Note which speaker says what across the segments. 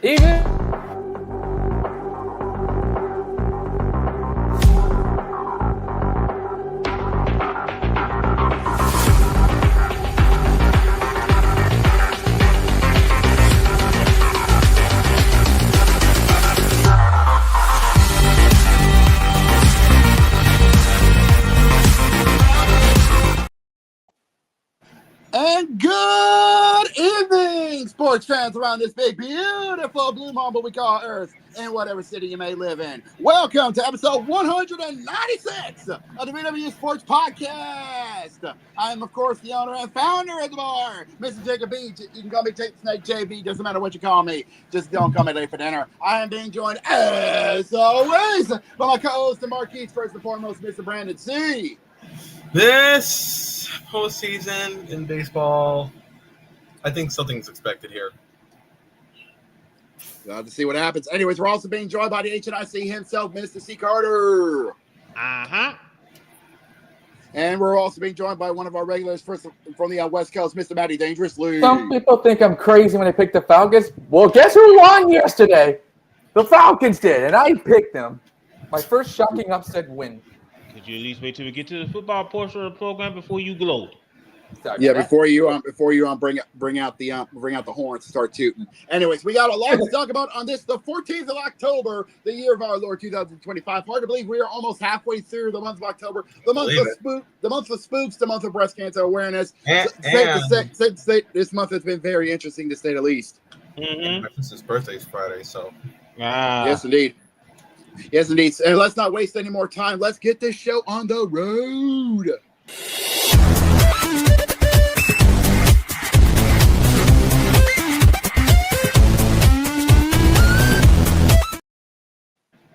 Speaker 1: Even
Speaker 2: And good evening, sports fans around this big, beautiful blue marble we call Earth, in whatever city you may live in. Welcome to episode 196 of the VWU Sports Podcast. I am, of course, the owner and founder of the bar, Mr. Jacob B. You can call me Tape Snake JB, doesn't matter what you call me. Just don't call me late for dinner. I am being joined, as always, by my co-host and Marquise, first and foremost, Mr. Brandon C.
Speaker 3: This postseason in baseball, I think something's expected here.
Speaker 2: We'll have to see what happens. Anyways, we're also being joined by the HNIC himself, Mr. C. Carter. And we're also being joined by one of our regulars first from the West Coast, Mr. Matty Dangerously.
Speaker 1: some people think I'm crazy when they pick the Falcons. Well, guess who won yesterday? The Falcons did, and I picked them. My first shocking upset win.
Speaker 4: Could you at least wait till we get to the football portion of the program before you gloat?
Speaker 2: Yeah, before you bring out the horns, start tooting. Anyways, we got a lot to talk about on this, the 14th of October, the year of our Lord 2025. Hard to believe we are almost halfway through the month of October, the month of spooks, the month of breast cancer awareness. Safe to say, this month has been very interesting, to say the least.
Speaker 3: My sister's birthday is Friday, so
Speaker 2: yes, indeed. Yes, indeed. And let's not waste any more time. Let's get this show on the road.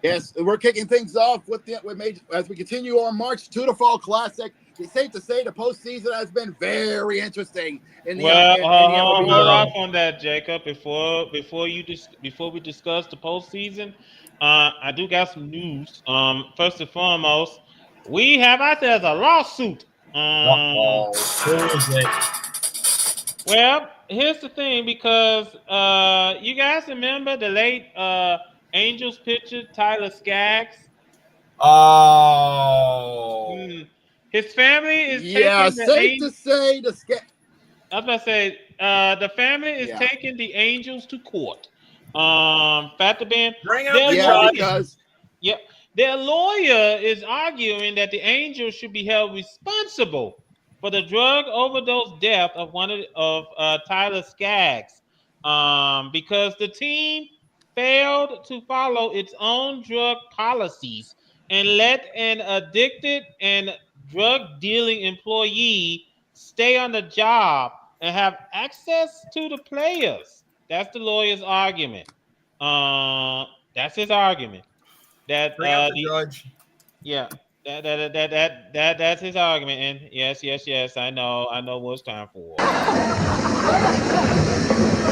Speaker 2: Yes, we're kicking things off as we continue our march to the Fall Classic. It's safe to say the postseason has been very interesting.
Speaker 4: Hold off on that, Jacob. Before we discuss the postseason, I do got some news. First and foremost, we have out there a lawsuit.
Speaker 3: who is it?
Speaker 4: Well, here's the thing, because you guys remember the late Angels pitcher Tyler Skaggs?
Speaker 3: Oh,
Speaker 4: His family is
Speaker 2: safe to say the
Speaker 4: I was about to say the family is taking the Angels to court.
Speaker 3: bring out
Speaker 2: because
Speaker 4: their lawyer is arguing that the Angels should be held responsible for the drug overdose death of Tyler Skaggs, because the team failed to follow its own drug policies and let an addicted and drug dealing employee stay on the job and have access to the players. That's the lawyer's argument. That's his argument. That
Speaker 3: bring out the judge.
Speaker 4: Yeah, that's his argument. And yes, I know what it's time for.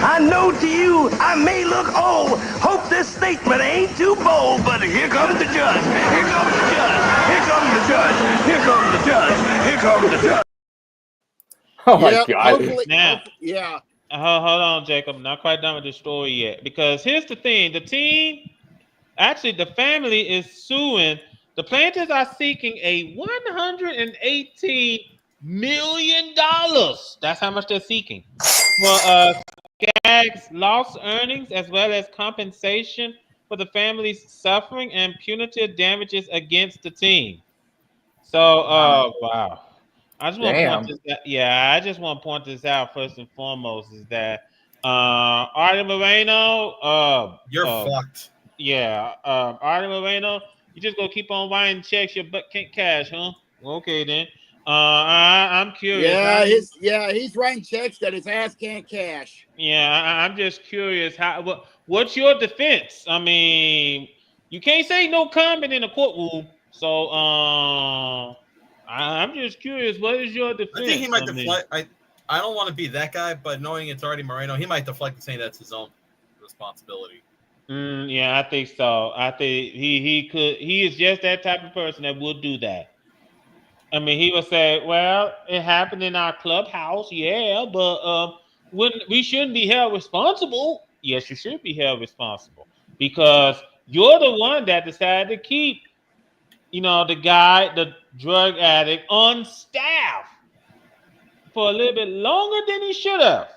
Speaker 5: I know to you I may look old. Hope this statement ain't too bold, but here comes the judge. Here comes the judge. Here comes the judge. Here comes the judge. Here comes the judge.
Speaker 1: Oh my God!
Speaker 4: Hold on, Jacob. I'm not quite done with the story yet, because here's the thing: the family is suing. The plaintiffs are seeking a $118 million. That's how much they're seeking for Skaggs' lost earnings, as well as compensation for the family's suffering and punitive damages against the team. So, wow. I just want to point this out first and foremost, is that Artie Moreno,
Speaker 3: You're fucked.
Speaker 4: Yeah, Artie Moreno, you just gonna keep on writing checks your butt can't cash, huh? Okay then. I'm curious.
Speaker 2: He's writing checks that his ass can't cash.
Speaker 4: Yeah, I'm just curious what's your defense? I mean, you can't say no comment in a courtroom, so I'm just curious, what is your defense?
Speaker 3: I think he might deflect. I don't want to be that guy, but knowing it's already Moreno, he might deflect and say that's his own responsibility.
Speaker 4: Yeah, I think so. I think he could. He is just that type of person that would do that. I mean, he would say, "Well, it happened in our clubhouse, yeah, but we shouldn't be held responsible yes, you should be held responsible because you're the one that decided to keep, the drug addict on staff for a little bit longer than he should have.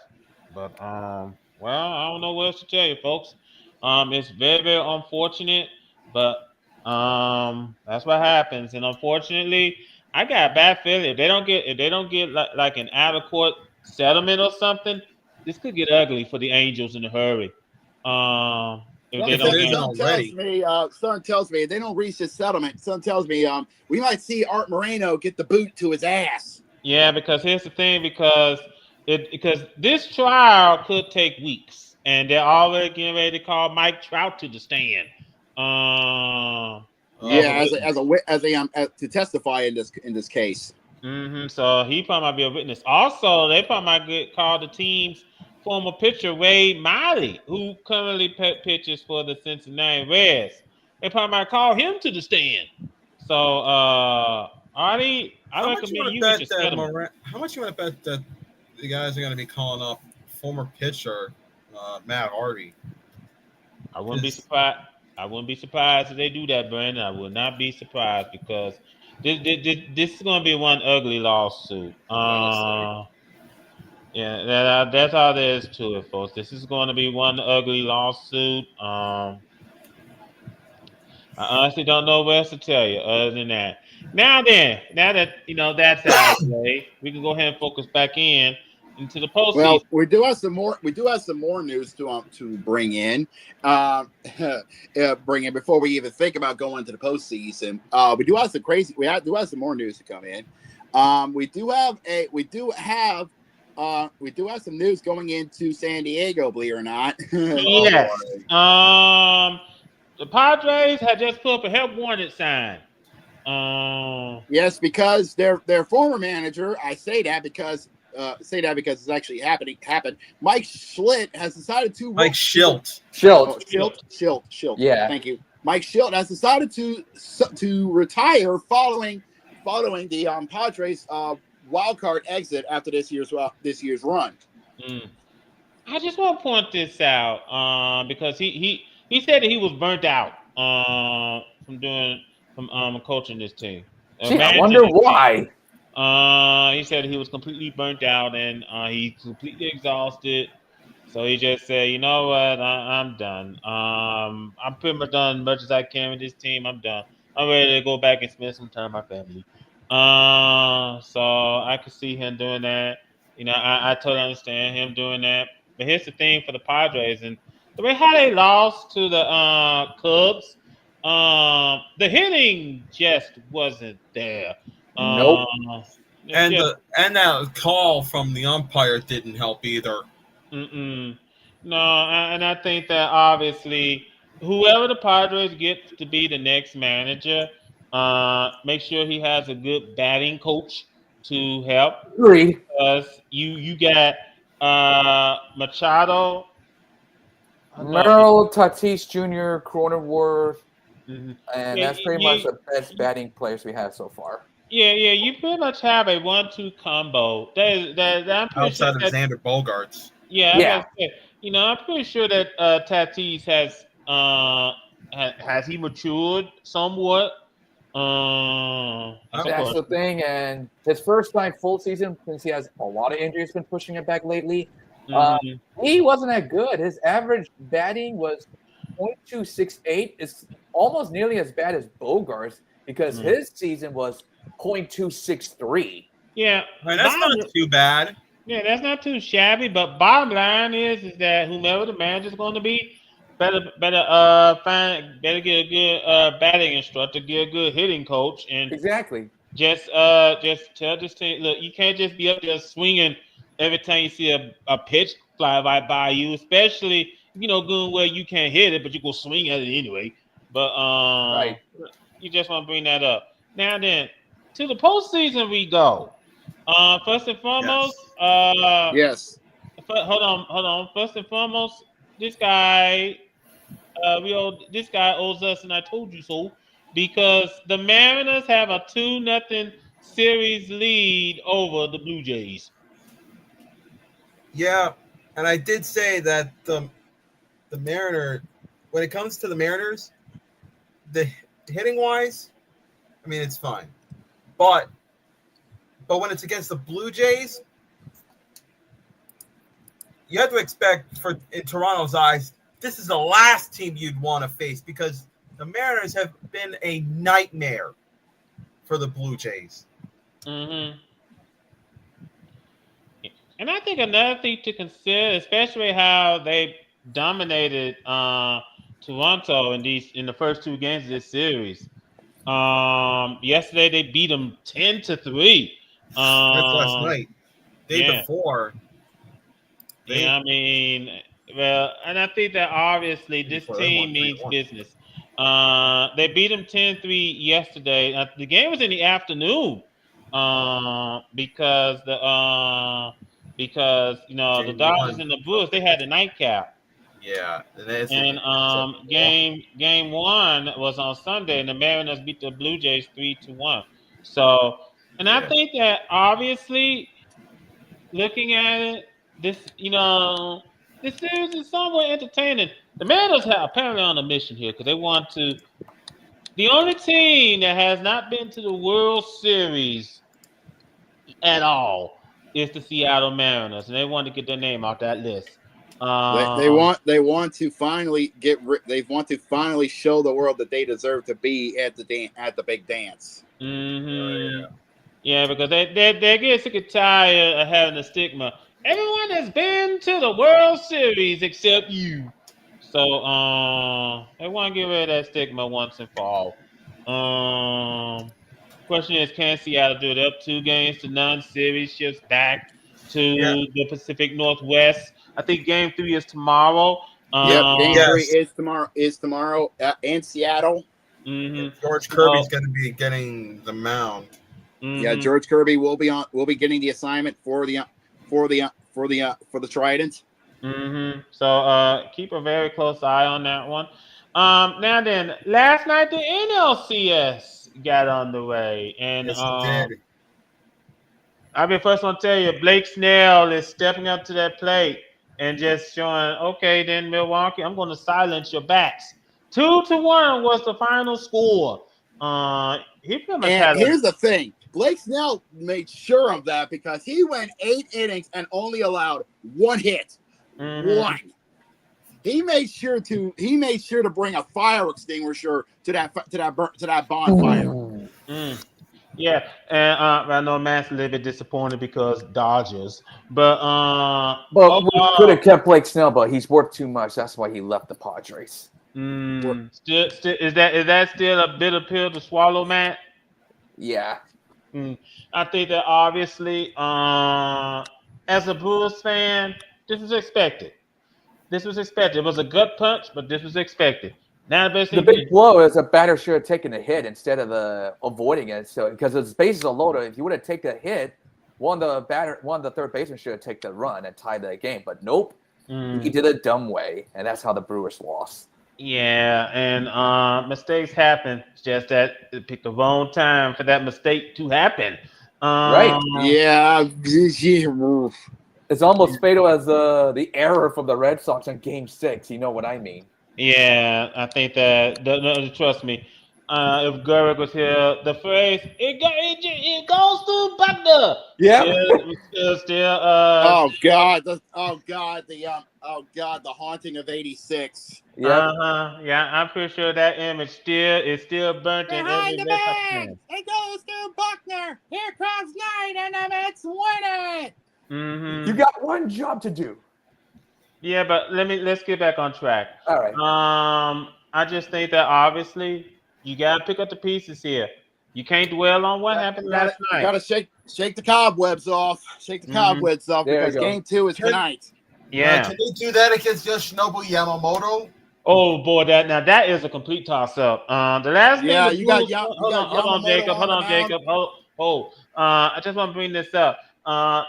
Speaker 4: But well, I don't know what else to tell you, folks. It's very, very unfortunate, but that's what happens. And unfortunately, I got a bad feeling if they don't get like an out of court settlement or something, this could get ugly for the Angels in a hurry. If they
Speaker 3: If it
Speaker 4: don't
Speaker 3: isn't
Speaker 4: get
Speaker 3: already.
Speaker 2: Son tells me if they don't reach this settlement. Son tells me we might see Art Moreno get the boot to his ass.
Speaker 4: Yeah, because here's the thing, because this trial could take weeks, and they're already getting ready to call Mike Trout to the stand.
Speaker 2: Yeah, to testify in this case.
Speaker 4: So he probably might be a witness. Also, they probably might call the team's former pitcher Wade Miley, who currently pitches for the Cincinnati Reds. They probably might call him to the stand. So, Artie, I recommend you get your settlement.
Speaker 3: How much you want to bet that the guys are going to be calling up former pitcher Matt Harvey?
Speaker 4: I wouldn't be surprised. I wouldn't be surprised if they do that, Brandon. I would not be surprised because this is going to be one ugly lawsuit. Yeah, that's all there is to it, folks. This is going to be one ugly lawsuit. I honestly don't know what else to tell you other than that. Now that that's out of the way, we can go ahead and focus back into the postseason.
Speaker 2: Well, we do have some more news to bring in. Before we even think about going to the postseason. We do have some more news to come in. We do have some news going into San Diego, believe it or not.
Speaker 4: Yes. The Padres had just put up a help wanted sign.
Speaker 2: Yes, because their former manager. I say that because it's actually happened. Mike Shildt has decided to.
Speaker 3: Mike Shildt.
Speaker 2: Shildt.
Speaker 1: Yeah.
Speaker 2: Thank you. Mike Shildt has decided to retire following the Padres wild card exit after this year's run.
Speaker 4: I just want to point this out because he said that he was burnt out from coaching this team.
Speaker 1: Gee, I wonder why.
Speaker 4: He said he was completely burnt out and he's completely exhausted. So he just said, you know what, I'm done. I'm pretty much done as much as I can with this team. I'm done. I'm ready to go back and spend some time with my family. So I could see him doing that. I totally understand him doing that. But here's the thing for the Padres and the way how they lost to the Cubs, the hitting just wasn't there.
Speaker 1: Nope.
Speaker 3: And that call from the umpire didn't help either.
Speaker 4: No, and I think that obviously whoever the Padres gets to be the next manager, make sure he has a good batting coach to help.
Speaker 1: Agreed.
Speaker 4: Because you got Machado,
Speaker 1: Merrill, Tatis Jr., Cronenworth, and that's pretty much the best batting players we have so far.
Speaker 4: Yeah, you pretty much have a 1-2 combo. I'm pretty
Speaker 3: outside
Speaker 4: sure
Speaker 3: of Xander Bogaerts.
Speaker 4: Yeah. I'm pretty sure that Tatis has he matured somewhat.
Speaker 1: That's the thing, and his first time full season, since he has a lot of injuries, been pushing it back lately. He wasn't that good. His average batting was .268. It's almost nearly as bad as Bogart's because his season was .263.
Speaker 4: Yeah,
Speaker 3: that's not too bad.
Speaker 4: Yeah, that's not too shabby. But bottom line is that whomever the manager's going to be, better get a good batting instructor, get a good hitting coach, and
Speaker 1: exactly.
Speaker 4: Just tell this team, look, you can't just be up there swinging every time you see a pitch fly right by you, especially going where you can't hit it, but you go swing at it anyway. But
Speaker 1: right,
Speaker 4: you just want to bring that up. Now then, to the postseason we go. First and foremost,
Speaker 2: yes.
Speaker 4: Hold on. First and foremost, this guy owes us, and I told you so, because the Mariners have a 2-0 series lead over the Blue Jays.
Speaker 3: Yeah, and I did say that the the Mariners, when it comes to the Mariners, the hitting wise, I mean, it's fine. But when it's against the Blue Jays, you have to expect, in Toronto's eyes, this is the last team you'd want to face because the Mariners have been a nightmare for the Blue Jays.
Speaker 4: Mm-hmm. And I think another thing to consider, especially how they dominated Toronto in the first 2 games of this series. Yesterday they beat them 10-3.
Speaker 3: That's last night. Day before.
Speaker 4: I mean, well, and I think that obviously this team means business. They beat them 10-3 yesterday. The game was in the afternoon because the Dodgers and the Brewers, they had the nightcap.
Speaker 3: Yeah,
Speaker 4: and game 1 was on Sunday, and the Mariners beat the Blue Jays 3-1. So, and I think that obviously, looking at it, this series is somewhat entertaining. The Mariners are apparently on a mission here because they want to. The only team that has not been to the World Series at all is the Seattle Mariners, and they want to get their name off that list.
Speaker 2: They want to finally they want to finally show the world that they deserve to be at the big dance.
Speaker 4: Mm-hmm. Yeah, because they get sick and tired of having the stigma. Everyone has been to the World Series except you. So they want to get rid of that stigma once and for all. Question is, can Seattle do it? Up 2-0 series shifts back to the Pacific Northwest. I think Game 3 is tomorrow.
Speaker 2: Game 3 is tomorrow in Seattle.
Speaker 4: Mm-hmm.
Speaker 3: George Kirby's going to be getting the mound.
Speaker 2: Mm-hmm. Yeah, George Kirby will be getting the assignment for the Trident.
Speaker 4: Mm-hmm. So keep a very close eye on that one. Now then, last night the NLCS got underway, and
Speaker 3: yes, it did.
Speaker 4: I've been first want to tell you, Blake Snell is stepping up to that plate and just showing, okay, then Milwaukee, I'm going to silence your bats. 2-1 was the final score. He pretty much had.
Speaker 2: Here's the thing: Blake Snell made sure of that because he went 8 innings and only allowed 1 hit. Mm-hmm. 1. He made sure to bring a fire extinguisher to that bonfire.
Speaker 4: Mm. Yeah, and I know Matt's a little bit disappointed because Dodgers, but
Speaker 1: we could have kept Blake Snell, but he's worth too much. That's why he left the Padres.
Speaker 4: Still, is that still a bitter pill to swallow, Matt?
Speaker 1: Yeah.
Speaker 4: I think that obviously, as a Brewers fan, this was expected. It was a gut punch, but this was expected. Now, basically,
Speaker 1: the big blow is a batter should have taken a hit instead of avoiding it. So because his bases are loaded, if you would have taken a hit, one of the third baseman should have taken the run and tied the game. But nope, he did it a dumb way, and that's how the Brewers lost.
Speaker 4: Yeah, and mistakes happen. It's just that it picked the wrong time for that mistake to happen.
Speaker 1: Right?
Speaker 2: Yeah.
Speaker 1: It's almost fatal as the error from the Red Sox in Game 6. You know what I mean?
Speaker 4: Yeah, I think that. Trust me, if Gehrig was here, the phrase "it goes to Buckner."
Speaker 1: Yeah.
Speaker 4: Still.
Speaker 2: Oh God! The haunting of '86.
Speaker 1: Yeah.
Speaker 4: Yeah, I'm pretty sure that image is still burnt in every
Speaker 2: man. It goes to Buckner. Here comes Knight, and the Mets win it.
Speaker 4: Mm-hmm.
Speaker 1: You got one job to do.
Speaker 4: Yeah, but let's get back on track.
Speaker 1: All right.
Speaker 4: I just think that obviously you gotta pick up the pieces here. You can't dwell on what happened last night.
Speaker 2: You gotta shake the cobwebs off. Because Game 2 is tonight.
Speaker 4: Yeah.
Speaker 3: Can they do that against Yoshinobu Yamamoto?
Speaker 4: Oh boy, that is a complete toss up. The last thing.
Speaker 2: Yeah, you got
Speaker 4: hold on, Jacob. I just want to bring this up.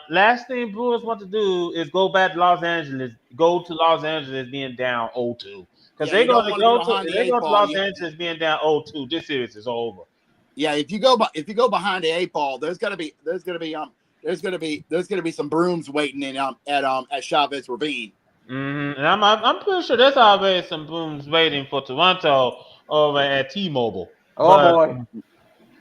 Speaker 4: Last thing Brewers want to do is go back to Los Angeles. Go to Los Angeles being down 0-2. Because they go to Los Angeles being down 0-2. This series is over.
Speaker 2: Yeah, if you go behind the 8 ball, there's gonna be some brooms waiting in at Chavez Ravine.
Speaker 4: And I'm pretty sure there's already some booms waiting for Toronto over at T-Mobile.
Speaker 1: Oh boy.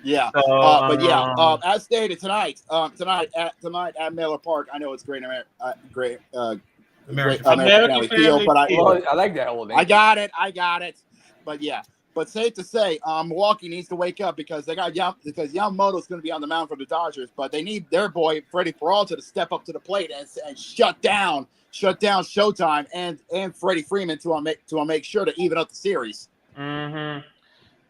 Speaker 2: Yeah,
Speaker 4: So,
Speaker 2: but yeah, as stated tonight at Miller Park. I know it's Great
Speaker 3: American
Speaker 2: Family Field, but
Speaker 1: Well, I like that whole name.
Speaker 2: I got it. But yeah, but safe to say, Milwaukee needs to wake up because Yamamoto's going to be on the mound for the Dodgers, but they need their boy Freddie Peralta to step up to the plate and shut down Showtime and Freddie Freeman to make sure to even up the series.
Speaker 4: Now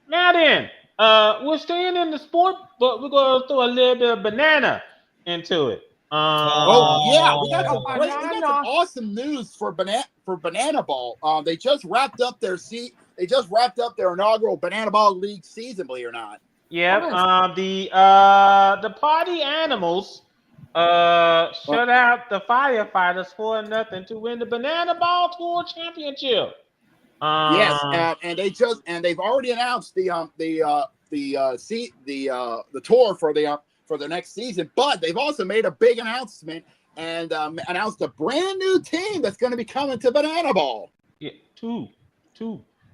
Speaker 4: then, we're staying in the sport, but we're going to throw a little bit of banana into it.
Speaker 2: We got some awesome news for Banana Ball. They just wrapped up their inaugural Banana Ball League season, believe it or not.
Speaker 4: Yeah, the party animals shut out the firefighters 4-0 to win the Banana Ball Tour Championship.
Speaker 2: Yes, and they've already announced the tour for the next season, but they've also made a big announcement and announced a brand new team that's going to be coming to Banana Ball.
Speaker 4: Yeah, two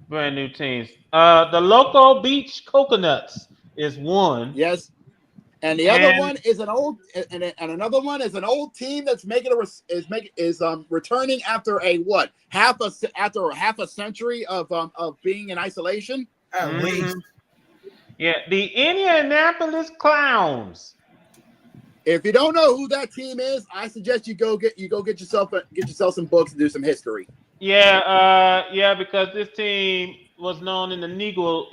Speaker 4: brand new teams. The Loco Beach Coconuts is one.
Speaker 2: Yes, and the other one is another one is an old team that's returning after half a century of being in isolation.
Speaker 3: At least.
Speaker 4: Yeah, the Indianapolis Clowns.
Speaker 2: If you don't know who that team is, I suggest you go get yourself some books and do some history.
Speaker 4: Yeah, because this team was known in the Negro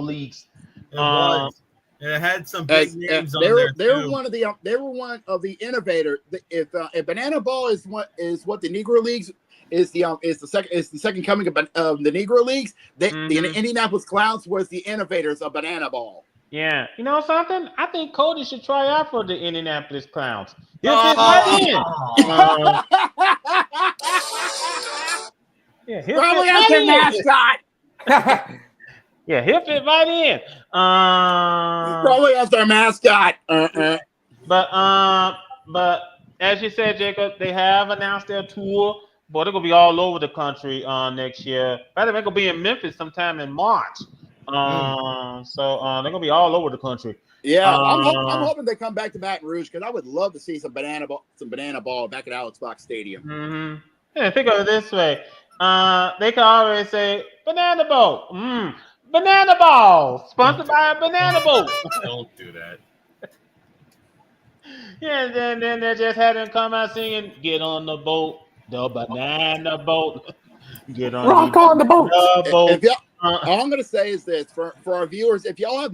Speaker 4: leagues.
Speaker 3: It was. And it had some big names on there too.
Speaker 2: They were one of the innovators. If Banana Ball is what the Negro leagues is the second coming of the Negro leagues, the Indianapolis Clowns was the innovators of Banana Ball.
Speaker 4: Yeah, you know something? I think Cody should try out for the Indianapolis Clowns. He'll fit right in.
Speaker 2: Probably as their mascot.
Speaker 4: Yeah, he'll fit right in.
Speaker 2: Probably as their mascot.
Speaker 4: But as you said, Jacob, they have announced their tour. But they're gonna be all over the country next year. By the way, they're gonna be in Memphis sometime in March. So they're gonna be all over the country.
Speaker 2: Yeah, I'm hoping they come back to Baton Rouge because I would love to see some banana ball back at Alex Box Stadium.
Speaker 4: Yeah, think of it this way. They can always say banana boat. Banana ball, sponsored by Banana Boat.
Speaker 3: Don't do that.
Speaker 4: Yeah, and then they just had them come out singing, "Get on the boat, the banana boat. Get on
Speaker 1: on the boat."
Speaker 2: All I'm gonna say is this for our viewers: if y'all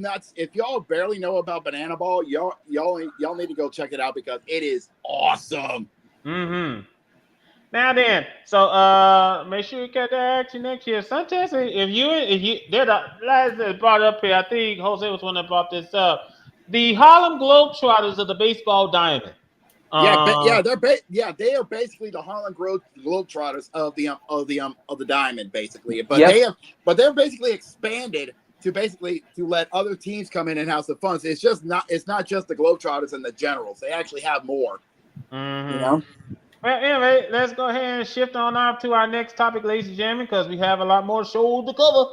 Speaker 2: barely know about Banana Ball, y'all need to go check it out because it is awesome.
Speaker 4: Now then, so make sure you get that action next year. Sometimes if you they're the last that brought up here, I think Jose was one that brought this up. The Harlem Globetrotters of the baseball diamond.
Speaker 2: They are basically the Harlem Globetrotters of the diamond, basically. But they're basically expanded to let other teams come in and have some fun. So it's not just the Globetrotters and the Generals. They actually have more. You know.
Speaker 4: Well, anyway, let's go ahead and shift on up to our next topic, ladies and gentlemen, because we have a lot more shows to cover.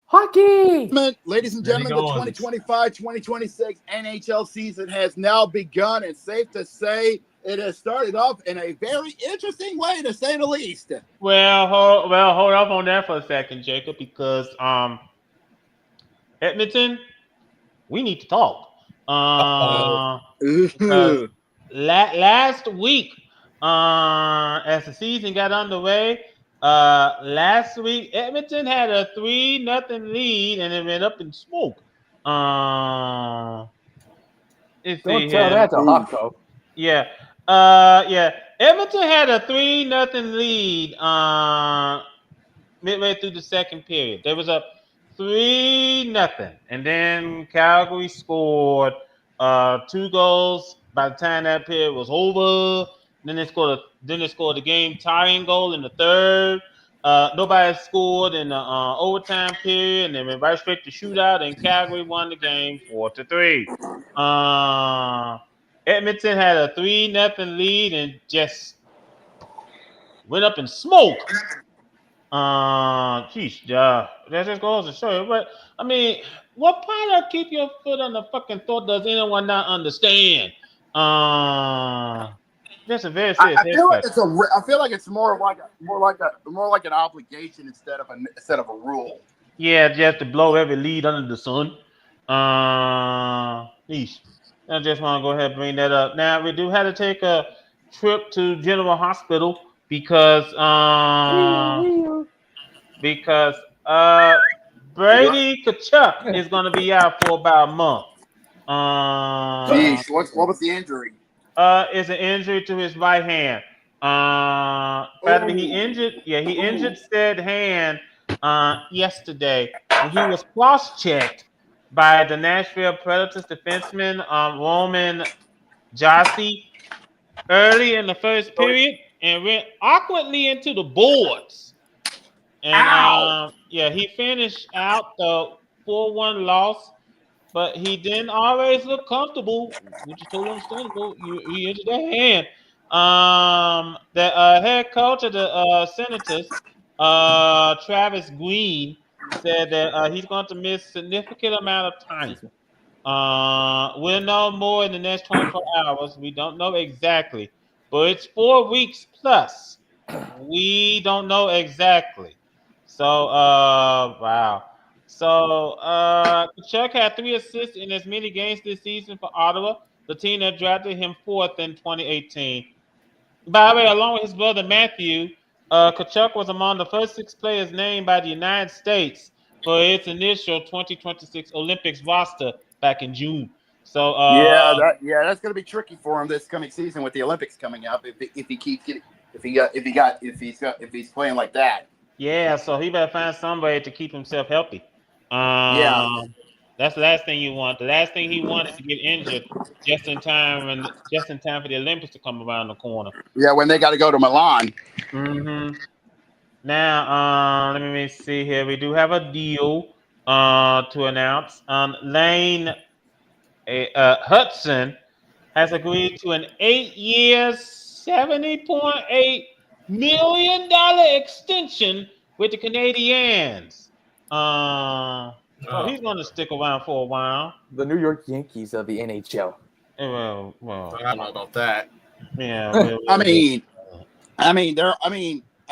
Speaker 1: Hockey!
Speaker 2: Ladies and gentlemen, the 2025-2026 NHL season has now begun, and safe to say it has started off in a very interesting way, to say the least.
Speaker 4: Well, hold up on that for a second, Jacob, because Edmonton, we need to talk. Last week, as the season got underway, last week Edmonton had a 3-0 lead, and it went up in smoke.
Speaker 1: Don't tell that to Hawko.
Speaker 4: Yeah. Edmonton had a 3-0 lead midway through the second period. There was a 3-0, and then Calgary scored 2 goals by the time that period was over, Then they scored the game tying goal in the third. Nobody scored in the overtime period, and then went right straight to shootout. And Calgary won the game 4-3. Edmonton had a 3-0 lead and just went up in smoke. That just goes to show you. But I mean, what part of keep your foot on the fucking throat does anyone not understand? That's a very serious
Speaker 2: I feel like
Speaker 4: haircut.
Speaker 2: I feel like it's more like an obligation instead of a rule.
Speaker 4: Yeah, just to blow every lead under the sun. Yeesh. I just want to go ahead and bring that up. Now we do have to take a trip to General Hospital because Brady Kachuk is going to be out for about a month.
Speaker 2: Jeez, what was the injury?
Speaker 4: It's an injury to his right hand. Rather he injured said hand yesterday when he was cross-checked by the Nashville Predators defenseman Roman Josi early in the first period and went awkwardly into the boards. And he finished out the 4-1 loss, but he didn't always look comfortable, which is totally understandable. He injured that hand. The head coach of the Senators, Travis Green, said that he's going to miss a significant amount of time. We'll know more in the next 24 hours. We don't know exactly, but it's 4 weeks plus. We don't know exactly. So, wow. So, Kachuk had 3 assists in as many games this season for Ottawa, the team that drafted him 4th in 2018. By the way, along with his brother Matthew, Kachuk was among the first 6 players named by the United States for its initial 2026 Olympics roster back in June. So,
Speaker 2: that's going to be tricky for him this coming season with the Olympics coming up. If he keeps getting if he's playing like that.
Speaker 4: Yeah, so he better find somebody to keep himself healthy. That's the last thing you want. The last thing he wanted to get injured just in time for the Olympics to come around the corner.
Speaker 2: Yeah, when they got to go to Milan.
Speaker 4: Mm-hmm. Now, let me see here. We do have a deal to announce. Lane Hudson has agreed to an 8-year, $70.8 million extension with the Canadiens. So he's going to stick around for a while.
Speaker 1: The New York Yankees of the NHL.
Speaker 4: Well,
Speaker 3: I don't know about that.
Speaker 4: Yeah.
Speaker 2: I mean,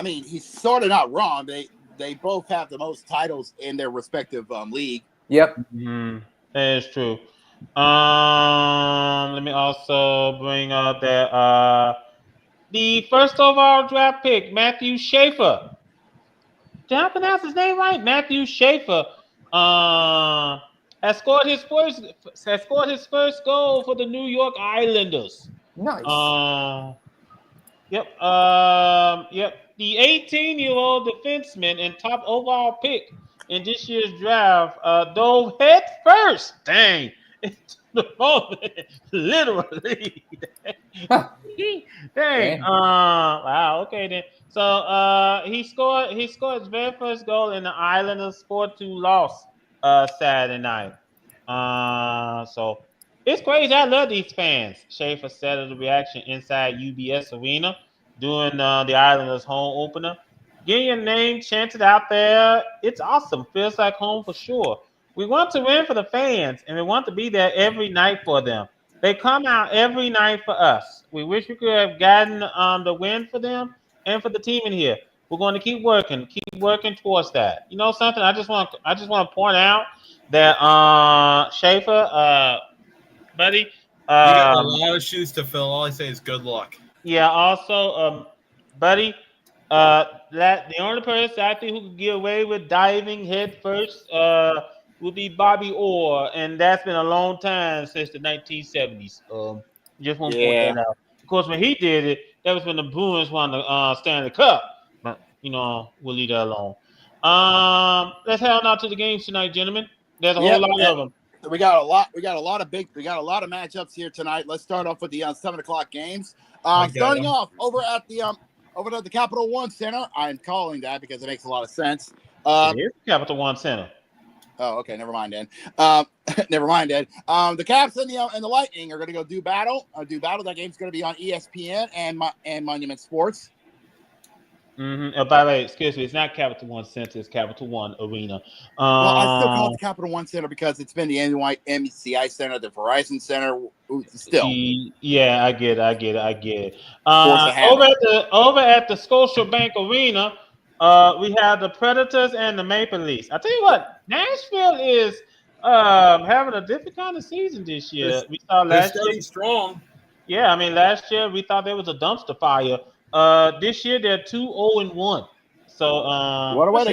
Speaker 2: he's sort of not wrong. They both have the most titles in their respective league.
Speaker 1: Yep.
Speaker 4: Mm-hmm. That is true. Let me also bring up that the first overall draft pick, Matthew Schaefer. Did I pronounce his name right? Matthew Schaefer has scored his first goal for the New York Islanders.
Speaker 1: Nice.
Speaker 4: Yep. The 18-year-old defenseman and top overall pick in this year's draft dove head first. Dang. Into the moment, literally. Dang. Wow. Okay then. So he scored his very first goal in the Islanders 4-2 loss Saturday night. So it's crazy. I love these fans. Schaefer said of the reaction inside UBS Arena during the Islanders home opener. Getting your name chanted out there, it's awesome. Feels like home for sure. We want to win for the fans, and we want to be there every night for them. They come out every night for us. We wish we could have gotten the win for them and for the team in here. We're going to keep working towards that. You know something? I just want to point out that Schaefer, buddy,
Speaker 3: You got a lot of shoes to fill. All I say is good luck.
Speaker 4: Yeah. Also, buddy, the only person I think who could get away with diving head first would be Bobby Orr, and that's been a long time since the 1970s. Just want to point that out. Of course, when he did it, that was when the Bruins won the Stanley Cup. But we'll leave that alone. Let's head on out to the games tonight, gentlemen. There's a whole lot of them.
Speaker 2: We got a lot of matchups here tonight. Let's start off with the 7:00 games. Starting off over at the Capital One Center. I'm calling that because it makes a lot of sense.
Speaker 4: It is Capital One Center.
Speaker 2: Oh, okay. Never mind then. Never mind then. The Caps and the Lightning are going to go do battle. That game's going to be on ESPN and Monument Sports.
Speaker 4: Mm-hmm. By the way, excuse me, it's not Capital One Center, it's Capital One Arena.
Speaker 2: Well, I still call it the Capital One Center because it's been the MCI Center, the Verizon Center. Still,
Speaker 4: yeah, I get it. Over at the Scotiabank Arena, we have the Predators and the Maple Leafs. I tell you what, Nashville is having a different kind of season this year. We saw last year
Speaker 3: strong.
Speaker 4: Yeah, I mean, last year we thought there was a dumpster fire. This year they're 2-0-1. So
Speaker 2: what a way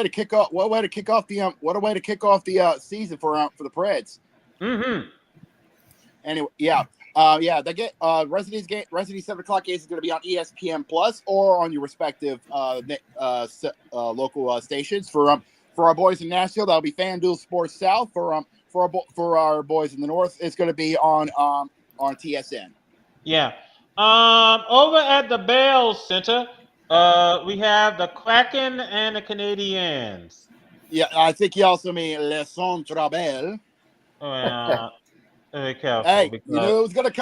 Speaker 2: to kick off the season for the Preds.
Speaker 4: Mm-hmm.
Speaker 2: Anyway, they get Residency 7:00 games is going to be on ESPN Plus or on your respective local stations. For our boys in Nashville, that'll be FanDuel Sports South. For our boys in the North, it's going to be on TSN.
Speaker 4: Yeah. Over at the Bell Center, we have the Kraken and the Canadiens.
Speaker 2: Yeah, I think you also mean Le Centre Bell.
Speaker 4: Very careful.
Speaker 2: Hey,
Speaker 4: because,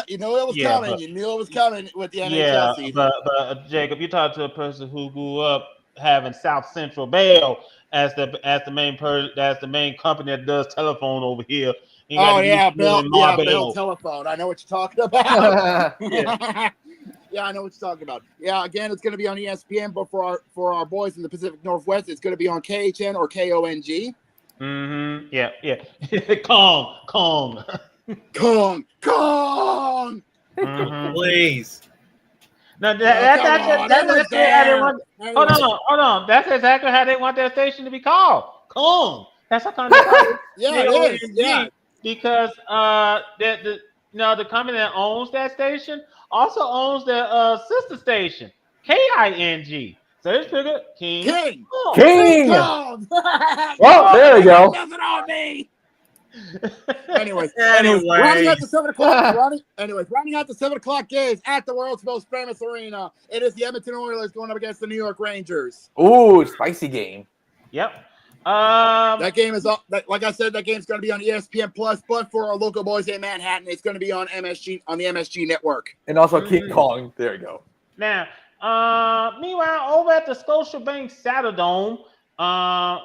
Speaker 2: you knew it was coming. You knew it was coming with the NHL season.
Speaker 4: But Jacob, you talk to a person who grew up having South Central Bell as the main company that does telephone over here.
Speaker 2: Bell Telephone. I know what you're talking about. Yeah, I know what you're talking about. Yeah, again, it's going to be on ESPN, but for our boys in the Pacific Northwest, it's going to be on KHN or KONG.
Speaker 4: Mm-hmm. Yeah. Kong.
Speaker 3: Mm-hmm. Please.
Speaker 4: No, hold on. That's exactly how they want their station to be called. Kong. That's how come they call it.
Speaker 2: Yeah, it is. Yeah.
Speaker 4: Because the company that owns that station also owns their sister station, KING. So it's figured King.
Speaker 1: Well, there we go.
Speaker 2: Nothing on me. Anyways, rounding out the 7:00 games at the world's most famous arena, it is the Edmonton Oilers going up against the New York Rangers.
Speaker 1: Ooh, spicy game.
Speaker 4: Yep.
Speaker 2: That game is like I said, that game's going to be on ESPN Plus, but for our local boys in Manhattan, it's going to be on the MSG network.
Speaker 1: And also King Kong. There you go.
Speaker 4: Now, meanwhile, over at the Scotiabank Saddledome,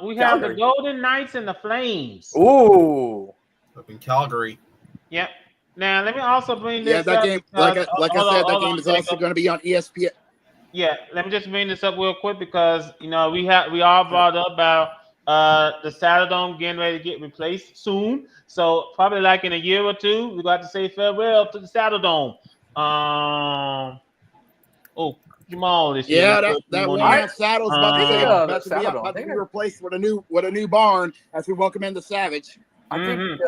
Speaker 4: we have the Golden Knights and the Flames.
Speaker 1: Ooh.
Speaker 3: Up in Calgary.
Speaker 4: Yep. Now, let me also bring this
Speaker 2: that
Speaker 4: up.
Speaker 2: Game, like I said, that game is also going to be on ESPN.
Speaker 4: Yeah, let me just bring this up real quick because, we all brought up about the Saddledome getting ready to get replaced soon. So probably like in a year or two, we got to say farewell to the Saddledome. Jamal this year.
Speaker 2: Yeah, that one saddle's about to be replaced with a new barn as we welcome in the Savage.
Speaker 1: I think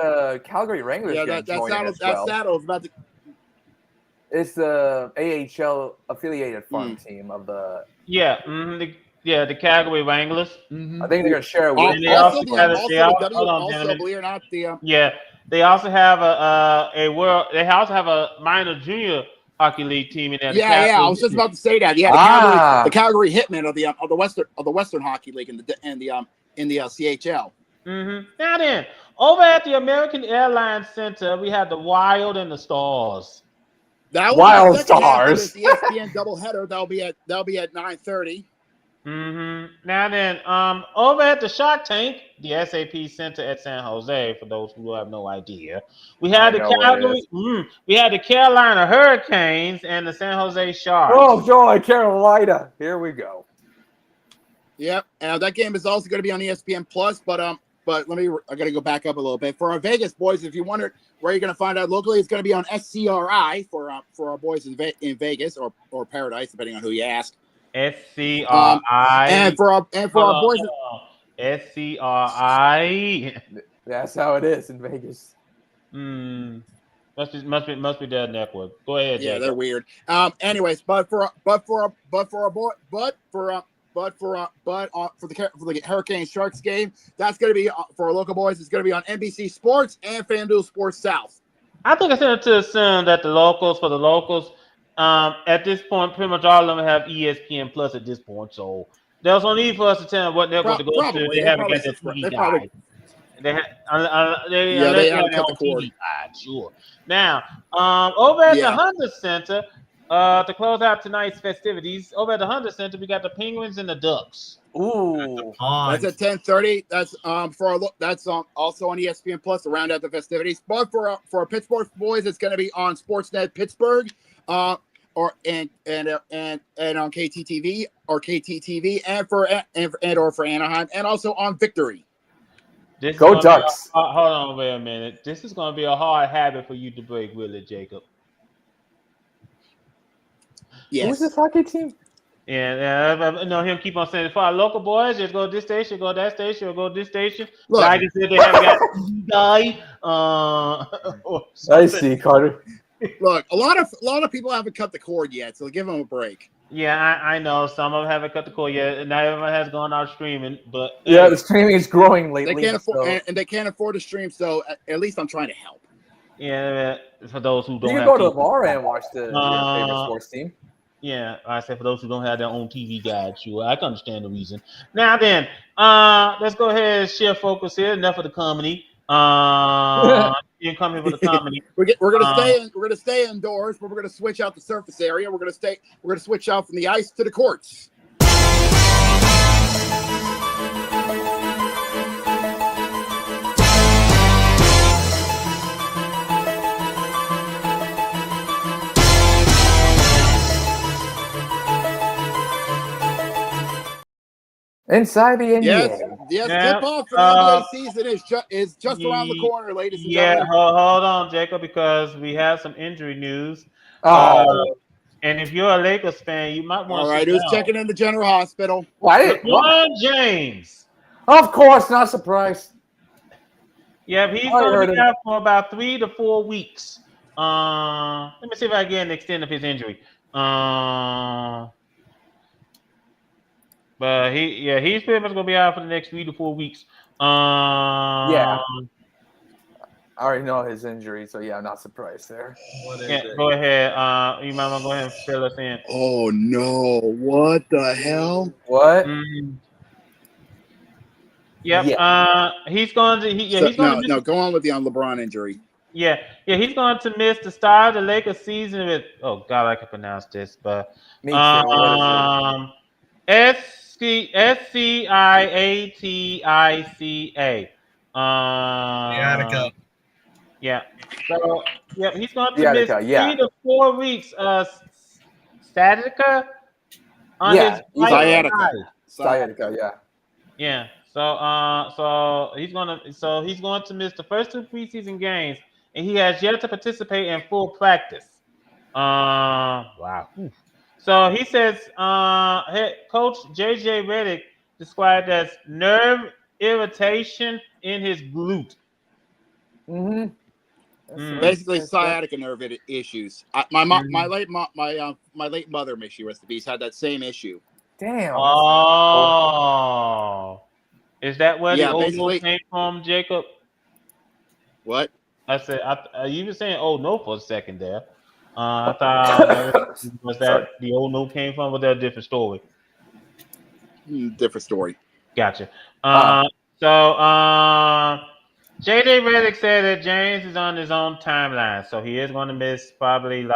Speaker 1: Calgary Wranglers.
Speaker 2: Yeah, that saddle's about to.
Speaker 1: It's the AHL affiliated farm team of the.
Speaker 4: Yeah, the Calgary Wranglers. Mm-hmm.
Speaker 1: I think they're gonna share it with.
Speaker 4: They also have they also have a minor junior hockey league team in there.
Speaker 2: Yeah, I was just about to say that. Yeah, the Calgary Hitmen of the Western Hockey League in the CHL.
Speaker 4: Mm-hmm. Now then, over at the American Airlines Center, we have the Wild and the Stars.
Speaker 1: Wild Stars.
Speaker 2: The ESPN doubleheader. That'll be at 9:30.
Speaker 4: Mm-hmm. Now then, over at the Shark Tank, the SAP Center at San Jose. For those who have no idea, we had the Carolina Hurricanes and the San Jose Sharks.
Speaker 1: Oh joy, Carolina! Here we go.
Speaker 2: Yep, that game is also going to be on ESPN Plus. But I got to go back up a little bit for our Vegas boys. If you wondered where you're going to find out locally, it's going to be on SCRI for our boys in Vegas or Paradise, depending on who you ask.
Speaker 4: SCRI
Speaker 2: and for our boys
Speaker 4: SCRI.
Speaker 1: That's how it is in Vegas.
Speaker 4: Must be their network. Go ahead.
Speaker 2: Yeah,
Speaker 4: Jacob.
Speaker 2: they're weird. Anyways, but for the Hurricane Sharks game, that's going to be for our local boys. It's going to be on NBC Sports and FanDuel Sports South.
Speaker 4: I think it's fair to assume that the locals, at this point, pretty much all of them have ESPN Plus at this point. So there's no need for us to tell them what network to go to.
Speaker 2: Probably
Speaker 4: They
Speaker 2: they
Speaker 4: haven't
Speaker 2: probably
Speaker 4: got their TV
Speaker 2: they probably
Speaker 4: guide. They have,
Speaker 2: yeah
Speaker 4: unless
Speaker 2: they
Speaker 4: they have
Speaker 2: haven't
Speaker 4: their
Speaker 2: cut the
Speaker 4: own
Speaker 2: cord.
Speaker 4: TV guide, sure. Now, over at the
Speaker 2: Yeah.
Speaker 4: Honda Center, to close out tonight's festivities, over at the Honda Center, we got the Penguins and the Ducks.
Speaker 1: Ooh.
Speaker 2: That's at 10:30. That's also on ESPN Plus to round out the festivities. But for our Pittsburgh boys, it's going to be on Sportsnet Pittsburgh, or on KTTV or KTTV, and for Anaheim, and also on Victory.
Speaker 1: Go Ducks.
Speaker 4: Hold on, wait a minute. This is going to be a hard habit for you to break, will it, Jacob?
Speaker 2: Yes.
Speaker 1: Who's this hockey team?
Speaker 4: Yeah, no, him keep on saying, for our local boys, just go this station, go that station, or go this station.
Speaker 2: Look,
Speaker 4: Like I said, they haven't got a guy.
Speaker 1: I see, Carter.
Speaker 2: Look, a lot of people haven't cut the cord yet, so give them a break.
Speaker 4: Yeah, I know. Some of them haven't cut the cord yet, and not everyone has gone out streaming. But
Speaker 1: Yeah, the streaming is growing lately.
Speaker 2: They can't afford, and they can't afford to stream. So at least I'm trying to help.
Speaker 4: Yeah, for those who don't
Speaker 1: You can
Speaker 4: have
Speaker 1: go to the
Speaker 4: TV.
Speaker 1: bar and watch your favorite sports team.
Speaker 4: Yeah, I said for those who don't have their own TV guide, sure, I can understand the reason. Now then, let's go ahead and share focus here. Enough of the comedy. You can come here for the comedy.
Speaker 2: We're gonna stay indoors, but we're gonna switch out the surface area. We're gonna switch out from the ice to the courts.
Speaker 1: Inside the NBA.
Speaker 2: Yes,
Speaker 4: Yeah,
Speaker 2: tip-off for the NBA season is just around the corner, ladies and
Speaker 4: Yeah,
Speaker 2: gentlemen.
Speaker 4: hold on, Jacob, because we have some injury news.
Speaker 1: Oh.
Speaker 4: And if you're a Lakers fan, you might want
Speaker 2: All
Speaker 4: to.
Speaker 2: right, who's checking in the general hospital?
Speaker 1: What?
Speaker 4: LeBron James.
Speaker 1: Of course, not surprised.
Speaker 4: Yeah, he's going to be out for about 3 to 4 weeks. Let me see if I can get an extent of his injury. But he's pretty much going to be out for the next 3 to 4 weeks.
Speaker 1: Yeah. I already know his injury, so yeah, I'm not surprised there.
Speaker 4: Go ahead. You might want to go ahead and fill us in.
Speaker 2: Oh no! What the hell?
Speaker 1: What?
Speaker 4: Yep. Yeah. He's going to. He's going to.
Speaker 2: No. Go on with the LeBron injury.
Speaker 4: Yeah. He's going to miss the start of the Lakers season with. Oh God, I can pronounce this, but
Speaker 1: Me too.
Speaker 4: Sciatica.
Speaker 3: Sciatica.
Speaker 4: Yeah. So he's going to miss 3 to 4 weeks. Sciatica.
Speaker 1: Yeah.
Speaker 2: Sciatica.
Speaker 1: Yeah.
Speaker 4: Yeah. So he's going to miss the first 2 preseason games, and he has yet to participate in full practice. Wow. So he says, head coach JJ Redick described as nerve irritation in his glute.
Speaker 1: Mm-hmm.
Speaker 2: Basically, sciatica nerve issues. My late mother, may she rest in peace, had that same issue.
Speaker 1: Damn.
Speaker 4: Oh, is that where the old no came from, Jacob?
Speaker 2: What?
Speaker 4: I said, you were saying "oh no" for a second there. I thought was that the old no came from? Was that a different story?
Speaker 2: Different story.
Speaker 4: Gotcha. JJ Redick said that James is on his own timeline, so he is going to miss probably he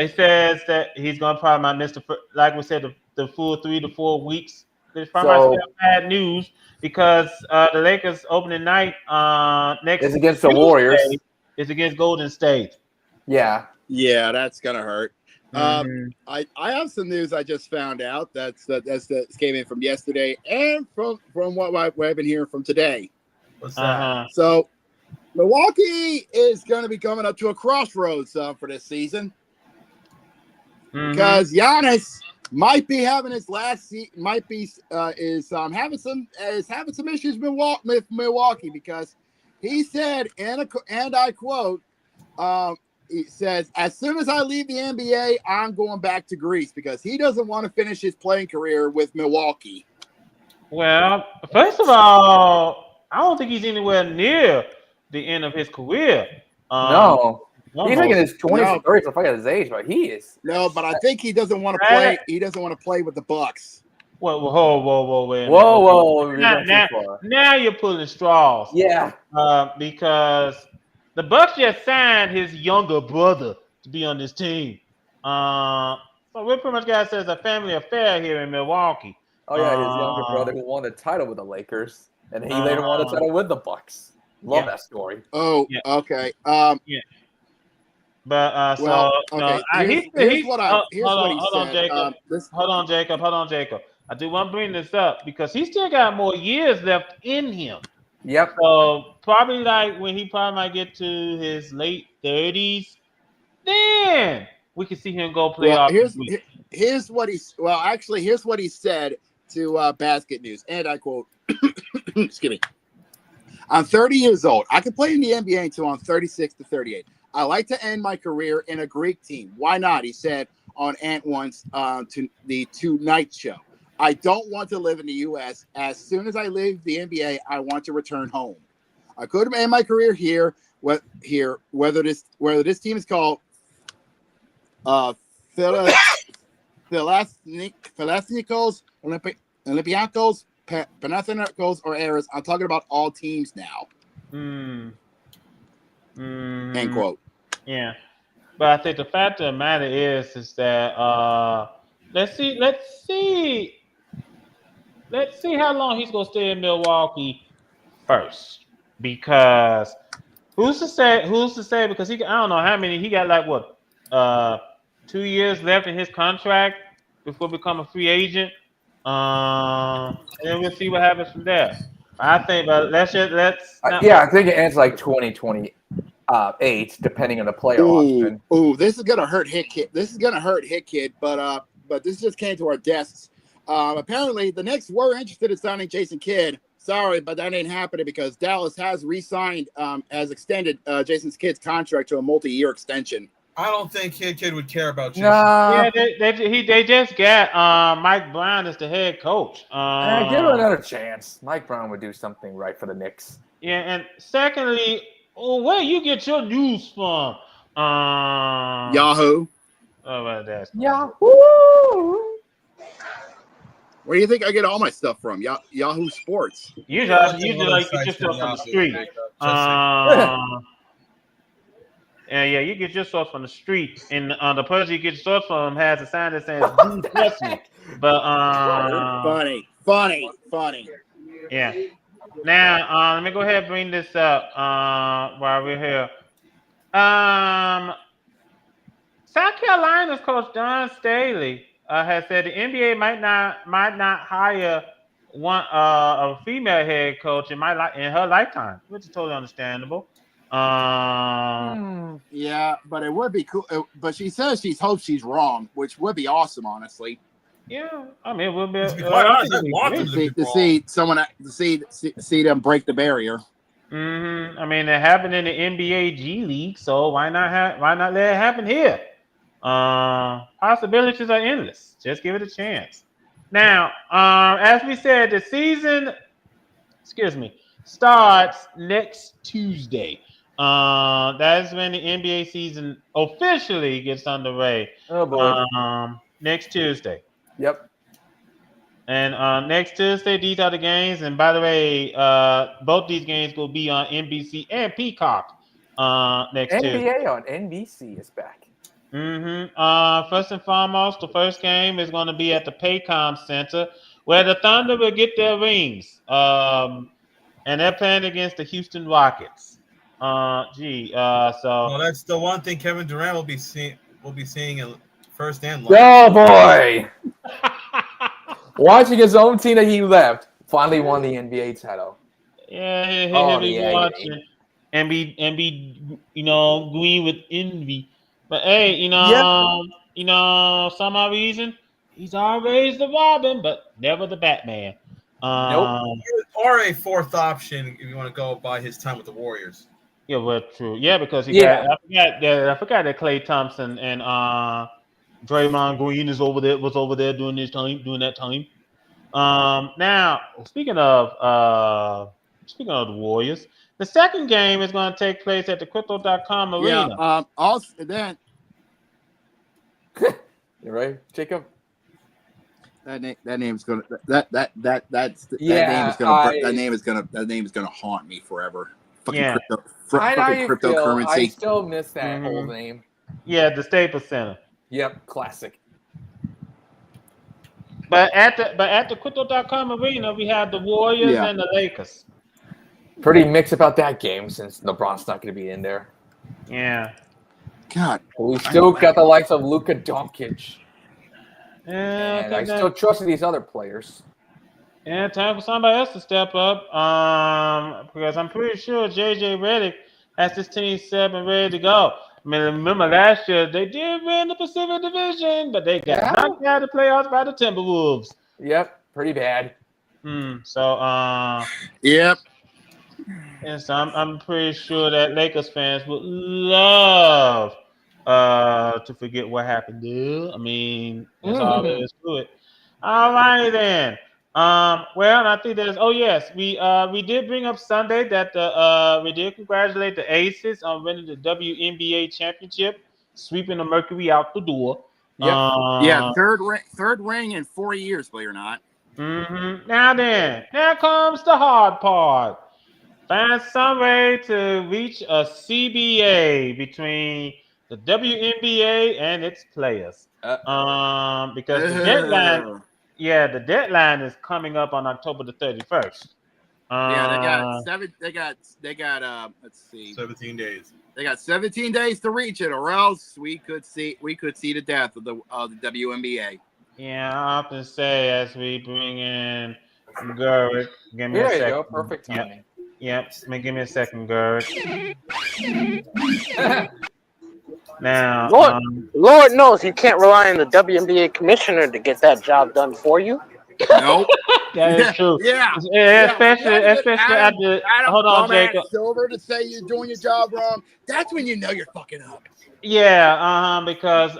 Speaker 4: says that he's going to probably miss like we said the full 3 to 4 weeks. There's probably bad news because the Lakers opening night next
Speaker 1: is against the Warriors.
Speaker 4: Is against Golden State.
Speaker 2: Yeah, that's gonna hurt. I have some news I just found out that came in from yesterday and from what I've been hearing from today.
Speaker 3: What's that?
Speaker 2: So Milwaukee is going to be coming up to a crossroads for this season because Giannis might be having his last having some issues with Milwaukee because he said, and I quote, he says, as soon as I leave the NBA, I'm going back to Greece because he doesn't want to finish his playing career with Milwaukee.
Speaker 4: Well, first of all, I don't think he's anywhere near the end of his career.
Speaker 1: No. He's like in his 20s
Speaker 2: No.
Speaker 1: and 30s. I forget his age, but he is.
Speaker 2: No, but I think he doesn't want to play. He doesn't want to play with the Bucks.
Speaker 4: Whoa, wait a minute.
Speaker 1: Whoa, you're
Speaker 4: Now,
Speaker 1: going
Speaker 4: now,
Speaker 1: too far.
Speaker 4: now you're pulling straws.
Speaker 1: Yeah.
Speaker 4: Because the Bucks just signed his younger brother to be on this team. So we pretty much got says a family affair here in Milwaukee.
Speaker 1: Oh yeah, his younger brother who won the title with the Lakers, and he later won the title with the Bucks. Love that story.
Speaker 2: Oh,
Speaker 4: Yeah.
Speaker 2: okay.
Speaker 4: Yeah. But
Speaker 2: well,
Speaker 4: so
Speaker 2: okay. Here's what he said.
Speaker 4: Hold on, Jacob. I do want to bring this up because he still got more years left in him.
Speaker 1: Yep.
Speaker 4: So probably like when he probably might get to his late 30s, then we can see him go play off.
Speaker 2: Here's what he said to Basket News, and I quote: "Excuse me. I'm 30 years old. I can play in the NBA until I'm 36 to 38. I like to end my career in a Greek team. Why not?" He said on Ant once to the Tonight Show. "I don't want to live in the U.S. As soon as I leave the NBA, I want to return home. I could end my career here. Whether this team is called Philadelphia Olympiacos, Panathinaikos, or Aris. I'm talking about all teams now." End quote.
Speaker 4: Yeah, but I think the fact of the matter is that let's see how long he's gonna stay in Milwaukee first, because who's to say because I don't know how many he got, like what 2 years left in his contract before become a free agent. And then we'll see what happens from there. I think, but I think
Speaker 1: it ends like 2028, depending on the player option.
Speaker 2: Ooh, this is gonna hurt Hit Kid. But this just came to our desks. Apparently, the Knicks were interested in signing Jason Kidd. Sorry, but that ain't happening because Dallas has extended Jason Kidd's contract to a multi-year extension.
Speaker 3: I don't think Kid would care about Jason.
Speaker 4: Yeah, they just got Mike Brown as the head coach.
Speaker 1: Give him another chance. Mike Brown would do something right for the Knicks.
Speaker 4: Yeah, and secondly, where you get your news from?
Speaker 2: Yahoo.
Speaker 4: Oh, well, that's
Speaker 1: Yahoo.
Speaker 2: Where do you think I get all my stuff from? Yahoo Sports.
Speaker 4: Usually like you just from the street. Yeah, you get your source from the street, and the person you get your source from has a sign that says "Do trust me." But
Speaker 2: funny.
Speaker 4: Yeah. Now, let me go ahead and bring this up while we're here. South Carolina's coach Don Staley has said the NBA might not hire a female head coach in her lifetime, which is totally understandable.
Speaker 2: Yeah, but it would be cool. But she says she hopes she's wrong, which would be awesome, honestly.
Speaker 4: Yeah, I mean, it would be.
Speaker 3: To be quite honest, I want them
Speaker 2: to see someone see them break the barrier.
Speaker 4: Mm-hmm. I mean, it happened in the NBA G League, so why not let it happen here? Possibilities are endless. Just give it a chance. Now, as we said, the season, starts next Tuesday. That is when the NBA season officially gets underway.
Speaker 1: Oh boy.
Speaker 4: Next Tuesday.
Speaker 1: Yep.
Speaker 4: And next Tuesday, these are the games. And by the way, both these games will be on NBC and Peacock next Tuesday.
Speaker 1: NBA on NBC is back.
Speaker 4: Mm-hmm. First and foremost, the first game is going to be at the Paycom Center, where the Thunder will get their rings. And they're playing against the Houston Rockets.
Speaker 3: Well, that's the one thing Kevin Durant will be seeing in first and last.
Speaker 1: Oh boy! Watching his own team that he left finally won the NBA title.
Speaker 4: Yeah, he'll be watching and be green with envy. But hey, some odd reason he's always the Robin, but never the Batman.
Speaker 1: Nope.
Speaker 3: Or a fourth option if you want to go by his time with the Warriors.
Speaker 4: Yeah, well, true. Yeah, because I forgot that Klay Thompson and Draymond Green was over there during that time. Now, speaking of the Warriors, The second game is going to take place at the Crypto.com arena.
Speaker 2: Yeah. Also, then
Speaker 1: You're right, Jacob.
Speaker 2: that name is gonna that name is gonna haunt me forever. Fucking
Speaker 4: Yeah.
Speaker 1: I know how you feel. I
Speaker 2: cryptocurrency.
Speaker 1: still miss that
Speaker 4: Mhm.
Speaker 1: old name.
Speaker 4: Yeah, the Staples Center.
Speaker 1: Yep, classic.
Speaker 4: But at the Crypto.com arena, we have the Warriors
Speaker 2: Yeah.
Speaker 4: and the Lakers.
Speaker 1: Pretty mixed about that game since LeBron's not going to be in there.
Speaker 4: Yeah.
Speaker 2: God.
Speaker 1: But we still got the likes of Luka Doncic.
Speaker 4: Yeah,
Speaker 1: And I still trust these other players.
Speaker 4: Yeah, time for somebody else to step up. Because I'm pretty sure JJ Redick has his team set and ready to go. I mean, remember last year they did win the Pacific Division, but they got knocked out of the playoffs by the Timberwolves.
Speaker 1: Yep, pretty bad.
Speaker 2: Yep.
Speaker 4: And so I'm pretty sure that Lakers fans would love to forget what happened there. I mean, that's all there is to it. All right then. Well, I think there's. Oh yes, we did bring up Sunday that we did congratulate the Aces on winning the WNBA championship, sweeping the Mercury out the door.
Speaker 2: Yep. Third ring in 4 years, believe it or not.
Speaker 4: Mm-hmm. Now then, now comes the hard part. Find some way to reach a CBA between the WNBA and its players. Because the deadline. Yeah, the deadline is coming up on October the 31st.
Speaker 2: They got let's see,
Speaker 3: 17 days.
Speaker 2: They got 17 days to reach it, or else we could see the death of the WNBA.
Speaker 4: Yeah, I often say as we bring in Gurrick, give me a second.
Speaker 1: There you go, perfect timing.
Speaker 4: Yep. Give me a second, Gurrick. Now,
Speaker 6: Lord knows you can't rely on the WNBA commissioner to get that job done for you.
Speaker 2: Nope.
Speaker 4: That is true. Especially after. Hold on, Jacob.
Speaker 2: Silver to say you're doing your job wrong. That's when you know you're fucking up.
Speaker 4: Yeah, because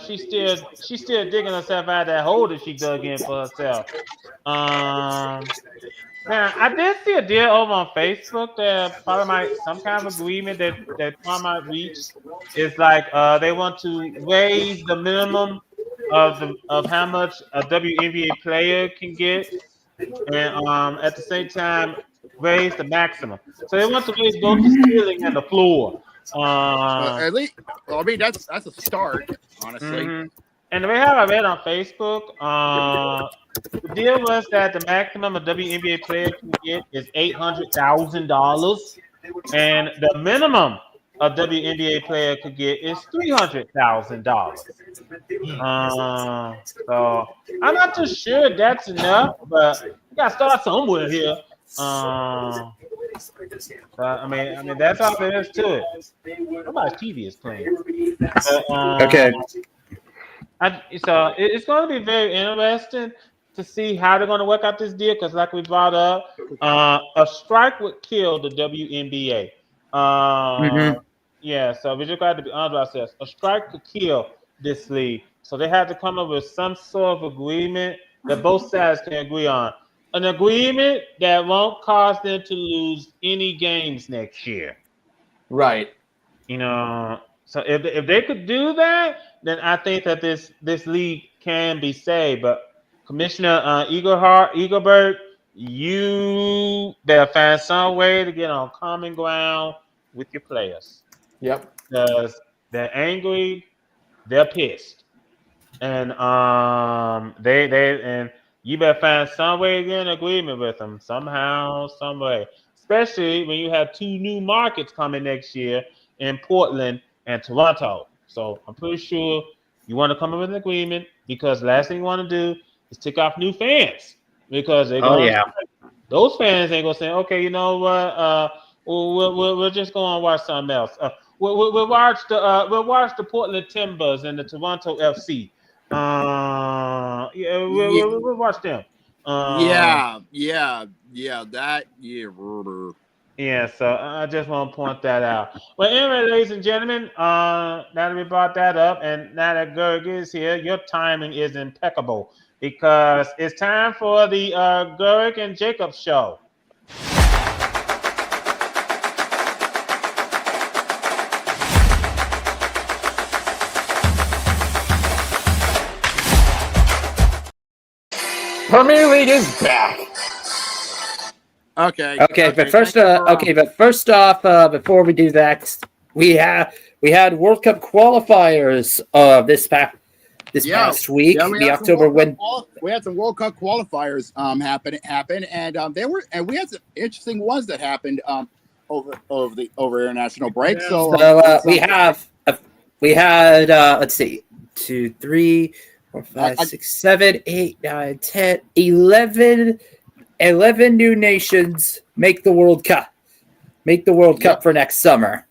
Speaker 4: she's still digging herself out of that hole that she dug in for herself. Now I did see a deal over on Facebook that probably some kind of agreement that Tom might reach. It's like they want to raise the minimum of how much a WNBA player can get, and at the same time raise the maximum. So they want to raise both the ceiling and the floor.
Speaker 2: At least, I mean, that's a start, honestly.
Speaker 4: Mm-hmm. And the way how I read on Facebook, the deal was that the maximum a WNBA player can get is $800,000, and the minimum a WNBA player could get is $300,000. So I'm not too sure that's enough, but we gotta start somewhere here. I mean that's all there is to it. Nobody's TV is playing.
Speaker 6: Okay.
Speaker 4: So it's going to be very interesting to see how they're going to work out this deal because, like we brought up, a strike would kill the WNBA. Yeah, so we just got to be honest with ourselves. A strike could kill this league, so they have to come up with some sort of agreement that both sides can agree on. An agreement that won't cause them to lose any games next year.
Speaker 1: Right.
Speaker 4: So if they could do that, then I think that this league can be saved. But Commissioner Eagleberg, you better find some way to get on common ground with your players.
Speaker 1: Yep.
Speaker 4: Because they're angry, they're pissed, and and you better find some way to get an agreement with them somehow, some way. Especially when you have two new markets coming next year in Portland and Toronto. So I'm pretty sure you want to come up with an agreement because the last thing you want to do is tick off new fans because they're those fans ain't gonna say, okay, you know what, we're just gonna watch something else. We'll watch the Portland Timbers and the Toronto FC. We'll watch them. Yeah, so I just want to point that out. Well, anyway, ladies and gentlemen, now that we brought that up and now that Gerg is here, your timing is impeccable because it's time for the Gerg and Jacob show.
Speaker 1: Premier League is back.
Speaker 2: Okay.
Speaker 7: But first off, before we do that, we had World Cup qualifiers this past week. The October win.
Speaker 2: We had some World Cup qualifiers happen, and we had some interesting ones that happened over international break. So
Speaker 7: we had let's see, 2, 3, 4, 5, 6, 7, 8, 9, 10, 11 new nations make the World Cup. Make the World Cup for next summer.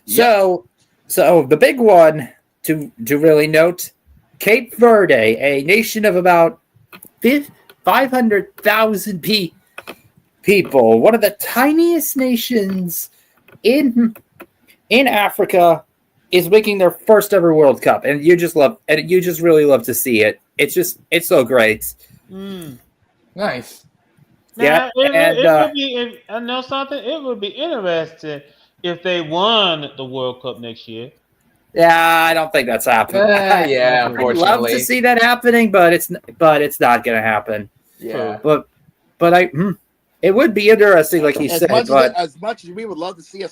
Speaker 7: So the big one to really note, Cape Verde, a nation of about 500,000 people, one of the tiniest nations in Africa, is making their first ever World Cup, and you just really love to see it. It's so great.
Speaker 1: Nice.
Speaker 4: Now,
Speaker 7: Yeah,
Speaker 4: it would be. I know something. It would be interesting if they won the World Cup next year.
Speaker 7: Yeah, I don't think that's happening.
Speaker 1: Yeah,
Speaker 7: I'd
Speaker 1: unfortunately.
Speaker 7: love to see that happening, but it's not going to happen.
Speaker 1: Yeah.
Speaker 7: But it would be interesting, like you said.
Speaker 2: As much as we would love to see a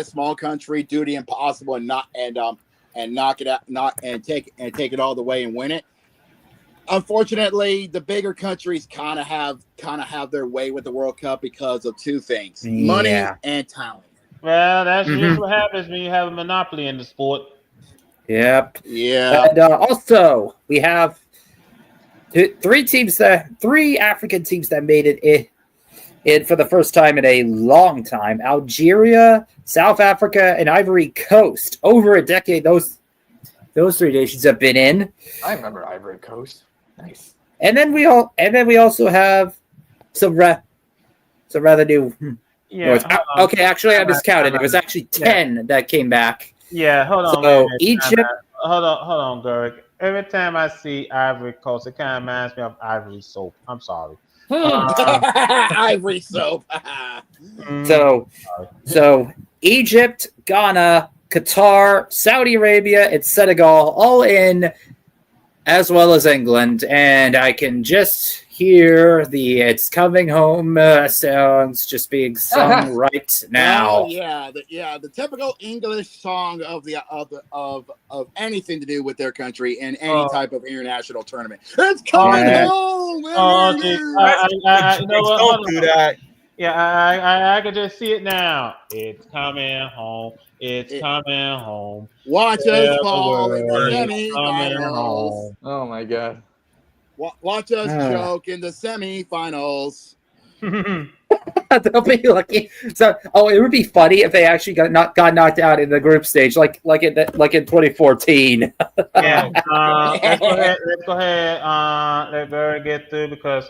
Speaker 2: small country do the impossible and knock it out, take it all the way and win it. Unfortunately, the bigger countries kind of have their way with the World Cup because of two things: money and talent.
Speaker 4: Well, that's just what happens when you have a monopoly in the sport.
Speaker 7: Yep.
Speaker 2: Yeah.
Speaker 7: And also, we have three African teams that made it in for the first time in a long time: Algeria, South Africa, and Ivory Coast. Over a decade, those three nations have been in.
Speaker 1: I remember Ivory Coast. Nice.
Speaker 7: And then we also have some rather new.
Speaker 4: Yeah.
Speaker 7: Okay, actually, I miscounted. It was actually 10 that came back.
Speaker 4: Yeah. Hold on.
Speaker 7: So Egypt.
Speaker 4: Hold on, Greg. Every time I see Ivory Coast, it kind of reminds me of Ivory Soap. I'm sorry.
Speaker 2: Ivory Soap.
Speaker 7: So Egypt, Ghana, Qatar, Saudi Arabia, and Senegal all in, as well as England. And I can just hear the "It's Coming Home" songs just being sung right now.
Speaker 2: The typical English song of anything to do with their country in any type of international tournament. It's coming home.
Speaker 4: Don't do that. Yeah, I can just see it now. It's coming home. It's coming home.
Speaker 2: Watch us fall in the semifinals.
Speaker 1: Oh my god.
Speaker 2: Watch us choke in the semifinals.
Speaker 7: They'll be lucky. So, it would be funny if they actually got knocked out in the group stage, like in 2014.
Speaker 4: Yeah. Let's go ahead. Let Barry get through because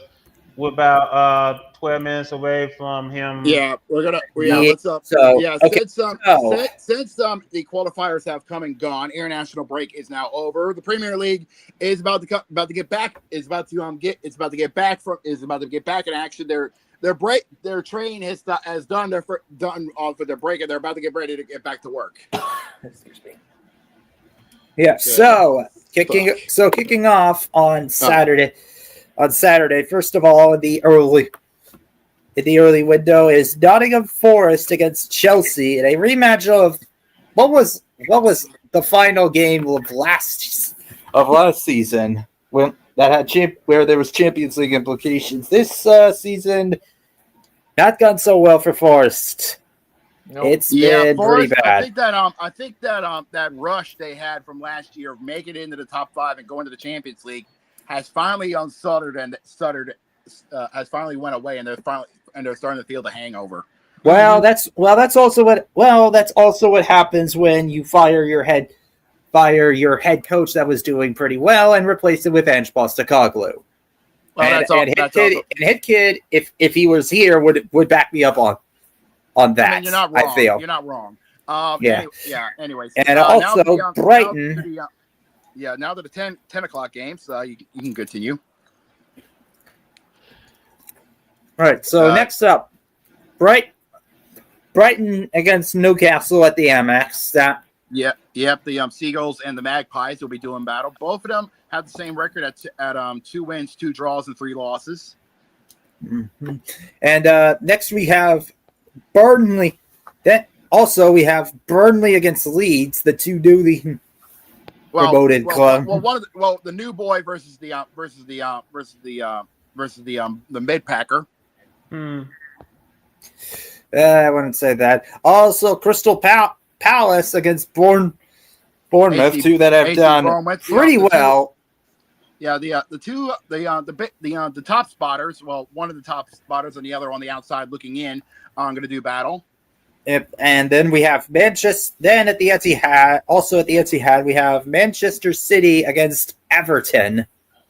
Speaker 4: we're about 12 minutes away from him.
Speaker 2: Yeah, we're gonna. What's up? Since the qualifiers have come and gone, international break is now over. The Premier League is about to get back in action. Their train has done for their break, and they're about to get ready to get back to work.
Speaker 1: Excuse me.
Speaker 7: Yeah. So kicking off on Saturday. First of all, in the early window is Nottingham Forest against Chelsea in a rematch of what was the final game of last season where there was Champions League implications. This season, not gone so well for Forest. Nope. It's been Forest, pretty bad.
Speaker 2: I think that rush they had from last year of making it into the top 5 and going to the Champions League has finally has finally went away, and they're starting to feel the hangover.
Speaker 7: That's also what happens when you fire your head coach that was doing pretty well and replace it with Ange Postecoglou. Head Kid, if he was here, would back me up on that. I mean,
Speaker 2: you're not wrong.
Speaker 7: I feel
Speaker 2: you're not wrong. Anyways,
Speaker 7: and also Brighton.
Speaker 2: Now that the 10 o'clock games, you can continue.
Speaker 7: All right, so next up, Brighton against Newcastle at the Amex.
Speaker 2: Yep. The Seagulls and the Magpies will be doing battle. Both of them have the same record at 2 wins, 2 draws, and 3 losses.
Speaker 7: Mm-hmm. And next we have Burnley. Then also we have Burnley against Leeds, the two newly promoted club.
Speaker 2: The new boy versus the mid packer.
Speaker 7: I wouldn't say that. Also, Crystal Palace against Bournemouth, two that have done pretty well.
Speaker 2: The top spotters. Well, one of the top spotters and the other on the outside looking in are going to do battle.
Speaker 7: And then we have Manchester. Then at the Etihad, we have Manchester City against Everton.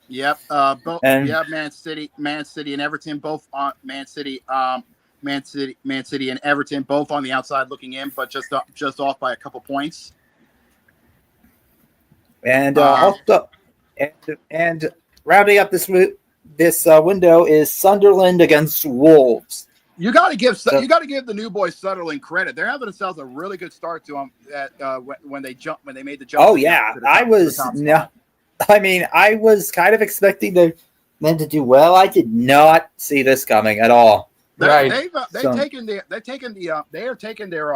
Speaker 2: Yep. Man City and Everton both on Man City and Everton both on the outside looking in, but just off by a couple points.
Speaker 7: And and rounding up this window is Sunderland against Wolves.
Speaker 2: You got to give the new boys Sunderland credit. They're having themselves a really good start to them when they made the jump.
Speaker 7: Oh yeah, I was kind of expecting them to do well. I did not see this coming at all.
Speaker 2: They are taking their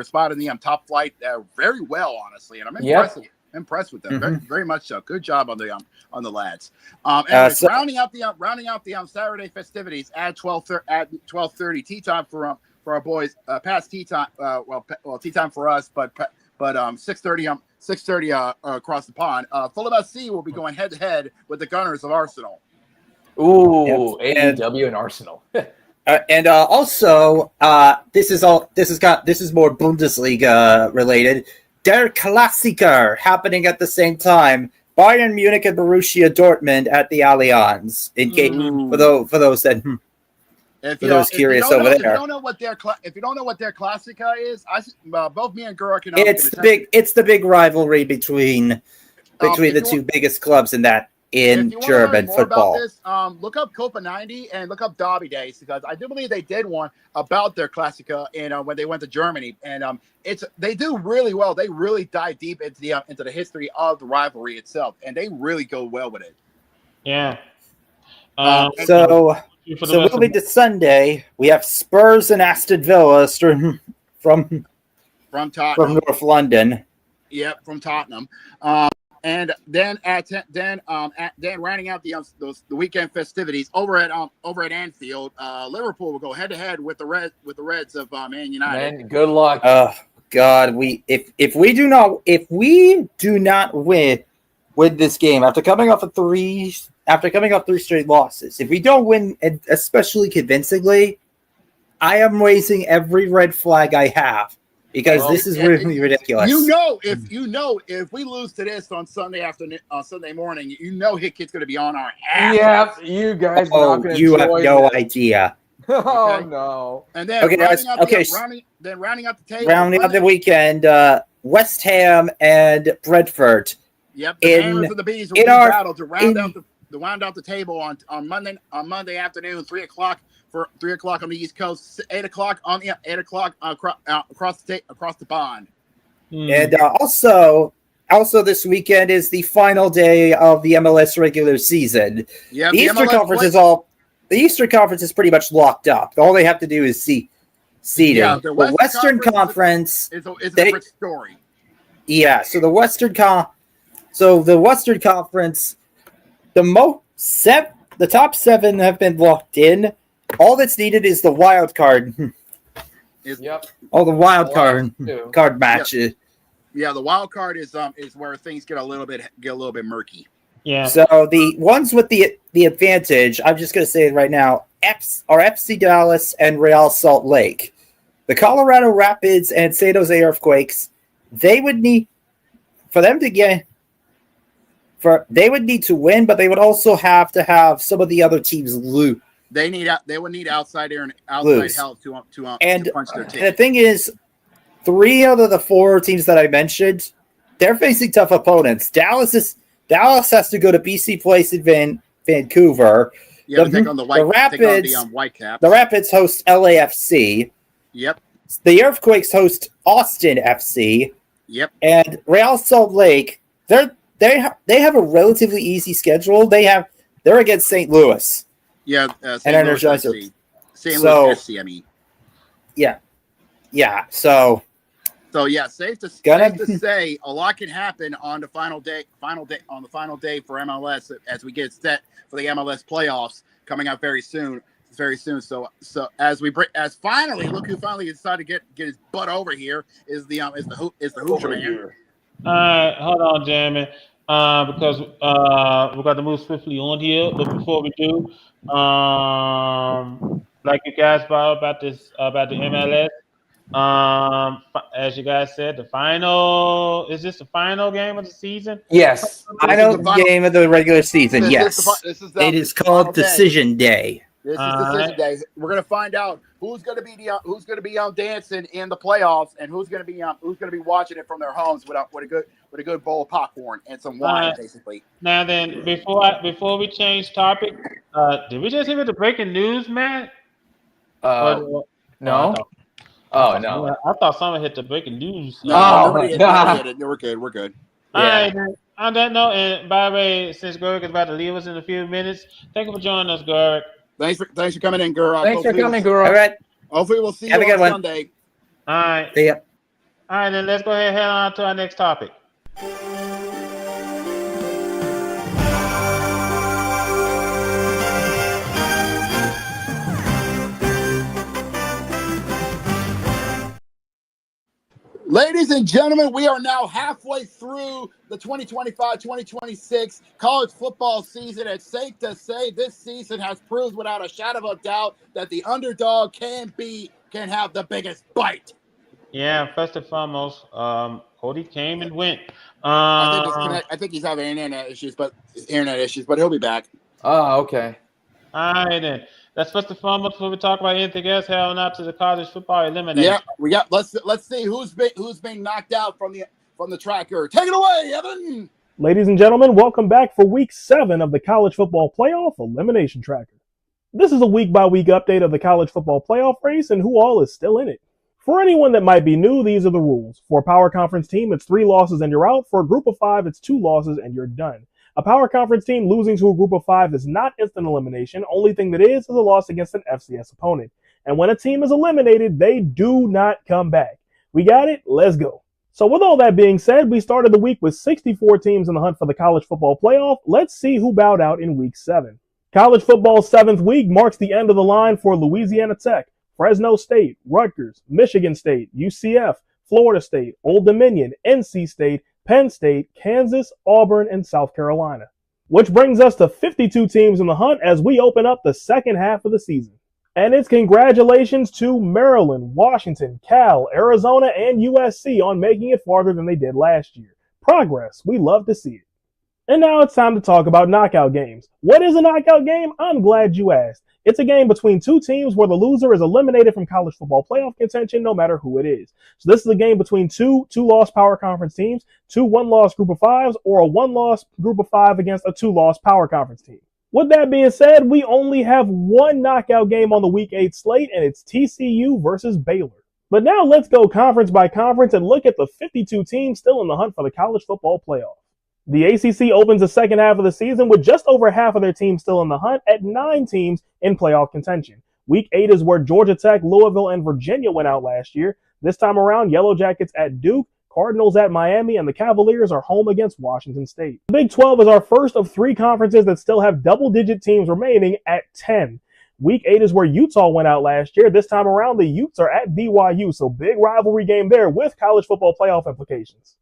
Speaker 2: spot in the top flight very well, honestly, and I'm impressed with them. Very, very much so. Good job on the lads. Rounding out the Saturday festivities at 12:30 tea time for our boys. Past tea time. Tea time for us, but 6:30 across the pond. Fulham SC will be going head to head with the Gunners of Arsenal.
Speaker 1: Ooh, AEW and Arsenal.
Speaker 7: Also, this is more Bundesliga related. Der Klassiker happening at the same time. Bayern Munich and Borussia Dortmund at the Allianz. In case for those curious over there. If you don't know what their
Speaker 2: Klassiker is, both me and Gura can.
Speaker 7: It's the big rivalry between the two biggest clubs in German football.
Speaker 2: This, look up Copa 90 and look up Derby Days, because I do believe they did one about their Klassiker when they went to Germany, and they do really well. They really dive deep into the history of the rivalry itself, and they really go well with it.
Speaker 4: Yeah.
Speaker 7: So moving to Sunday, we have Spurs and Aston Villa from
Speaker 2: Tottenham,
Speaker 7: from North London.
Speaker 2: Yep, from Tottenham. And then rounding out the weekend festivities over at Anfield, Liverpool will go head to head with the Reds of Man United.
Speaker 1: Man, good luck.
Speaker 7: Oh God, if we do not win this game after coming off 3 straight losses, if we don't win, especially convincingly, I am raising every red flag I have. Because this is really ridiculous.
Speaker 2: If we lose to this on Sunday morning, Hicket's going to be on our ass.
Speaker 1: Yeah, you guys.
Speaker 7: You have no idea.
Speaker 1: Oh no!
Speaker 2: And then rounding out the table.
Speaker 7: Rounding out the weekend, West Ham and Brentford.
Speaker 2: Yep, the Hammers and the Bees will battle to round out the table on Monday afternoon, 3:00. For 3:00 on the East Coast, 8:00 across the pond.
Speaker 7: And also this weekend is the final day of the MLS regular season.
Speaker 2: Yeah,
Speaker 7: the Eastern Conference is pretty much locked up. All they have to do is seeding.
Speaker 2: Yeah,
Speaker 7: the Western Conference
Speaker 2: is a different story.
Speaker 7: Yeah, so the Western Conference, the top 7 have been locked in. All that's needed is the wild card. All the wild card matches.
Speaker 2: Yeah, the wild card is where things get a little bit murky.
Speaker 4: Yeah.
Speaker 7: So the ones with the advantage, I'm just going to say it right now, are FC Dallas and Real Salt Lake. The Colorado Rapids and San Jose Earthquakes, they would need to win, but they would also have to have some of the other teams lose.
Speaker 2: They would need outside help to punch their team.
Speaker 7: The thing is, 3 out of the 4 teams that I mentioned, they're facing tough opponents. Dallas has to go to BC Place in Vancouver.
Speaker 2: Yeah, take on the Whitecaps.
Speaker 7: The Rapids host LAFC.
Speaker 2: Yep.
Speaker 7: the Earthquakes host Austin FC.
Speaker 2: Yep.
Speaker 7: And Real Salt Lake, they have a relatively easy schedule. They're against St. Louis.
Speaker 2: Yeah,
Speaker 7: St. Louis
Speaker 2: FC. St. Louis FC, I mean.
Speaker 7: Yeah. So
Speaker 2: yeah, safe to say a lot can happen on the final day for MLS as we get set for the MLS playoffs coming up very soon. So as finally, look who finally decided to get his butt over here is the Hoosier man.
Speaker 4: All right, hold on, Jamie, because we got to move swiftly on here. But before we do, like you guys brought up about the MLS. As you guys said, is this the final game of the season?
Speaker 1: Yes.
Speaker 7: Final game of the regular season. Yes. It is called Decision Day.
Speaker 2: This is Decision Day. We're gonna find out who's gonna be dancing in the playoffs and who's gonna be watching it from their homes with a good bowl of popcorn and some wine, basically.
Speaker 4: Now then, before we change topic, did we just hear the breaking news, Matt?
Speaker 1: No.
Speaker 4: No.
Speaker 1: No.
Speaker 4: I thought someone hit the breaking news.
Speaker 2: Nobody hit it. We're good.
Speaker 4: All right. On that note, and by the way, since Gerg is about to leave us in a few minutes, thank you for joining us, Gerg.
Speaker 2: Thanks for coming in, Guru.
Speaker 1: Thanks for coming, Guru.
Speaker 7: All right.
Speaker 2: Hopefully we'll see you on Sunday.
Speaker 4: All right.
Speaker 7: See ya.
Speaker 4: All right, then let's go ahead and head on to our next topic.
Speaker 2: Ladies and gentlemen, we are now halfway through the 2025-2026 college football season. It's safe to say this season has proved without a shadow of a doubt that the underdog can have the biggest bite.
Speaker 4: Yeah, first and foremost, Cody came and went.
Speaker 2: I think he's having internet issues, but he'll be back.
Speaker 1: Oh, okay.
Speaker 4: All right, then. That's first and foremost. Before we talk about anything else, head on out to the college football elimination.
Speaker 2: Yeah, let's see who's being knocked out from the tracker. Take it away, Evan.
Speaker 8: Ladies and gentlemen, welcome back for Week 7 of the College Football Playoff Elimination Tracker. This is a week-by-week update of the College Football Playoff race and who all is still in it. For anyone that might be new, these are the rules. For a Power Conference team, it's 3 losses and you're out. For a Group of 5, it's 2 losses and you're done. A Power Conference team losing to a Group of 5 is not instant elimination. Only thing that is a loss against an FCS opponent. And when a team is eliminated, they do not come back. We got it? Let's go. So with all that being said, we started the week with 64 teams in the hunt for the College Football Playoff. Let's see who bowed out in Week 7. College football's 7th week marks the end of the line for Louisiana Tech, Fresno State, Rutgers, Michigan State, UCF, Florida State, Old Dominion, NC State, Penn State, Kansas, Auburn, and South Carolina. Which brings us to 52 teams in the hunt as we open up the second half of the season. And it's congratulations to Maryland, Washington, Cal, Arizona, and USC on making it farther than they did last year. Progress. We love to see it. And now it's time to talk about knockout games. What is a knockout game? I'm glad you asked. It's a game between 2 teams where the loser is eliminated from college football playoff contention no matter who it is. So this is a game between two loss power conference teams, 2 one-loss group of 5s, or a 1-loss group of 5 against a 2-loss power conference team. With that being said, we only have 1 knockout game on the Week 8 slate, and it's TCU versus Baylor. But now let's go conference by conference and look at the 52 teams still in the hunt for the college football playoff. The ACC opens the second half of the season with just over half of their teams still in the hunt at 9 teams in playoff contention. Week 8 is where Georgia Tech, Louisville, and Virginia went out last year. This time around, Yellow Jackets at Duke, Cardinals at Miami, and the Cavaliers are home against Washington State. The Big 12 is our first of 3 conferences that still have double-digit teams remaining at 10. Week 8 is where Utah went out last year. This time around, the Utes are at BYU, so big rivalry game there with college football playoff implications.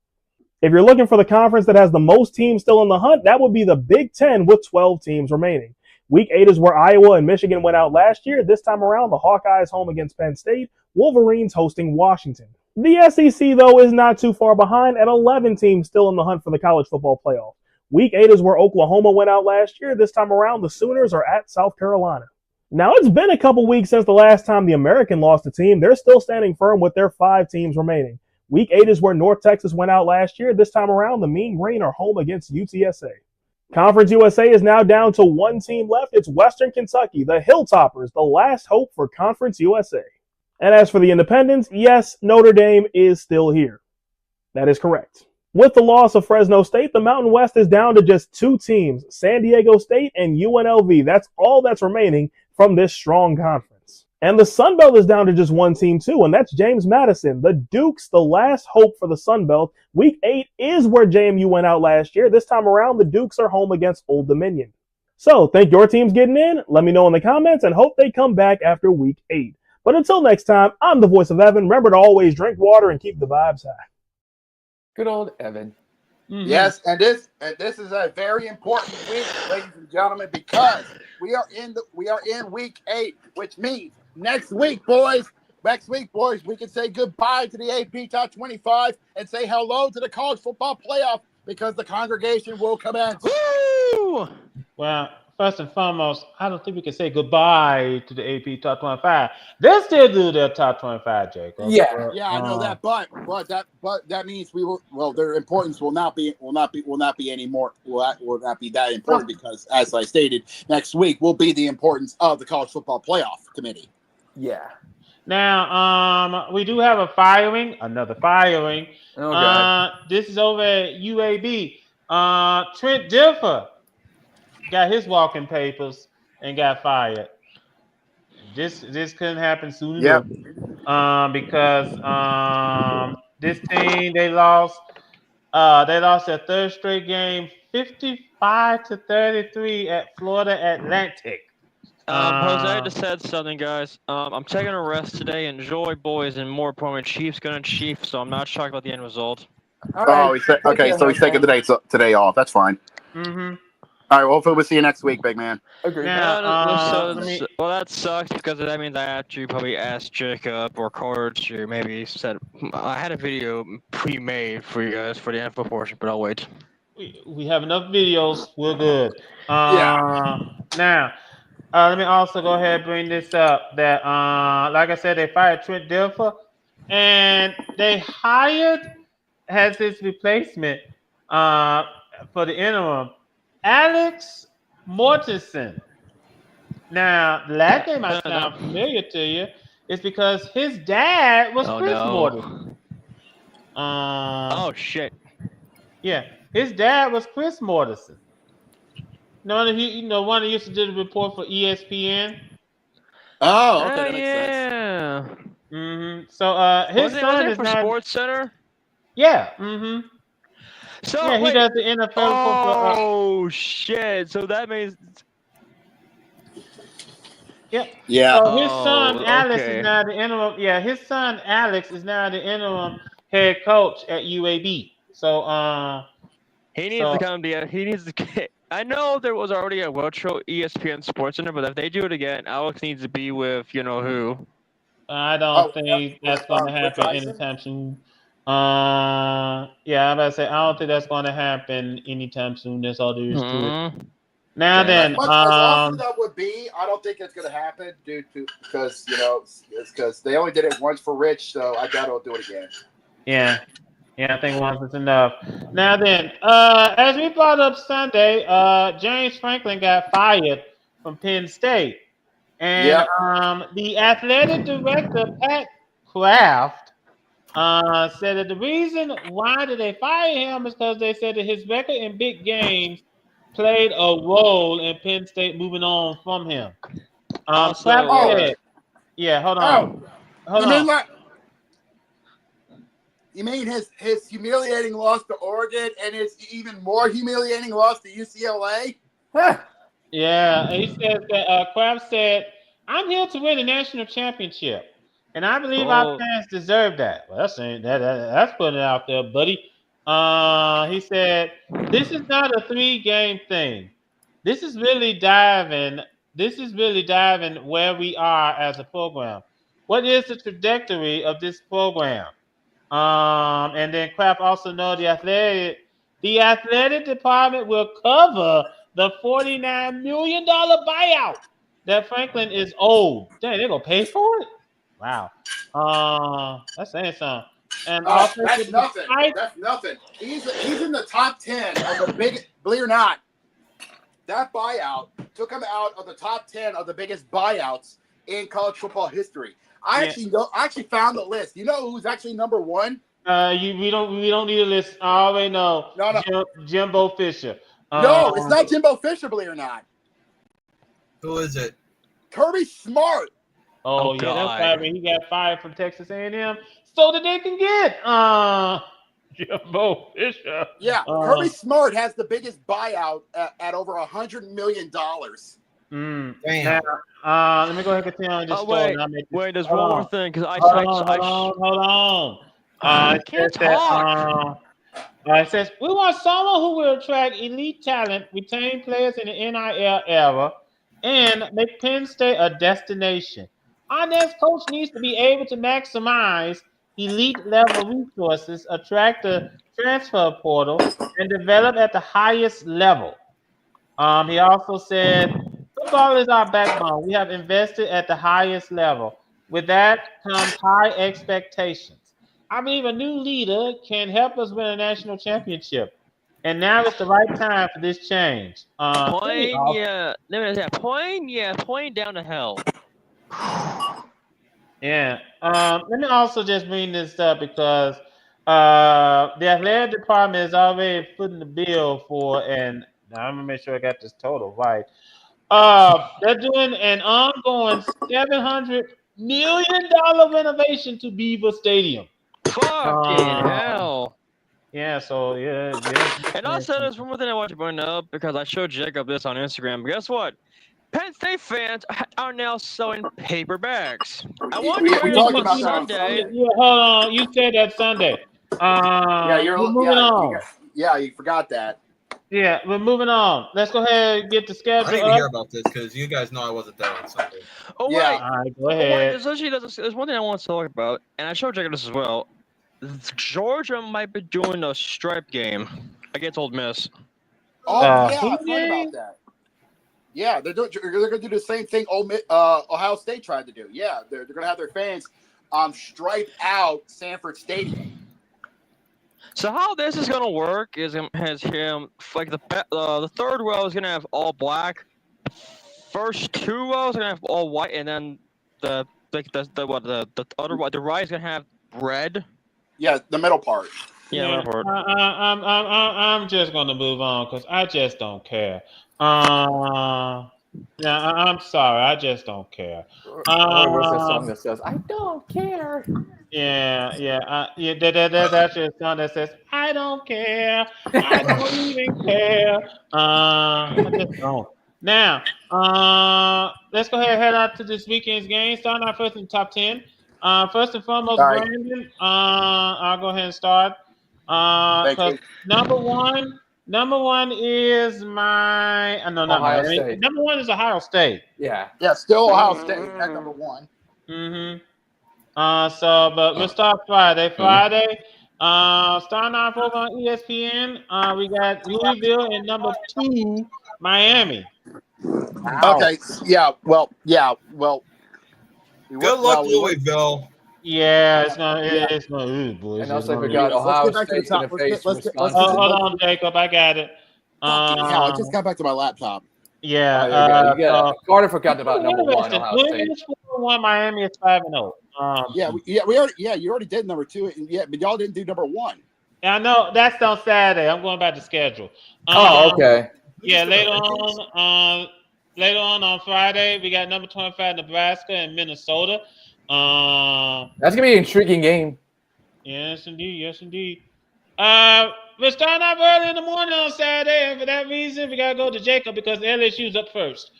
Speaker 8: If you're looking for the conference that has the most teams still in the hunt, that would be the Big 10 with 12 teams remaining. Week 8 is where Iowa and Michigan went out last year. This time around, the Hawkeyes home against Penn State, Wolverines hosting Washington. The SEC, though, is not too far behind at 11 teams still in the hunt for the college football playoff. Week 8 is where Oklahoma went out last year. This time around, the Sooners are at South Carolina. Now, it's been a couple weeks since the last time the American lost a team. They're still standing firm with their 5 teams remaining. Week 8 is where North Texas went out last year. This time around, the Mean Green are home against UTSA. Conference USA is now down to 1 team left. It's Western Kentucky, the Hilltoppers, the last hope for Conference USA. And as for the independents, yes, Notre Dame is still here. That is correct. With the loss of Fresno State, the Mountain West is down to just 2 teams, San Diego State and UNLV. That's all that's remaining from this strong conference. And the Sun Belt is down to just 1 team too, and that's James Madison. The Dukes, the last hope for the Sun Belt. Week 8 is where JMU went out last year. This time around, the Dukes are home against Old Dominion. So, think your team's getting in? Let me know in the comments and hope they come back after week 8. But until next time, I'm the voice of Evan. Remember to always drink water and keep the vibes high.
Speaker 1: Good old Evan.
Speaker 2: Mm-hmm. Yes, and this is a very important week, ladies and gentlemen, because we are in week 8, which means next week, boys, we can say goodbye to the AP Top 25 and say hello to the college football playoff because the congregation will commence.
Speaker 4: Woo! Well, first and foremost, I don't think we can say goodbye to the AP Top 25. They still do their Top 25, Jacob.
Speaker 2: Yeah, I know that, but that means we will. Well, their importance will not be anymore. Will not be that important because, as I stated, next week will be the importance of the college football playoff committee.
Speaker 1: Yeah.
Speaker 4: Now, we do have another firing.
Speaker 1: Oh, God.
Speaker 4: This is over at UAB. Trent Dilfer got his walking papers and got fired. This couldn't happen soon enough. Because this team they lost their 3rd straight game, 55-33 at Florida Atlantic.
Speaker 9: Jose, I just said something, guys. I'm taking a rest today. Enjoy, boys, and more importantly, Chiefs gonna Chiefs. So I'm not shocked about the end result.
Speaker 2: So he's taking the today off. That's fine.
Speaker 4: Mm-hmm.
Speaker 2: All right, well, hopefully we'll see you next week, big man.
Speaker 1: Agreed.
Speaker 9: Well, that sucks because that means I have to probably ask Jacob or Carter to maybe set. I had a video pre-made for you guys for the NFL portion, but I'll wait.
Speaker 4: We have enough videos. We're good. Now, let me also go ahead and bring this up. That, like I said, they fired Trent Dilfer, and they hired as his replacement for the interim, Alex Mortensen. Now, the last name might sound familiar to you is because his dad was Chris Mortensen.
Speaker 9: Oh shit!
Speaker 4: Yeah, his dad was Chris Mortensen. One who used to do the report for ESPN.
Speaker 2: Oh, okay, that makes sense.
Speaker 4: Mm-hmm. So, his son is
Speaker 9: for
Speaker 4: now
Speaker 9: Sports Center.
Speaker 4: Yeah. Mm-hmm.
Speaker 9: So
Speaker 4: yeah, he does the NFL.
Speaker 9: Oh shit! So that means.
Speaker 4: Yep.
Speaker 2: Yeah.
Speaker 4: So his son Alex is now the interim. Yeah, his son Alex is now the interim head coach at UAB. So
Speaker 9: he needs to come to. He needs to get. I know there was already a World Show ESPN Sports Center, but if they do it again, Alex needs to be with you know who.
Speaker 4: I don't think that's going to happen anytime soon. Yeah, I'm about to say I don't think that's going to happen anytime soon. That's all there is to it. Now then,
Speaker 2: as awesome that would be, I don't think it's going to happen because they only did it once for Rich, so I doubt it'll do it again.
Speaker 4: Yeah, I think once is enough. Now then, as we brought up Sunday, James Franklin got fired from Penn State, and the athletic director Pat Kraft said that the reason why did they fire him is because they said that his record in big games played a role in Penn State moving on from him. Kraft said, yeah, hold on.
Speaker 2: You mean his humiliating loss to Oregon and his even more humiliating loss to UCLA?
Speaker 4: Yeah, he said that Kraft said, "I'm here to win a national championship, and I believe our fans deserve that." Well, that's putting it out there, buddy. He said, "This is not a 3-game thing. This is really diving where we are as a program. What is the trajectory of this program?" And then Kraft also know the athletic department will cover the $49 million buyout that Franklin is owed. Dang, they're gonna pay for it? Wow. That's saying something. And
Speaker 2: that's nothing. That's nothing. He's in the top 10 of the big. Believe it or not, that buyout took him out of the top 10 of the biggest buyouts in college football history. I actually found the list. You know who's actually number one?
Speaker 4: We don't need a list. I already know.
Speaker 2: No.
Speaker 4: Jimbo Fisher.
Speaker 2: No, it's not Jimbo Fisher, believe it or not.
Speaker 3: Who is it?
Speaker 2: Kirby Smart.
Speaker 4: Oh yeah, that's right. When he got fired from Texas A&M, so that they can get Jimbo Fisher.
Speaker 2: Yeah, Kirby Smart has the biggest buyout at over $100 million.
Speaker 3: Damn.
Speaker 4: Now, let me go ahead and continue on this story.
Speaker 9: Wait, there's one more thing because
Speaker 4: hold on.
Speaker 9: I can't talk.
Speaker 4: It says we want someone who will attract elite talent, retain players in the NIL era, and make Penn State a destination. Our next coach needs to be able to maximize elite level resources, attract the transfer portal, and develop at the highest level. He also said, football is our backbone. We have invested at the highest level. With that comes high expectations. I believe a new leader can help us win a national championship. And now is the right time for this change.
Speaker 9: Point down to hell.
Speaker 4: Yeah. Let me also just bring this up because the athletic department is already putting the bill for, and I'm gonna make sure I got this total right. They're doing an ongoing $700 million renovation to Beaver Stadium.
Speaker 9: Fucking hell.
Speaker 4: Yeah, so yeah.
Speaker 9: And also, there's one more thing I want to bring up because I showed Jacob this on Instagram. But guess what? Penn State fans are now selling paper bags. I want to
Speaker 2: we talked about that on
Speaker 9: Sunday.
Speaker 4: Yeah, hold on. You said that Sunday. We're moving on.
Speaker 2: You forgot that.
Speaker 4: Yeah, we're moving on. Let's go ahead and get the schedule.
Speaker 3: I didn't even hear about this because you guys know I wasn't there on Sunday.
Speaker 9: Oh,
Speaker 2: yeah.
Speaker 9: wait.
Speaker 4: All right, go ahead.
Speaker 9: There's one thing I want to talk about, and I showed Jacob this as well. Georgia might be doing a stripe game against Ole Miss.
Speaker 2: Oh, yeah, I thought about that. Yeah, they're going to do the same thing Ohio State tried to do. Yeah, they're going to have their fans stripe out Sanford Stadium.
Speaker 9: So how this is gonna work is has him like the third row is gonna have all black, first two rows are gonna have all white, and then the other the right is gonna have red.
Speaker 2: Yeah, the middle part.
Speaker 9: Yeah, middle part.
Speaker 4: I'm just gonna move on because I just don't care. Yeah, I'm sorry, I just don't care.
Speaker 1: Where's that song that says "I don't care"?
Speaker 4: Yeah. That's just a song that says "I don't care, I don't even care." I just don't. Now, let's go ahead and head out to this weekend's game. Starting out first in the top 10. First and foremost, Brandon. I'll go ahead and start. Because number one is my
Speaker 1: Ohio State.
Speaker 4: Number one is Ohio State.
Speaker 1: Yeah,
Speaker 2: still Ohio State at number one.
Speaker 4: But we'll start Friday. Starting off over on ESPN, we got Louisville and number 2, Miami.
Speaker 2: Wow. Okay. Yeah. Well.
Speaker 3: Good luck, Louisville.
Speaker 4: Yeah, it's gonna. Boys,
Speaker 1: and also forgot Ohio State's going to face Wisconsin.
Speaker 4: Hold on, Jacob. I got it.
Speaker 2: I just got back to my laptop.
Speaker 4: Yeah.
Speaker 1: Carter forgot about number 1. Ohio State.
Speaker 4: Louisville is 4-1. Miami is 5-0.
Speaker 2: You already did number 2, but y'all didn't do number 1.
Speaker 4: I know that's on Saturday. I'm going back to schedule.
Speaker 1: Okay.
Speaker 4: Yeah, later on Friday, we got number 25 Nebraska and Minnesota.
Speaker 1: That's gonna be an intriguing game.
Speaker 4: Yes, indeed. We're starting off early in the morning on Saturday, and for that reason, we gotta go to Jacob because LSU's up first.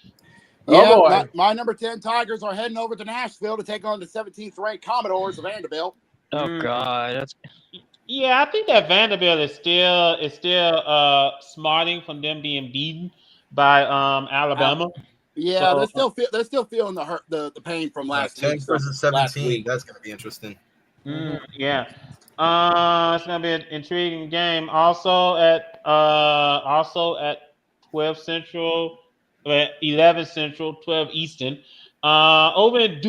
Speaker 2: Yeah, my number 10 Tigers are heading over to Nashville to take on the 17th ranked Commodores of Vanderbilt.
Speaker 9: Oh God,
Speaker 4: I think that Vanderbilt is still smarting from them being beaten by Alabama.
Speaker 2: They're still feeling the pain from last week.
Speaker 3: 10 versus 17. That's going to be interesting.
Speaker 4: Yeah. It's going to be an intriguing game. Also at 12 Central, 11 Central, 12 Eastern. Over at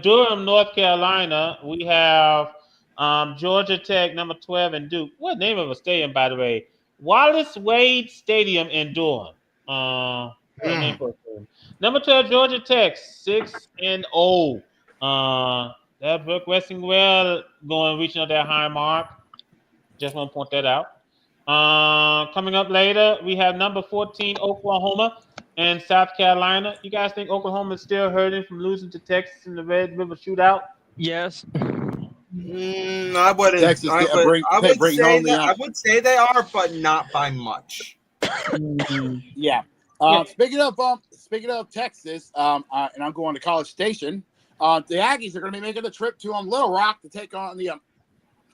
Speaker 4: Durham, North Carolina, we have Georgia Tech, number 12, and Duke. What name of a stadium, by the way? Wallace Wade Stadium in Durham. Number 12, Georgia Tech, 6-0. They're progressing well, reaching up that high mark. Just want to point that out. Coming up later, we have number 14, Oklahoma and South Carolina. You guys think Oklahoma is still hurting from losing to Texas in the Red River Shootout?
Speaker 9: Yes.
Speaker 3: I wouldn't.
Speaker 2: Texas
Speaker 3: I would say they are, but not by much.
Speaker 2: Yeah. Speaking of Texas, and I'm going to College Station. The Aggies are going to be making the trip to Little Rock to take on the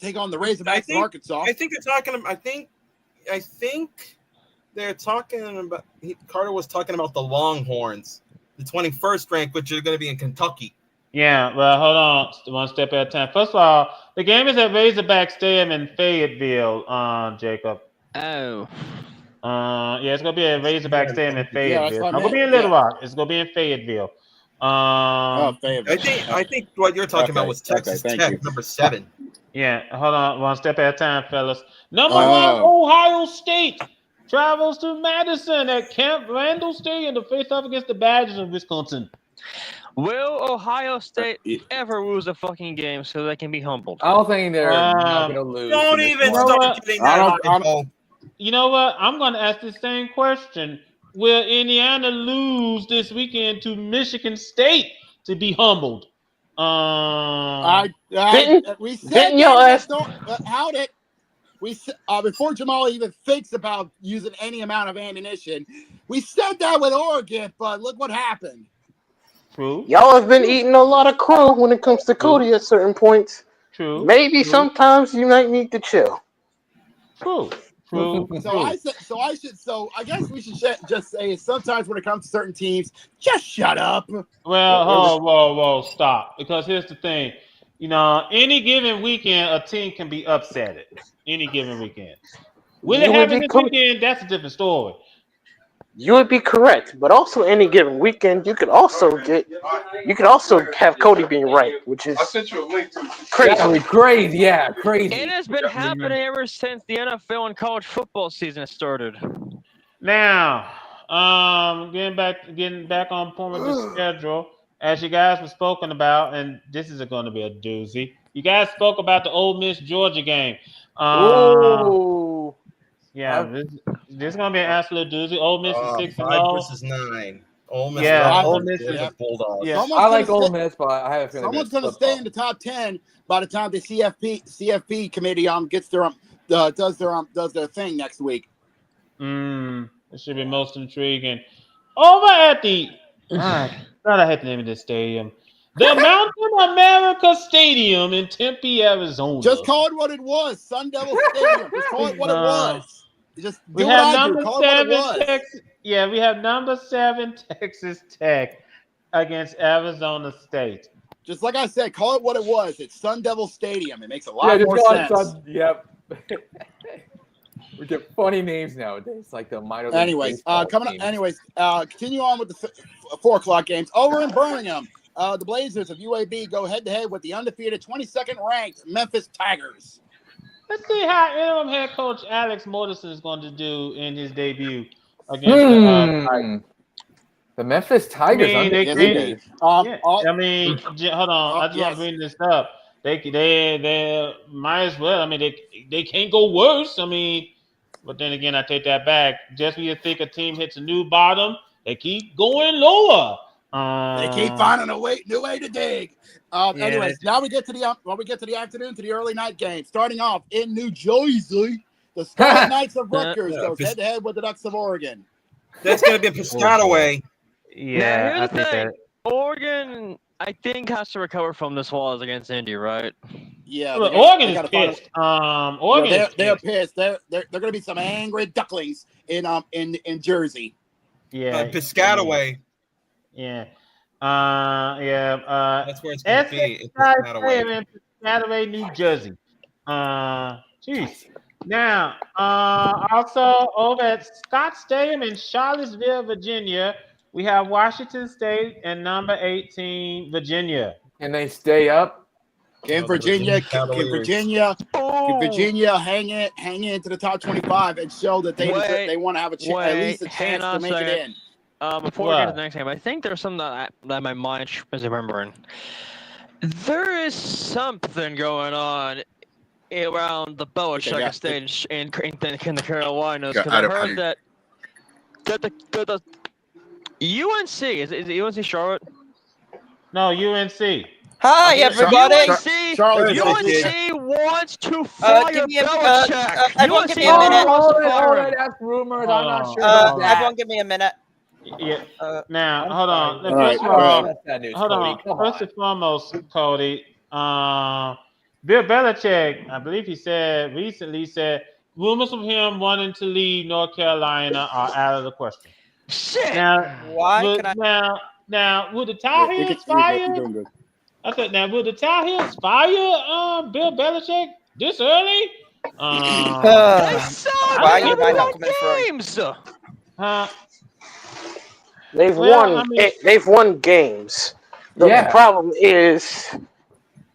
Speaker 2: Razorbacks of Arkansas.
Speaker 3: I think they're talking. I think they're talking about. Carter was talking about the Longhorns, the 21st ranked, which are going to be in Kentucky.
Speaker 4: Yeah, well, hold on, one step at a time. First of all, the game is at Razorback Stadium in Fayetteville, Jacob.
Speaker 9: Oh.
Speaker 4: Yeah, it's gonna be at Razorback Stadium in Fayetteville.
Speaker 2: Yeah,
Speaker 4: It's gonna be in Little Rock. It's gonna be in Fayetteville.
Speaker 2: Fayetteville.
Speaker 3: I think what you're talking about was Texas Tech, number 7.
Speaker 4: Yeah, hold on, one step at a time, fellas. Number 1, Ohio State travels to Madison at Camp Randall Stadium to face off against the Badgers of Wisconsin.
Speaker 9: Will Ohio State ever lose a fucking game so they can be humbled?
Speaker 1: I don't think they're not going to lose.
Speaker 3: Don't even start getting that high.
Speaker 4: You know what? I'm going to ask the same question. Will Indiana lose this weekend to Michigan State to be humbled?
Speaker 2: We said how'd it? We before Jamal even thinks about using any amount of ammunition, we said that with Oregon, but look what happened.
Speaker 4: True.
Speaker 6: Y'all have been eating a lot of crow when it comes to Cody at certain points.
Speaker 4: True.
Speaker 6: Maybe sometimes you might need to chill.
Speaker 4: True.
Speaker 2: I guess we should just say sometimes when it comes to certain teams, just shut up.
Speaker 4: Well, whoa, stop. Because here's the thing. Any given weekend, a team can be upset. Any given weekend. Will it happen this weekend? That's a different story.
Speaker 6: You would be correct, but also any given weekend, you could also have Cody being right, which is crazy.
Speaker 1: Crazy.
Speaker 9: It has been happening ever since the NFL and college football season started.
Speaker 4: Now, getting back on point with the schedule, as you guys were spoken about, and this is going to be a doozy. You guys spoke about the Ole Miss Georgia game. Yeah, this is gonna be an absolute doozy. Ole Miss is 6-0
Speaker 3: versus 9. Ole Miss,
Speaker 4: Ole Miss is
Speaker 3: a Bulldog.
Speaker 4: Yeah,
Speaker 1: I like Ole Miss, but I have a feeling
Speaker 2: someone's going to stay in the top 10 by the time the CFP committee gets their does their thing next week.
Speaker 4: It should be most intriguing. Over at the God, I hate the name of this stadium. The Mountain America Stadium in Tempe, Arizona.
Speaker 2: Just call it what it was. Sun Devil Stadium. Just call it what it was. Just
Speaker 4: we have number 7 Texas. Yeah, we have number 7 Texas Tech against Arizona State.
Speaker 2: Just like I said, call it what it was. It's Sun Devil Stadium. It makes a lot more sense.
Speaker 1: Yep. We get funny names nowadays, like the minor.
Speaker 2: Anyways, continue on with the 4:00 games over in Birmingham. The Blazers of UAB go head-to-head with the undefeated 22nd ranked Memphis Tigers.
Speaker 4: Let's see how interim head coach Alex Morrison is going to do in his debut against
Speaker 1: the Memphis Tigers.
Speaker 4: Hold on. I just want to bring this up. They might as well. I mean, they can't go worse. I mean, but then again, I take that back. Just when you think a team hits a new bottom, they keep going lower.
Speaker 2: They keep finding a new way to dig. Anyways, now we get to the afternoon, to the early night game. Starting off in New Jersey, the Scarlet Knights of Rutgers goes head-to-head with the Ducks of Oregon.
Speaker 3: That's going to be Piscataway.
Speaker 9: Yeah, I think that Oregon, I think, has to recover from this loss against Indy, right?
Speaker 2: Yeah,
Speaker 4: Oregon is pissed.
Speaker 2: They're pissed. They're going to be some angry ducklings in Jersey.
Speaker 4: Yeah,
Speaker 3: Piscataway.
Speaker 4: Yeah.
Speaker 3: That's where it's going to be.
Speaker 4: Piscataway, New Jersey. Jeez. Now, also over at Scott Stadium in Charlottesville, Virginia, we have Washington State and number 18, Virginia.
Speaker 1: Can they stay up?
Speaker 2: Can Virginia hang into the top 25 and show that they want to have at least a chance to make it in?
Speaker 9: before we get to the next game, I think there's something that my mind is remembering. There is something going on around the Belichick stage in the Carolinas, because I heard that the UNC is it UNC Charlotte?
Speaker 4: No, UNC.
Speaker 10: Hi, everybody.
Speaker 9: UNC wants to fire Belichick.
Speaker 10: Everyone give me a minute.
Speaker 1: All right, that's rumors. I'm not sure about that.
Speaker 10: Everyone give me a minute.
Speaker 4: Yeah. Now, hold on.
Speaker 2: All right,
Speaker 4: Hold on. First and foremost, Cody, Bill Belichick, I believe he said recently, rumors of him wanting to leave North Carolina are out of the question.
Speaker 9: Shit.
Speaker 4: Now, now, would the Tar Heels fire? Okay, now would the Tar Heels fire Bill Belichick this early?
Speaker 10: They suck. Why you might not come in
Speaker 9: games?
Speaker 6: They've won. They've won games. The problem is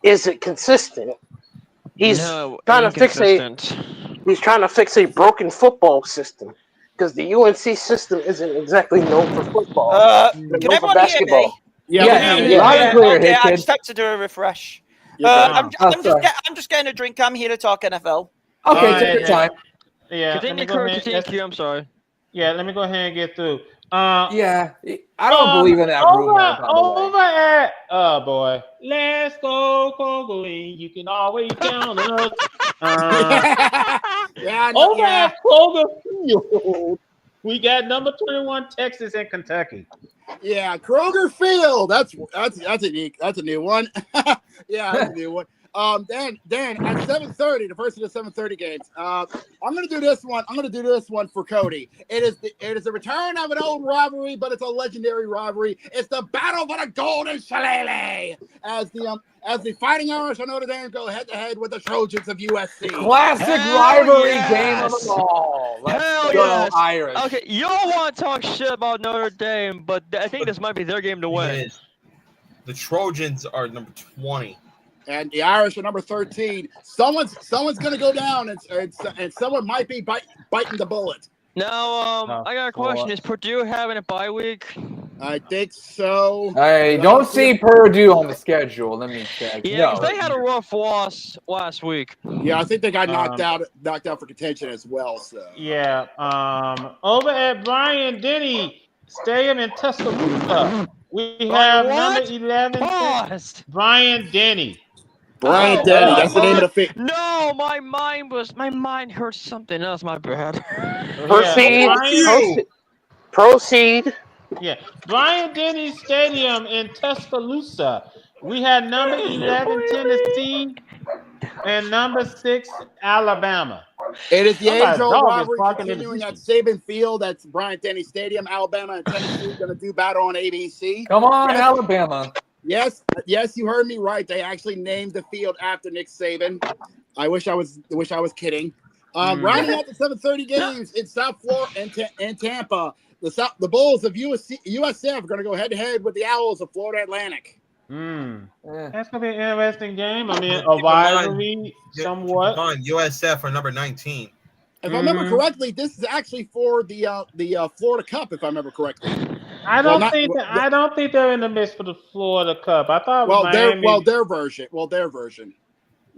Speaker 6: it consistent? He's trying to fix He's trying to fix a broken football system, because the UNC system isn't exactly known for football.
Speaker 10: Can everyone hear me?
Speaker 1: Yeah.
Speaker 10: Okay, I just have to do a refresh. I'm just getting a drink. I'm here to talk NFL.
Speaker 1: Okay, take your time.
Speaker 4: Yeah.
Speaker 9: Continue. I'm sorry.
Speaker 4: Yeah, let me go ahead and get through.
Speaker 1: I don't believe in that rumor.
Speaker 4: Oh boy, let's go, Kogoling. You can always count on us. Over at Kroger Field, we got number 21 Texas and Kentucky.
Speaker 2: Yeah, Kroger Field. That's a new one. Yeah, that's a new one. Dan, at 7:30, the first of the 7:30 games. I'm gonna do this one. I'm gonna do this one for Cody. It is the return of an old rivalry, but it's a legendary rivalry. It's the battle for the Golden Shillelagh, as the Fighting Irish of Notre Dame go head to head with the Trojans of USC.
Speaker 1: Classic rivalry game of them all. Let's go Irish.
Speaker 9: Okay, you don't want to talk shit about Notre Dame, but I think this might be their game to win.
Speaker 3: The Trojans are number 20.
Speaker 2: And the Irish are number 13. Someone's going to go down, and someone might be biting the bullet.
Speaker 9: Now, I got a question. Is Purdue having a bye week?
Speaker 2: I think so.
Speaker 1: I don't see Purdue on the schedule. Let me check.
Speaker 9: Yeah, because they had a rough loss last week.
Speaker 2: Yeah, I think they got knocked out for contention as well. So
Speaker 4: yeah. Over at Brian Denny Stadium in Tuscaloosa, we have number 11. Brian Denny.
Speaker 2: Brian Denny, that's the name of the field.
Speaker 9: No, my mind heard something else. My bad.
Speaker 6: Proceed.
Speaker 4: Yeah, Brian Denny Stadium in Tuscaloosa. We had number 11 Tennessee and number 6 Alabama.
Speaker 2: It is the age-old rivalry continuing at Saban Field. That's Brian Denny Stadium. Alabama and Tennessee are going to do battle on ABC.
Speaker 1: Come on, Alabama.
Speaker 2: Yes, you heard me right. They actually named the field after Nick Saban. I wish I was kidding. Rounding out the 7:30 games in South Florida and Tampa, the Bulls of USF are going to go head-to-head with the Owls of Florida Atlantic.
Speaker 4: That's going to be an interesting game. I mean, a rivalry somewhat.
Speaker 3: USF are number 19.
Speaker 2: If I remember correctly, this is actually for the Florida Cup, if I remember correctly.
Speaker 4: I don't think they're in the mix for the Florida Cup. I thought
Speaker 2: their version.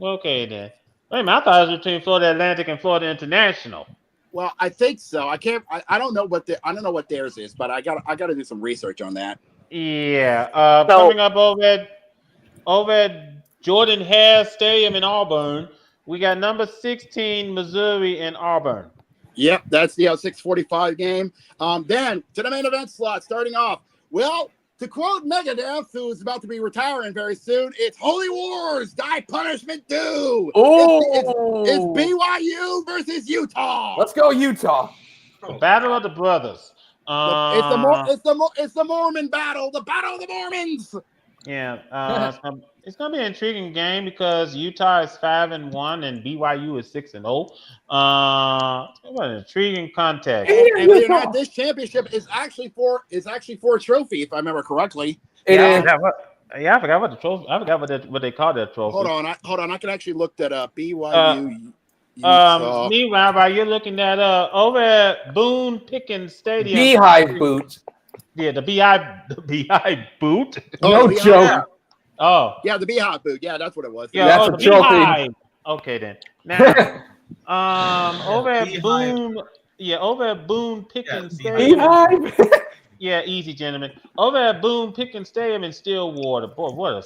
Speaker 4: Okay then. Wait a minute, I thought it was between Florida Atlantic and Florida International.
Speaker 2: Well, I think so. I don't know what theirs is, but I got to do some research on that.
Speaker 4: Yeah. Coming up over at Jordan Hare Stadium in Auburn, we got number 16 Missouri in Auburn.
Speaker 2: Yep, that's the 6:45 game. Then to the main event slot, starting off. Well, to quote Megadeth, who is about to be retiring very soon, it's Holy Wars, Die Punishment Due. It's BYU versus Utah.
Speaker 1: Let's go Utah.
Speaker 4: The Battle of the Brothers.
Speaker 2: It's the Mormon battle, the Battle of the Mormons.
Speaker 4: Yeah, it's gonna be an intriguing game because Utah is 5-1 and BYU is 6-0. What an intriguing contest.
Speaker 2: And believe it or not, this championship is actually for a trophy, if I remember correctly.
Speaker 4: I forgot what the trophy. I forgot what they call that trophy.
Speaker 2: Hold on. I can actually look that up. BYU.
Speaker 4: Meanwhile, while you're looking that up, over at Boone Pickens Stadium,
Speaker 1: Beehive boots.
Speaker 4: Yeah, the Beehive boot.
Speaker 2: Oh,
Speaker 7: No joke.
Speaker 4: Oh,
Speaker 2: yeah, the Beehive boot. Yeah, that's what it was.
Speaker 4: yeah.
Speaker 7: That's
Speaker 4: Oh,
Speaker 7: a
Speaker 4: the
Speaker 7: trophy.
Speaker 4: Beehive. Okay then. Now, over at
Speaker 3: Beehive.
Speaker 4: Boone, over at Boone Pickens
Speaker 3: Beehive.
Speaker 4: Stadium.
Speaker 7: Beehive.
Speaker 4: Yeah, easy, gentlemen. Over at Boone Pickens Stadium in Stillwater. Boy,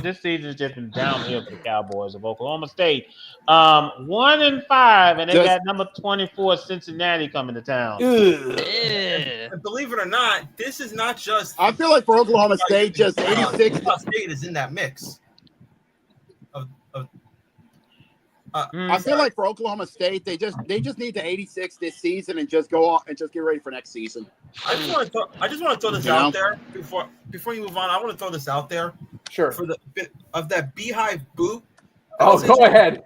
Speaker 4: this season has just been downhill for the Cowboys of Oklahoma State. 1-5, and they got number 24 Cincinnati coming to town.
Speaker 3: And believe it or not, this is not just.
Speaker 2: I feel like for Oklahoma State, just 86.
Speaker 3: Utah State is in that mix.
Speaker 2: I feel like for Oklahoma State, they just need to 86 this season and just go on and just get ready for next season.
Speaker 3: I just want to throw this out there before you move on. I want to throw this out there.
Speaker 1: Sure.
Speaker 3: For the bit of that Beehive boot.
Speaker 1: Oh, go ahead.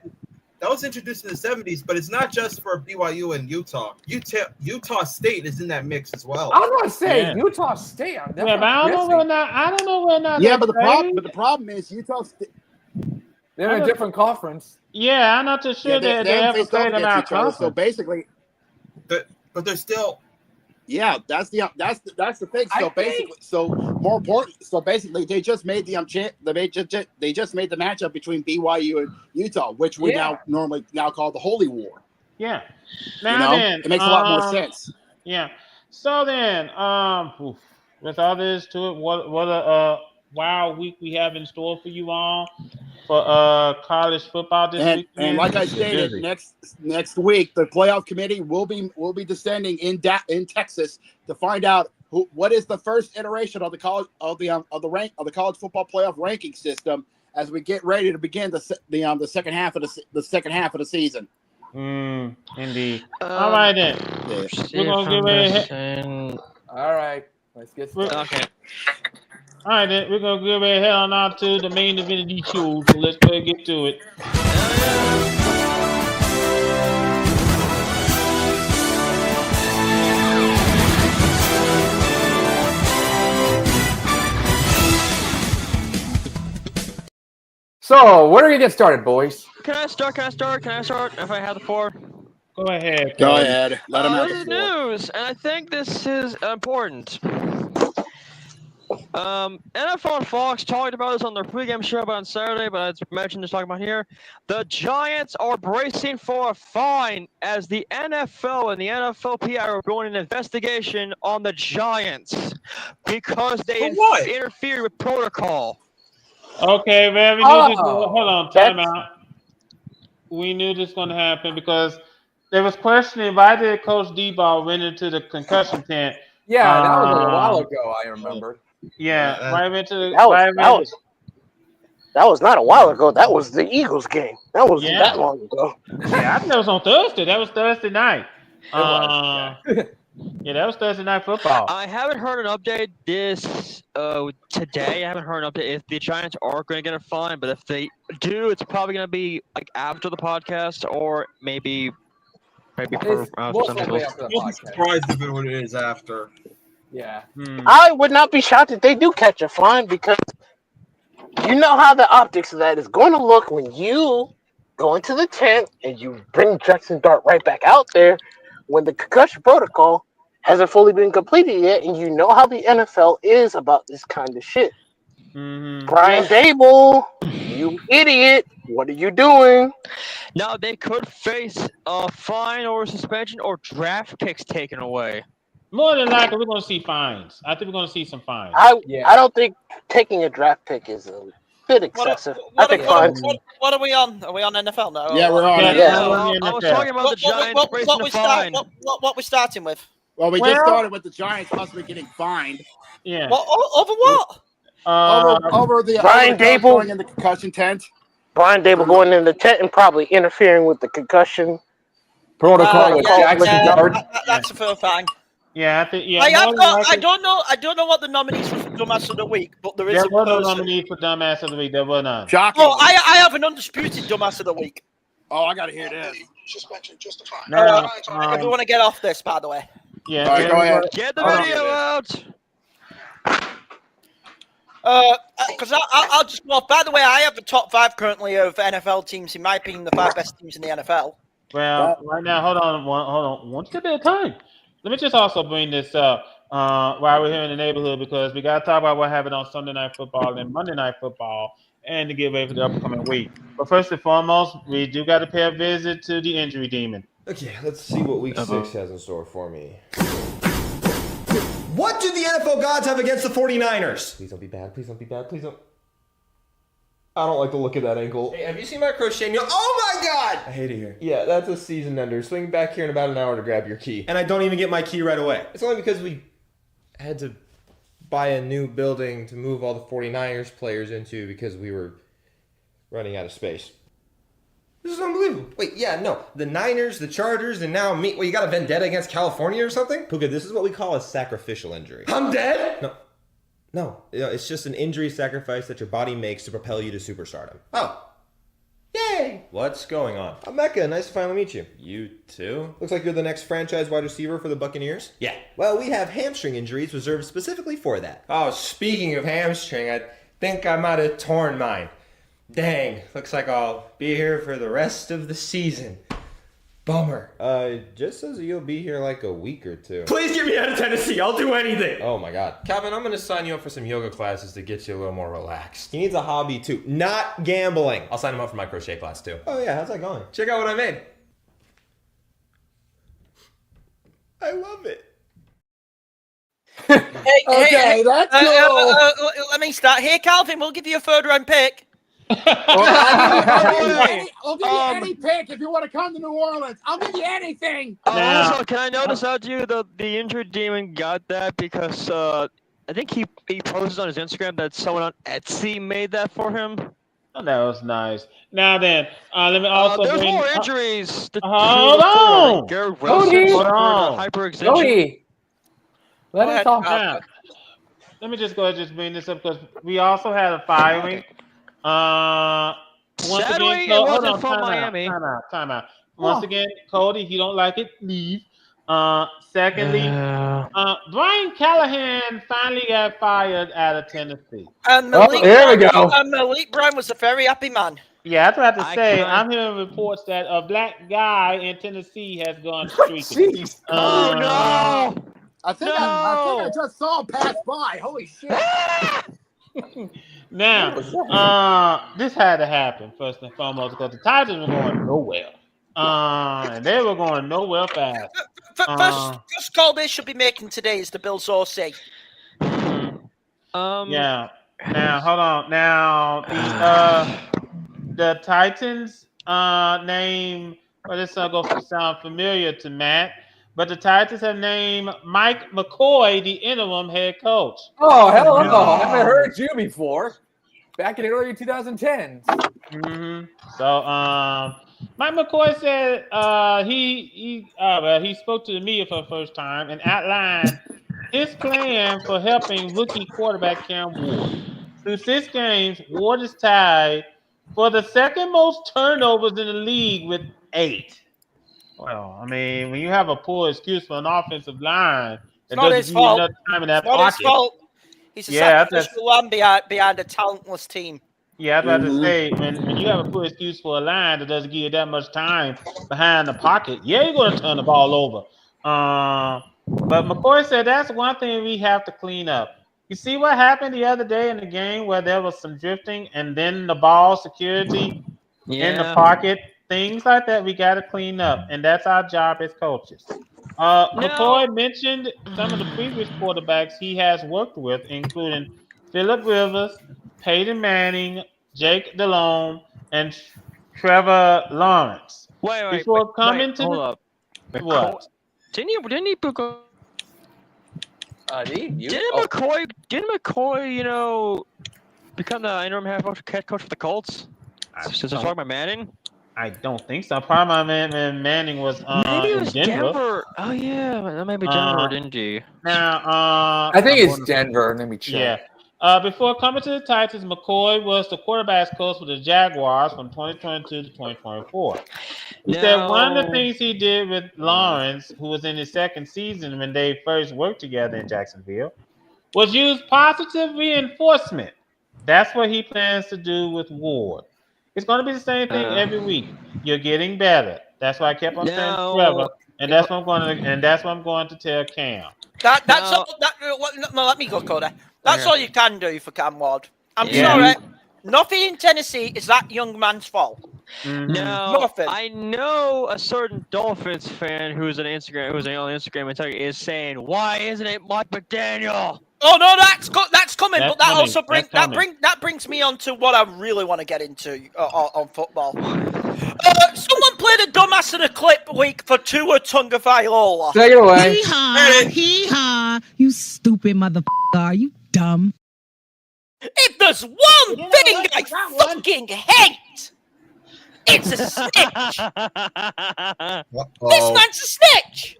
Speaker 3: That was introduced in the 70s, but it's not just for BYU and Utah. Utah State is in that mix as well.
Speaker 1: I was going to say Utah State.
Speaker 4: Yeah, but I don't know where not.
Speaker 2: Yeah, but the problem is Utah State.
Speaker 1: They're in a different conference.
Speaker 4: Yeah, I'm not too sure that they ever played in our conference.
Speaker 2: So basically,
Speaker 3: but they're still.
Speaker 2: Yeah, that's the thing. So more important. So basically, they just made the they just made the matchup between BYU and Utah, which we now call the Holy War.
Speaker 4: Yeah. Now then,
Speaker 2: it makes a lot more sense.
Speaker 4: Yeah. So then, with all this to it, what a wild week we have in store for you all for college football this weekend.
Speaker 2: And like I stated, next week the playoff committee will be descending in Texas to find out what is the first iteration of the college of the college football playoff ranking system as we get ready to begin the second half of the season.
Speaker 4: Indeed. All right then. We're gonna get ready.
Speaker 1: All right, let's get started.
Speaker 4: Okay. All right, then we're gonna get ready to head on out to the main event of these shows. So let's go and get to it.
Speaker 1: So, where do we get started, boys?
Speaker 9: Can I start? If I have the floor.
Speaker 4: Go ahead.
Speaker 2: Go ahead. Let them have
Speaker 9: This
Speaker 2: the
Speaker 9: is
Speaker 2: floor.
Speaker 9: news, and I think this is important. NFL and Fox talked about this on their pregame show on Saturday, but I mentioned this talking about here. The Giants are bracing for a fine as the NFL and the NFLPA are going an investigation on the Giants because they interfered with protocol.
Speaker 4: Okay, man. We knew this. Hold on, time out. We knew this was going to happen because there was questioning why did Coach D-Ball went into the concussion tent.
Speaker 1: Yeah, that was a while ago. I remember.
Speaker 4: Yeah, right into the.
Speaker 6: That was not a while ago. That was the Eagles game. That wasn't that long ago.
Speaker 4: Yeah, I think that was on Thursday. That was Thursday night. Yeah, that was Thursday night football.
Speaker 9: I haven't heard an update today. I haven't heard an update if the Giants are going to get a fine, but if they do, it's probably going to be like after the podcast or maybe for something else.
Speaker 3: I'll be surprised if it is after.
Speaker 1: Yeah.
Speaker 6: I would not be shocked if they do catch a fine because you know how the optics of that is going to look when you go into the tent and you bring Jackson Dart right back out there when the concussion protocol hasn't fully been completed yet, and you know how the NFL is about this kind of shit. Brian Dable, you idiot! What are you doing?
Speaker 9: Now they could face a fine or suspension or draft picks taken away.
Speaker 4: More than likely, we're going to see fines. I think we're going to see some fines.
Speaker 6: I don't think taking a draft pick is a bit excessive.
Speaker 10: What are we on? Are we on NFL now?
Speaker 2: Yeah, we're on.
Speaker 9: I was talking about the Giants bracing a fine.
Speaker 10: What we're starting with?
Speaker 2: Well, we just started with the Giants possibly getting fined.
Speaker 4: Yeah.
Speaker 10: Over what?
Speaker 2: Over the
Speaker 6: Brian Dable
Speaker 2: going in the concussion tent.
Speaker 6: Brian Dable going in the tent and probably interfering with the concussion
Speaker 1: protocol with Jackson Dart.
Speaker 10: That's a fair fine.
Speaker 4: Yeah, I think. Yeah,
Speaker 10: I don't know what the nominees were for Dumbass of the Week, but there is.
Speaker 4: There were no nominees for Dumbass of the Week. There were none.
Speaker 10: Oh, I have an undisputed Dumbass of the Week.
Speaker 2: Oh, I gotta hear this.
Speaker 10: If we want to get off this, by the way.
Speaker 4: Yeah.
Speaker 2: All right, go ahead.
Speaker 9: Get the video out.
Speaker 10: Because I'll just go off. By the way, I have the top 5 currently of NFL teams, in my opinion, the 5 best teams in the NFL.
Speaker 4: Well, right now, hold on, one step at a time. Let me just also bring this up. while we're here in the neighborhood, because we got to talk about what happened on Sunday Night Football and Monday Night Football and to get ready for the upcoming week. But first and foremost, we do got to pay a visit to the injury demon.
Speaker 11: Okay, let's see what week 6 has in store for me. What do the NFL gods have against the 49ers? Please don't be bad. Please don't be bad. Please don't. I don't like the look of that ankle. Hey, have you seen my crochet needle? Oh my god! I hate it here. Yeah, that's a season ender. Swing back here in about an hour to grab your key. And I don't even get my key right away. It's only because we had to buy a new building to move all the 49ers players into because we were running out of space. This is unbelievable. Wait, yeah, no. The Niners, the Chargers, and now me. Well, you got a vendetta against California or something? Puka, this is what we call a sacrificial injury. I'm dead? No, it's just an injury sacrifice that your body makes to propel you to superstardom. Oh. Yay! What's going on? I'm Mecca. Nice to finally meet you. You too? Looks like you're the next franchise wide receiver for the Buccaneers? Yeah. Well, we have hamstring injuries reserved specifically for that. Oh, speaking of hamstring, I think I might have torn mine. Dang, looks like I'll be here for the rest of the season. Bummer. It just says you'll be here like a week or two. Please get me out of Tennessee. I'll do anything. Oh my god. Calvin, I'm going to sign you up for some yoga classes to get you a little more relaxed. He needs a hobby too. Not gambling. I'll sign him up for my crochet class too. Oh yeah, how's that going? Check out what I made. I love it.
Speaker 10: Hey,
Speaker 2: that's cool.
Speaker 10: Let me start. Here, Calvin, we'll give you a third round pick.
Speaker 2: I'll give you any pick if you want to come to New Orleans. I'll give you anything.
Speaker 9: Also, can I notice out to you the injured demon got that because I think he posted on his Instagram that someone on Etsy made that for him.
Speaker 4: Oh, that was nice. Now then, let me also
Speaker 9: there's
Speaker 4: bring...
Speaker 9: more injuries.
Speaker 4: Hold on.
Speaker 9: Cody. Hold on. Hyperextension.
Speaker 1: Cody. Let me talk.
Speaker 4: Now, let me just go ahead and just bring this up because we also had a firing. Once
Speaker 9: Sadly,
Speaker 4: again,
Speaker 9: it wasn't from Miami.
Speaker 4: Time out. Once again, Cody, if you don't like it, leave. Secondly, Brian Callahan finally got fired out of Tennessee.
Speaker 10: And Malik Brown was a very happy man.
Speaker 4: Yeah, that's what I have to say. I'm hearing reports that a black guy in Tennessee has gone streaking.
Speaker 9: Oh no!
Speaker 2: I think I just saw him pass by. Holy shit!
Speaker 4: Now, this had to happen first and foremost because the Titans were going nowhere. And they were going nowhere fast.
Speaker 10: First call they should be making today is the Bills OC.
Speaker 4: Yeah. Now, hold on. Now, the Titans name, well, this is going to sound familiar to Matt, but the Titans have named Mike McCoy the interim head coach.
Speaker 1: Oh, hello. I haven't heard you before. Back in the early 2010s.
Speaker 4: Mm-hmm. So, Mike McCoy said he spoke to the media for the first time and outlined his plan for helping rookie quarterback Cam Ward. Through 6 games, Ward is tied for the second most turnovers in the league with 8. Well, I mean, when you have a poor excuse for an offensive line,
Speaker 10: it's not his fault.
Speaker 4: Time in that
Speaker 10: it's not his fault. He's a sacrificial lamb behind a talentless team.
Speaker 4: Yeah, I was about to say, when you have a poor excuse for a line that doesn't give you that much time behind the pocket, yeah, you're going to turn the ball over. But McCoy said that's one thing we have to clean up. You see what happened the other day in the game where there was some drifting and then the ball security in the pocket, things like that we got to clean up, and that's our job as coaches. McCoy mentioned some of the previous quarterbacks he has worked with, including Phillip Rivers, Peyton Manning, Jake Delhomme, and Trevor Lawrence.
Speaker 9: Wait,
Speaker 4: hold
Speaker 9: up.
Speaker 4: What?
Speaker 9: Didn't he Didn't McCoy, become the interim head coach for the Colts? Since I'm talking about Manning?
Speaker 4: I don't think so. Probably Manning was
Speaker 9: maybe it was
Speaker 4: in
Speaker 9: Denver. Oh yeah, that might be Denver or Indy.
Speaker 4: Now,
Speaker 1: I think it's Denver. Let me check.
Speaker 4: Yeah. Before coming to the Titans, McCoy was the quarterback's coach for the Jaguars from 2022 to 2024. He said one of the things he did with Lawrence, who was in his second season when they first worked together in Jacksonville, was use positive reinforcement. That's what he plans to do with Ward. It's going to be the same thing every week. You're getting better. That's why I kept on saying Trevor. And that's what I'm going to. And that's what I'm going to tell Cam.
Speaker 10: That's all. No, let me go, Cody. That's all you can do for Cam Ward. I'm sorry. Nothing in Tennessee is that young man's fault.
Speaker 9: Now,
Speaker 10: Nothing.
Speaker 9: I know a certain Dolphins fan who's on Instagram and is saying, "Why isn't it Mike McDaniel?"
Speaker 10: Oh no, that's coming.
Speaker 4: That's
Speaker 10: but that
Speaker 4: coming.
Speaker 10: also brings me on to what I really want to get into on football. Someone played a dumbass in a clip week for Tua Tagovailoa.
Speaker 1: Take it away.
Speaker 12: Hee-haw, you stupid motherfucker. Are you dumb?
Speaker 10: If there's one thing I fucking hate, it's a snitch. This man's a snitch.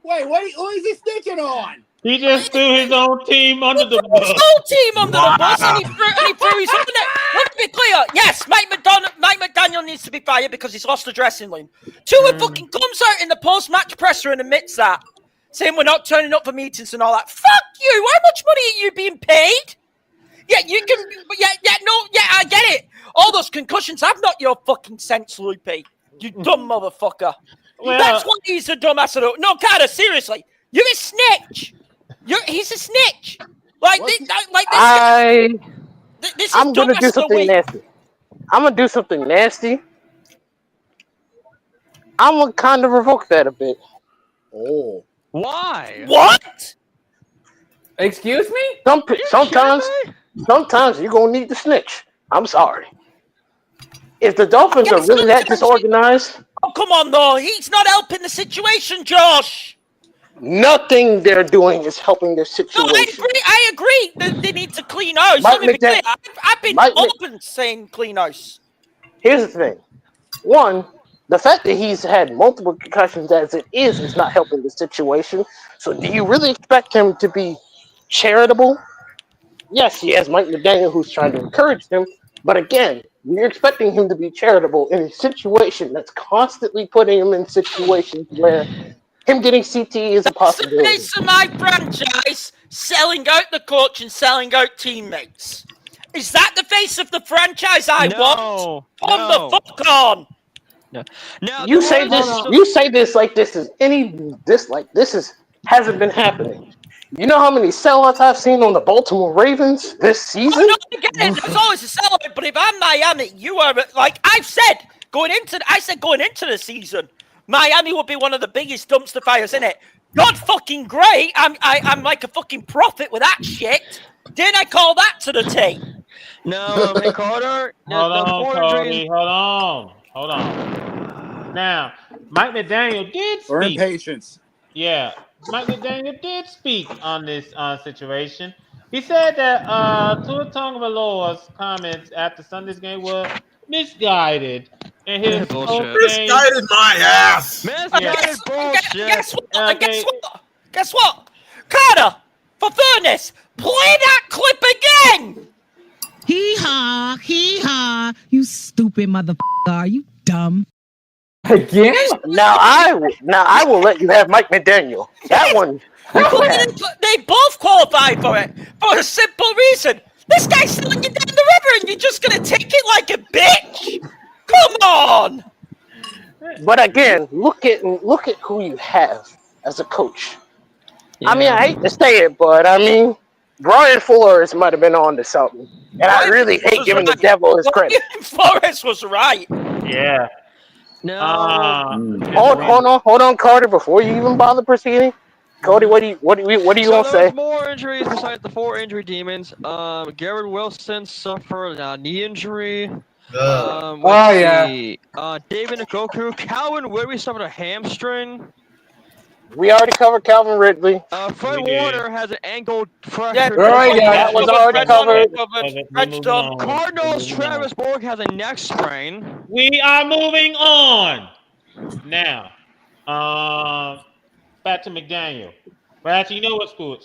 Speaker 2: Wait, who is he snitching on?
Speaker 4: He just threw his own team under the bus.
Speaker 10: His whole team under the bus, and he threw his own. Let's be clear. Yes, Mike McDaniel needs to be fired because he's lost the dressing room. Tua fucking comes out in the post-match presser and admits that, saying we're not turning up for meetings and all that. Fuck you! How much money are you being paid? Yeah, you can. I get it. All those concussions have not your fucking sense, Loopy. You dumb motherfucker.
Speaker 4: Well,
Speaker 10: that's what he's a dumbass. No, Carter, seriously, you're a snitch. He's a snitch.
Speaker 6: I'm gonna do something nasty. I'm gonna do something nasty. I'm gonna kind of revoke that a bit.
Speaker 9: Oh, why?
Speaker 10: What?
Speaker 1: Excuse me?
Speaker 6: Sometimes you're gonna need to snitch. I'm sorry. If the Dolphins are really that disorganized,
Speaker 10: oh come on, though, he's not helping the situation, Josh.
Speaker 6: Nothing they're doing is helping their situation.
Speaker 10: No, I agree. They need to clean house. Let me be clear. I've been open saying clean house.
Speaker 6: Here's the thing. One, the fact that he's had multiple concussions as it is not helping the situation. So do you really expect him to be charitable? Yes, he has Mike McDaniel who's trying to encourage him. But again, you're expecting him to be charitable in a situation that's constantly putting him in situations where him getting CT is a possibility.
Speaker 10: That's the face of my franchise, selling out the coach and selling out teammates. Is that the face of the franchise I want? The fuck on.
Speaker 9: No. Now,
Speaker 6: You say this like this hasn't been happening. You know how many sellouts I've seen on the Baltimore Ravens this season?
Speaker 10: No, I get it. There's always a sellout, but if I'm Miami, you are like I've said going into the season. Miami will be one of the biggest dumpster fires in it. God fucking great. I'm like a fucking prophet with that shit. Didn't I call that to the T?
Speaker 9: No, hey Carter.
Speaker 4: Hold on. Now, Mike McDaniel did speak.
Speaker 2: Learn patience.
Speaker 4: Yeah, Mike McDaniel did speak on this situation. He said that Tua Tagovailoa's comments after Sunday's game were misguided. And his
Speaker 3: misguided my ass.
Speaker 9: Misguided bullshit.
Speaker 10: Guess what? Carter, for fairness, play that clip again.
Speaker 12: Hee-haw, you stupid motherfucker. Are you dumb?
Speaker 1: Again?
Speaker 6: Now I will let you have Mike McDaniel. That one.
Speaker 10: They both qualify for it for a simple reason. This guy's selling you down the river, and you're just gonna take it like a bitch. Come on.
Speaker 6: But again, look at who you have as a coach. Yeah. I mean, I hate to say it, but I mean, Brian Flores might have been on to something, and I really hate giving the devil his credit.
Speaker 10: Flores was right.
Speaker 4: Yeah.
Speaker 9: No.
Speaker 6: Hold on, Carter. Before you even bother proceeding, Cody, what do you gonna say?
Speaker 9: More injuries besides the 4 injury demons. Garrett Wilson suffered a knee injury.
Speaker 1: Yeah.
Speaker 9: David Njoku, Calvin Ridley suffered a hamstring.
Speaker 6: We already covered Calvin Ridley.
Speaker 9: Fred Warner has an ankle fracture.
Speaker 6: Yeah, that was already covered.
Speaker 9: Cardinals Travis Borg has a neck sprain.
Speaker 4: We are moving on now. Back to McDaniel. But actually, you know what? School.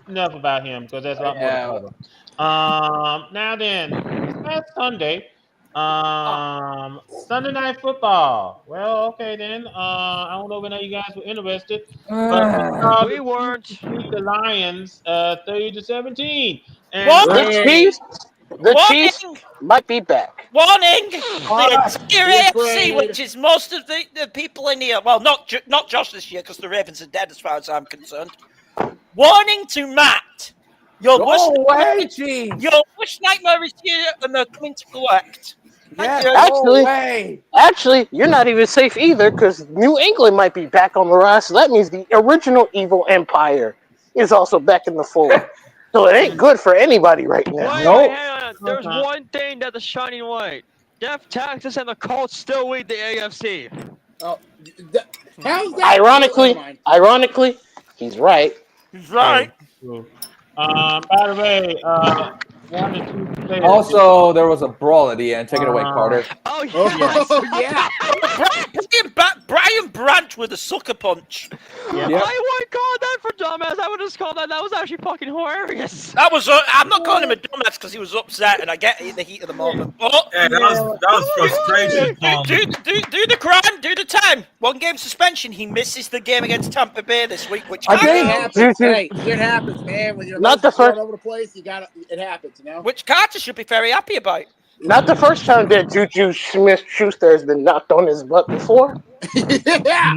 Speaker 4: Enough about him because that's a lot more to cover. Now then, last Sunday. Sunday Night Football. Well, okay then. I don't know if you guys were interested, but
Speaker 9: we weren't.
Speaker 4: Beat the Lions, 30-17. And
Speaker 6: what? The Chiefs might be back.
Speaker 10: Warning! The entire AFC, which is most of the people in here. Well, not Josh this year, because the Ravens are dead as far as I'm concerned. Warning to Matt. Your worst nightmare is here, and they're coming to collect.
Speaker 6: Actually, you're not even safe either, because New England might be back on the rise. So that means the original evil empire is also back in the fold. So it ain't good for anybody right now.
Speaker 9: Wait, hang on. There's one thing that's a shining light. Jeff Texas and the Colts still lead the AFC.
Speaker 2: Oh, how's that?
Speaker 6: Ironically, he's right.
Speaker 10: He's right.
Speaker 4: By the way, 1 and 2 players.
Speaker 1: Also, there was a brawl at the end. Take it away, Carter.
Speaker 9: Oh, yeah.
Speaker 10: Brian Branch with a sucker punch.
Speaker 9: I wouldn't call that for dumbass. I would just call that. That was actually fucking hilarious.
Speaker 10: That was. I'm not calling him a dumbass because he was upset, and I get it in the heat of the moment.
Speaker 3: Yeah, that was frustration.
Speaker 10: Do the crime. Do the time. 1 game suspension. He misses the game against Tampa Bay this week, which
Speaker 2: happens. Hey, it happens, man. When you're
Speaker 6: not the first
Speaker 2: all over the place, it happens, you know.
Speaker 10: Which Carter should be very happy about.
Speaker 6: Not the first time that Juju Smith-Schuster has been knocked on his butt before.
Speaker 2: Yeah.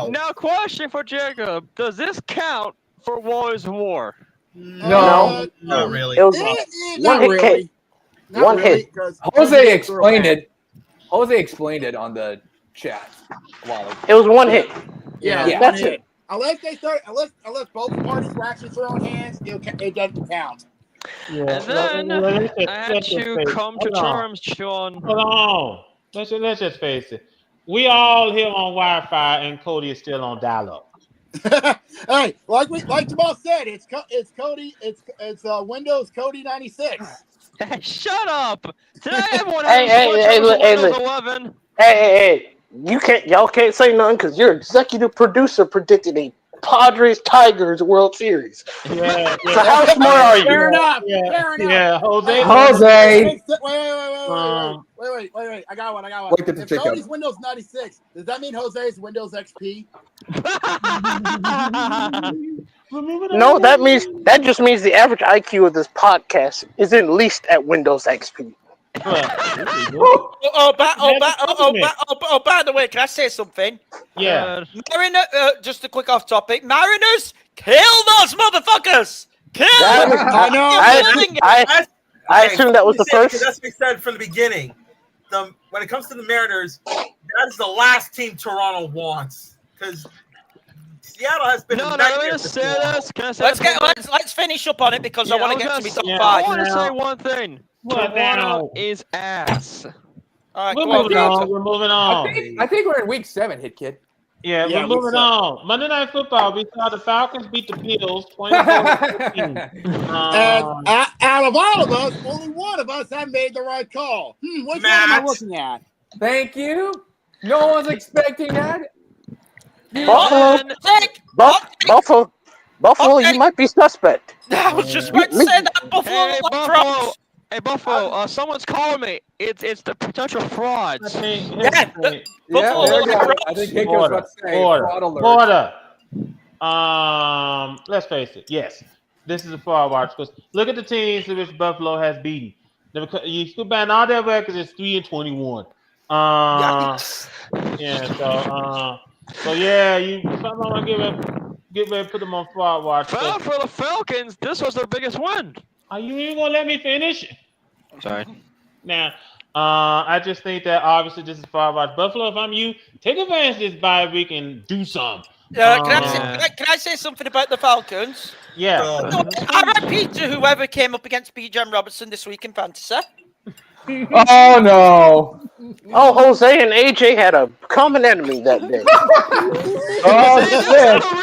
Speaker 9: Now, question for Jacob: does this count for Warriors War?
Speaker 6: No,
Speaker 3: not really.
Speaker 6: It was one hit. One hit.
Speaker 1: Jose explained it. Jose explained it on the chat.
Speaker 6: It was one hit.
Speaker 2: Yeah,
Speaker 6: that's it.
Speaker 2: Unless both parties were actually throwing hands, it doesn't count.
Speaker 9: Yeah. And then I had to come to terms, Sean.
Speaker 4: Hold on. Let's just face it. We all here on Wi-Fi, and Cody is still on dial-up.
Speaker 2: Hey, like Jamal said, it's Cody. It's Windows Cody 96.
Speaker 9: Hey, shut up! Today everyone
Speaker 6: Hey,
Speaker 9: Windows 11.
Speaker 6: Hey! Y'all can't say nothing because your executive producer predicted a Padres Tigers World Series.
Speaker 4: Yeah.
Speaker 6: So how smart are you?
Speaker 2: Fair enough.
Speaker 4: Yeah, Jose.
Speaker 2: Wait. I got one.
Speaker 1: If
Speaker 2: Cody's Windows 96, does that mean Jose's Windows XP?
Speaker 6: No, that just means the average IQ of this podcast is at least at Windows XP.
Speaker 10: By the way, can I say something?
Speaker 4: Yeah.
Speaker 10: Mariner, just a quick off topic. Mariners, kill those motherfuckers! Kill them!
Speaker 2: I know.
Speaker 6: I assume that was the first.
Speaker 3: That's what we said from the beginning. When it comes to the Mariners, that is the last team Toronto wants. Because Seattle has been.
Speaker 10: Let's finish up on it because I want to get to me top 5.
Speaker 9: I want to say one thing. Toronto is ass.
Speaker 10: All right,
Speaker 4: we're moving on.
Speaker 1: I think we're in week 7, Hit Kid.
Speaker 4: Yeah, we're moving on. Monday Night Football, we saw the Falcons beat the Bills 24-15.
Speaker 2: And out of all of us, only one of us have made the right call. Which one am I looking at?
Speaker 1: Thank you. No one's expecting that.
Speaker 6: Buffalo, you might be suspect.
Speaker 10: I was just about to say that. Buffalo.
Speaker 9: Hey, Buffalo, someone's calling me. It's the potential frauds.
Speaker 10: Buffalo.
Speaker 1: I think Hick was about to say fraud alert.
Speaker 4: Let's face it. Yes, this is a fraud watch because look at the teams which Buffalo has beaten. You still ban all their records. It's 3-21. So yeah, you someone want to get ready to put them on fraud watch.
Speaker 9: Well, for the Falcons, this was their biggest win.
Speaker 4: Are you even gonna let me finish?
Speaker 9: I'm sorry.
Speaker 4: Now, I just think that obviously this is fraud watch. Buffalo, if I'm you, take advantage of this bye week and do something.
Speaker 10: Can I say something about the Falcons?
Speaker 4: Yeah.
Speaker 10: RIP to whoever came up against B.J. Robertson this week in fantasy.
Speaker 1: Oh no!
Speaker 6: Oh, Jose and AJ had a common enemy that day.
Speaker 9: That's the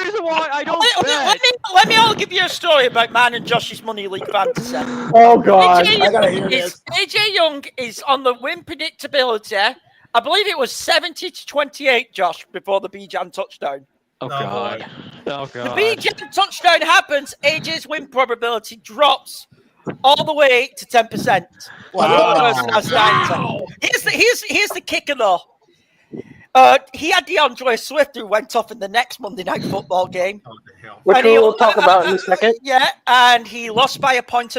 Speaker 9: reason why I don't bet.
Speaker 10: Let me all give you a story about mine and Josh's Money League fantasy.
Speaker 1: Oh God! I gotta hear this.
Speaker 10: AJ Young is on the win predictability. I believe it was 70-28, Josh, before the B-Jam touchdown.
Speaker 9: Oh God! Oh God!
Speaker 10: The B-Jam touchdown happens. AJ's win probability drops all the way to 10%.
Speaker 2: Wow.
Speaker 10: Here's the kicker though. He had DeAndre Swift, who went off in the next Monday Night Football game.
Speaker 6: Which we'll talk about in a second.
Speaker 10: Yeah, and he lost by 1.5 points.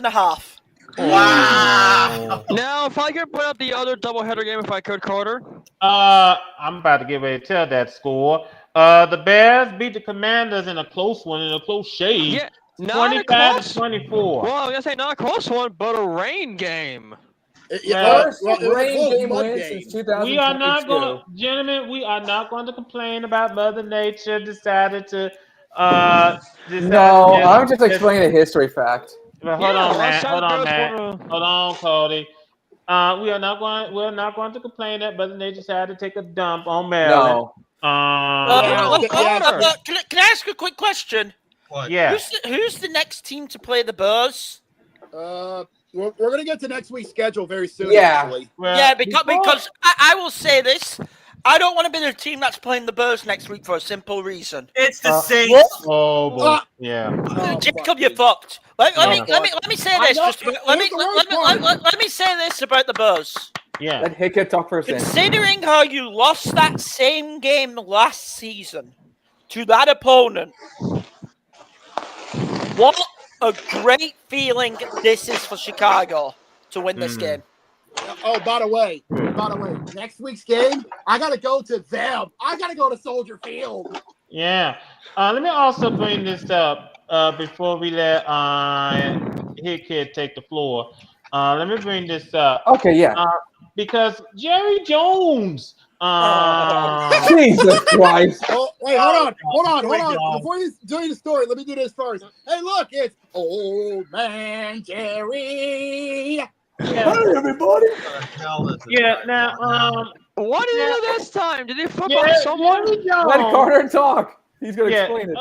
Speaker 3: Wow.
Speaker 9: Now, if I could put up the other doubleheader game, if I could, Carter.
Speaker 4: I'm about to get ready to tell that score. The Bears beat the Commanders in a close one, in a close shave.
Speaker 9: Yeah, not
Speaker 4: 25-24.
Speaker 9: Well, I was gonna say not a close one, but a rain game.
Speaker 1: First rain game win since 2022.
Speaker 4: We are not going, gentlemen. We are not going to complain about Mother Nature decided to.
Speaker 1: No, I'm just explaining a history fact.
Speaker 4: Hold on, Matt. Hold on, Cody. We are not going. We're not going to complain that Mother Nature decided to take a dump on Maryland.
Speaker 10: No. Can I ask a quick question?
Speaker 3: What?
Speaker 4: Yeah.
Speaker 10: Who's the next team to play the Bears?
Speaker 2: We're going to get to next week's schedule very soon.
Speaker 1: Yeah.
Speaker 2: Actually.
Speaker 10: Well, because I will say this. I don't want to be the team that's playing the Bears next week for a simple reason.
Speaker 3: It's the Saints.
Speaker 4: Oh boy. Yeah.
Speaker 10: Jacob, you're fucked. Let me say this. Let me say this about the Bears.
Speaker 4: Yeah.
Speaker 1: Let Hickett talk first.
Speaker 10: Considering how you lost that same game last season to that opponent, what a great feeling this is for Chicago to win this game.
Speaker 2: Oh, by the way, next week's game, I got to go to them. I got to go to Soldier Field.
Speaker 4: Yeah. Let me also bring this up before we let Hickett take the floor. Let me bring this up.
Speaker 1: Okay, yeah.
Speaker 4: Because Jerry Jones.
Speaker 1: Jesus Christ.
Speaker 2: Oh, wait, hold on. Before you do the story, let me do this first. Hey, look, it's Old Man Jerry.
Speaker 4: Yeah.
Speaker 2: Hey, everybody.
Speaker 4: Yeah, now,
Speaker 9: what did he do this time? Did he flip off someone?
Speaker 4: Jerry Jones.
Speaker 1: Let Carter talk. He's going to explain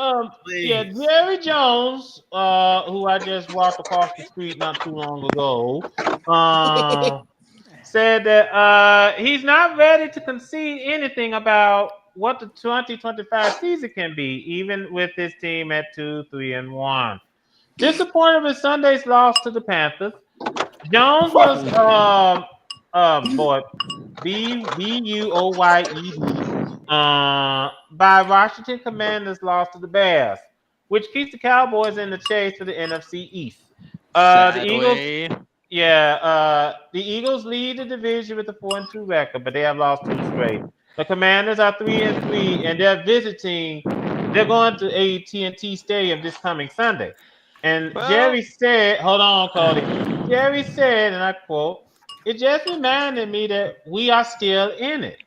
Speaker 1: it.
Speaker 4: Jerry Jones, who I just walked across the street not too long ago, said that he's not ready to concede anything about what the 2025 season can be, even with his team at 2-3-1. Disappointed with Sunday's loss to the Panthers. Jones was VWU by Washington Commanders loss to the Bears, which keeps the Cowboys in the chase for the NFC East. The Eagles lead the division with a 4-2 record, but they have lost 2 straight. The Commanders are 3-3, and they're visiting. They're going to AT&T Stadium this coming Sunday. And Jerry said, hold on, Cody. Jerry said, and I quote, "It just reminded me that we are still in it.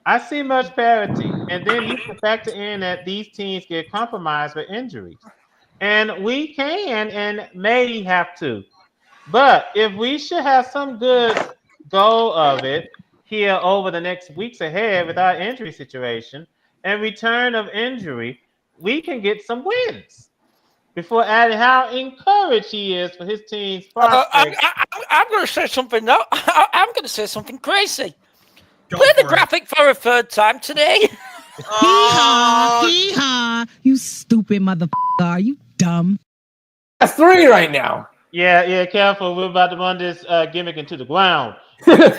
Speaker 4: I see much parity, and then you can factor in that these teams get compromised with injuries. And we can and may have to. But if we should have some good go of it here over the next weeks ahead with our injury situation and return of injury, we can get some wins." Before adding how encouraged he is for his team's prospects.
Speaker 10: I'm going to say something now. I'm going to say something crazy. Play the graphic for a third time today.
Speaker 12: Hee-haw, you stupid motherfucker. Are you dumb?
Speaker 1: That's 3 right now.
Speaker 4: Yeah, careful. We're about to run this gimmick into the ground.
Speaker 10: I'm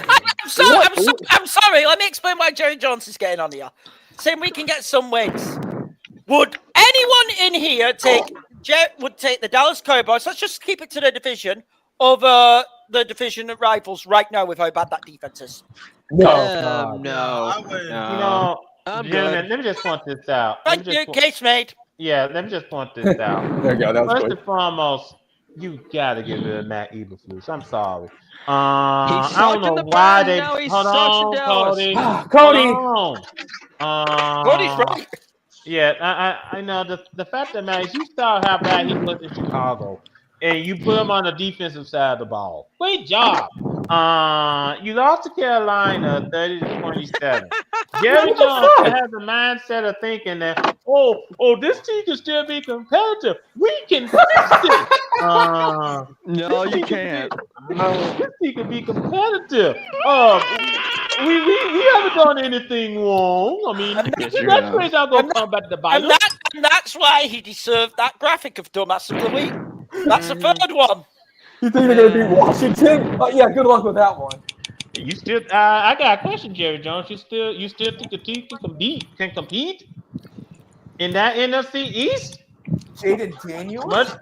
Speaker 10: sorry. Let me explain why Jerry Jones is getting on here. Saying we can get some wins. Would anyone in here take the Dallas Cowboys? Let's just keep it to the division over the division rivals right now with how bad that defense is.
Speaker 9: No.
Speaker 3: I wouldn't.
Speaker 4: You know, gentlemen, let me just point this out.
Speaker 10: Thank you, case made.
Speaker 4: Yeah, let me just point this out.
Speaker 1: There you go. That was
Speaker 4: First
Speaker 1: good.
Speaker 4: and foremost, you gotta get rid of Matt Eberflus. I'm sorry. I don't know why they. Hold on, Cody.
Speaker 1: Cody.
Speaker 10: Cody's right.
Speaker 4: Yeah, I know the fact that, man, you saw how bad he was in Chicago, and you put him on the defensive side of the ball. Great job. You lost to Carolina 30-27. Jerry Jones has the mindset of thinking that, this team can still be competitive. We can fix it.
Speaker 9: No, you can't.
Speaker 4: This team can be competitive. We haven't done anything wrong. I mean, that place not gonna come back to bite us.
Speaker 10: And that's why he deserved that graphic of Dumbass of the Week. That's the third one.
Speaker 1: You think they're going to beat Washington? Yeah, good luck with that one.
Speaker 4: You still? I got a question, Jerry Jones. You still think the team can compete in that NFC East?
Speaker 1: Jaden Daniels.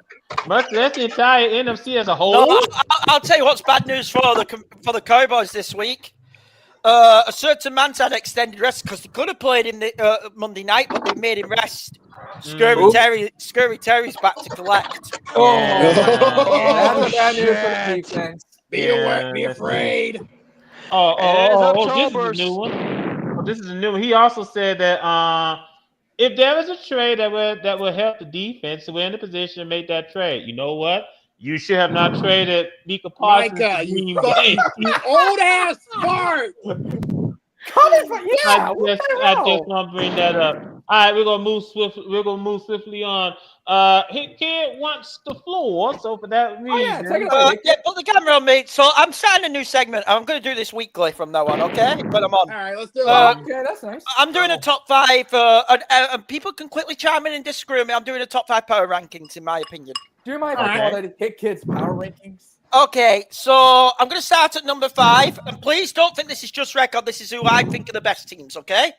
Speaker 4: Much less the entire NFC as a whole.
Speaker 10: No, I'll tell you what's bad news for the Cowboys this week. A certain man's had extended rest because they could have played in the Monday night, but they made him rest. Scurry Terry's back to collect.
Speaker 1: That's bad news for the defense.
Speaker 2: Be afraid.
Speaker 4: This is a new one. This is a new one. He also said that if there is a trade that will help the defense, we're in the position to make that trade. You know what? You should have not traded Micah Parsons.
Speaker 2: Micah, you old ass fart.
Speaker 4: I just want to bring that up. All right, we're gonna move swiftly on. Kid wants the floor, so for that reason,
Speaker 10: put the camera on me. So I'm starting a new segment. I'm going to do this weekly from now on. Okay, but I'm on.
Speaker 2: All right, let's do it.
Speaker 1: Okay, that's nice.
Speaker 10: I'm doing a top 5, and people can quickly chime in and disagree with me. I'm doing a top 5 power rankings, in my opinion.
Speaker 1: Do you mind if I call that Hit Kids Power Rankings?
Speaker 10: Okay, so I'm going to start at number 5, and please don't think this is just record. This is who I think are the best teams. Okay.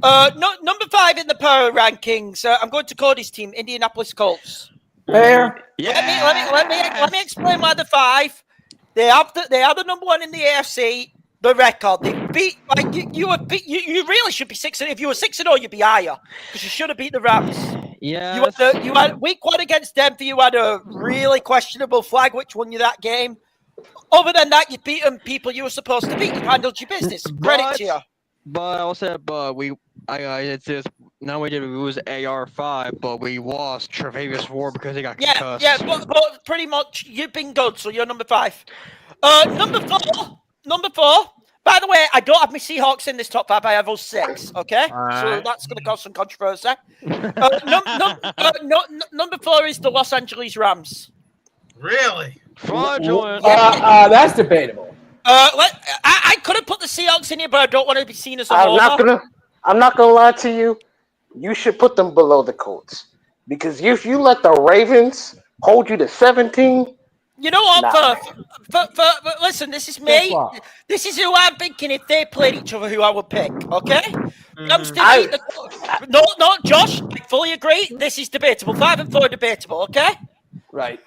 Speaker 10: Number 5 in the power rankings. I'm going to Cody's team, Indianapolis Colts.
Speaker 1: Fair.
Speaker 10: Yeah. Let me explain why the 5. They are the number 1 in the AFC. The record they beat you really should be 6-0. If you were 6-0, you'd be higher because you should have beat the Rams.
Speaker 9: Yeah.
Speaker 10: You had week 1 against Denver. You had a really questionable flag, which won you that game. Other than that, you beat them people you were supposed to beat. You handled your business. Credit to you.
Speaker 9: But I will say, it's just now we lose AR5, but we lost Tre'Davious Ward because he got cussed.
Speaker 10: Yeah, but pretty much you've been good, so you're number 5. Number 4. By the way, I don't have my Seahawks in this top 5. I have those 6. Okay, so that's going to cause some controversy. Number 4 is the Los Angeles Rams.
Speaker 3: Really?
Speaker 9: Fraudulent.
Speaker 1: That's debatable.
Speaker 10: I could have put the Seahawks in here, but I don't want to be seen as a homer.
Speaker 6: I'm not gonna lie to you. You should put them below the Colts because if you let the Ravens hold you to 17,
Speaker 10: you know what? Listen, this is me. This is who I'm thinking. If they played each other, who I would pick. Okay. No, Josh. I fully agree. This is debatable. 5 and 4 debatable. Okay.
Speaker 1: Right.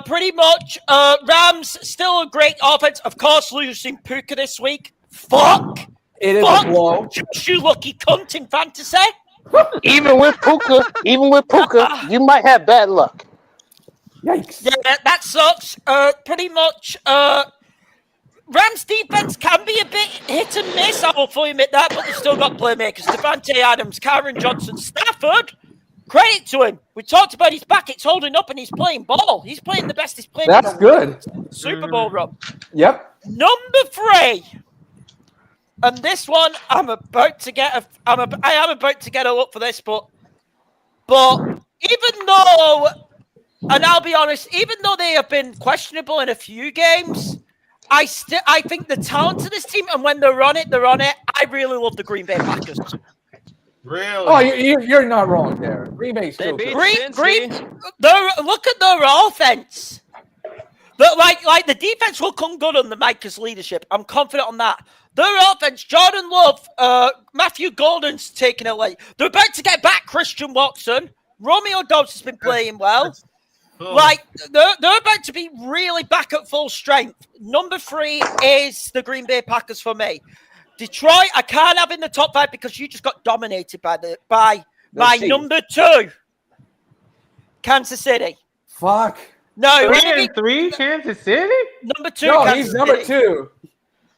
Speaker 10: Pretty much. Rams still a great offense. Of course, losing Puka this week. Fuck.
Speaker 1: It is a blow.
Speaker 10: You lucky cunt in fantasy.
Speaker 6: Even with Puka, you might have bad luck.
Speaker 1: Yikes.
Speaker 10: Yeah, that sucks. Pretty much. Rams defense can be a bit hit and miss. I will fully admit that, but they've still got playmakers. Devontae Adams, Karen Johnson, Stafford. Credit to him. We talked about his back. It's holding up, and he's playing ball. He's playing the best he's played.
Speaker 1: That's good.
Speaker 10: Super Bowl run.
Speaker 1: Yep.
Speaker 10: Number 3. And this one, I am about to get a look for this, but even though, and I'll be honest, even though they have been questionable in a few games, I think the talent of this team, and when they're on it. I really love the Green Bay Packers.
Speaker 3: Really?
Speaker 1: Oh, you're not wrong there. Green Bay's still good.
Speaker 10: Look at their offense. Like the defense will come good under Micah's leadership. I'm confident on that. Their offense, Jordan Love, Matthew Golden's taking it late. They're about to get back Christian Watson. Romeo Dobbs has been playing well. Like, they're about to be really back at full strength. Number 3 is the Green Bay Packers for me. Detroit, I can't have in the top 5 because you just got dominated by number 2. Kansas City.
Speaker 1: Fuck.
Speaker 10: No,
Speaker 4: 3 Kansas City?
Speaker 10: Number 2.
Speaker 1: No,
Speaker 10: Kansas
Speaker 1: he's number
Speaker 10: City.
Speaker 1: 2.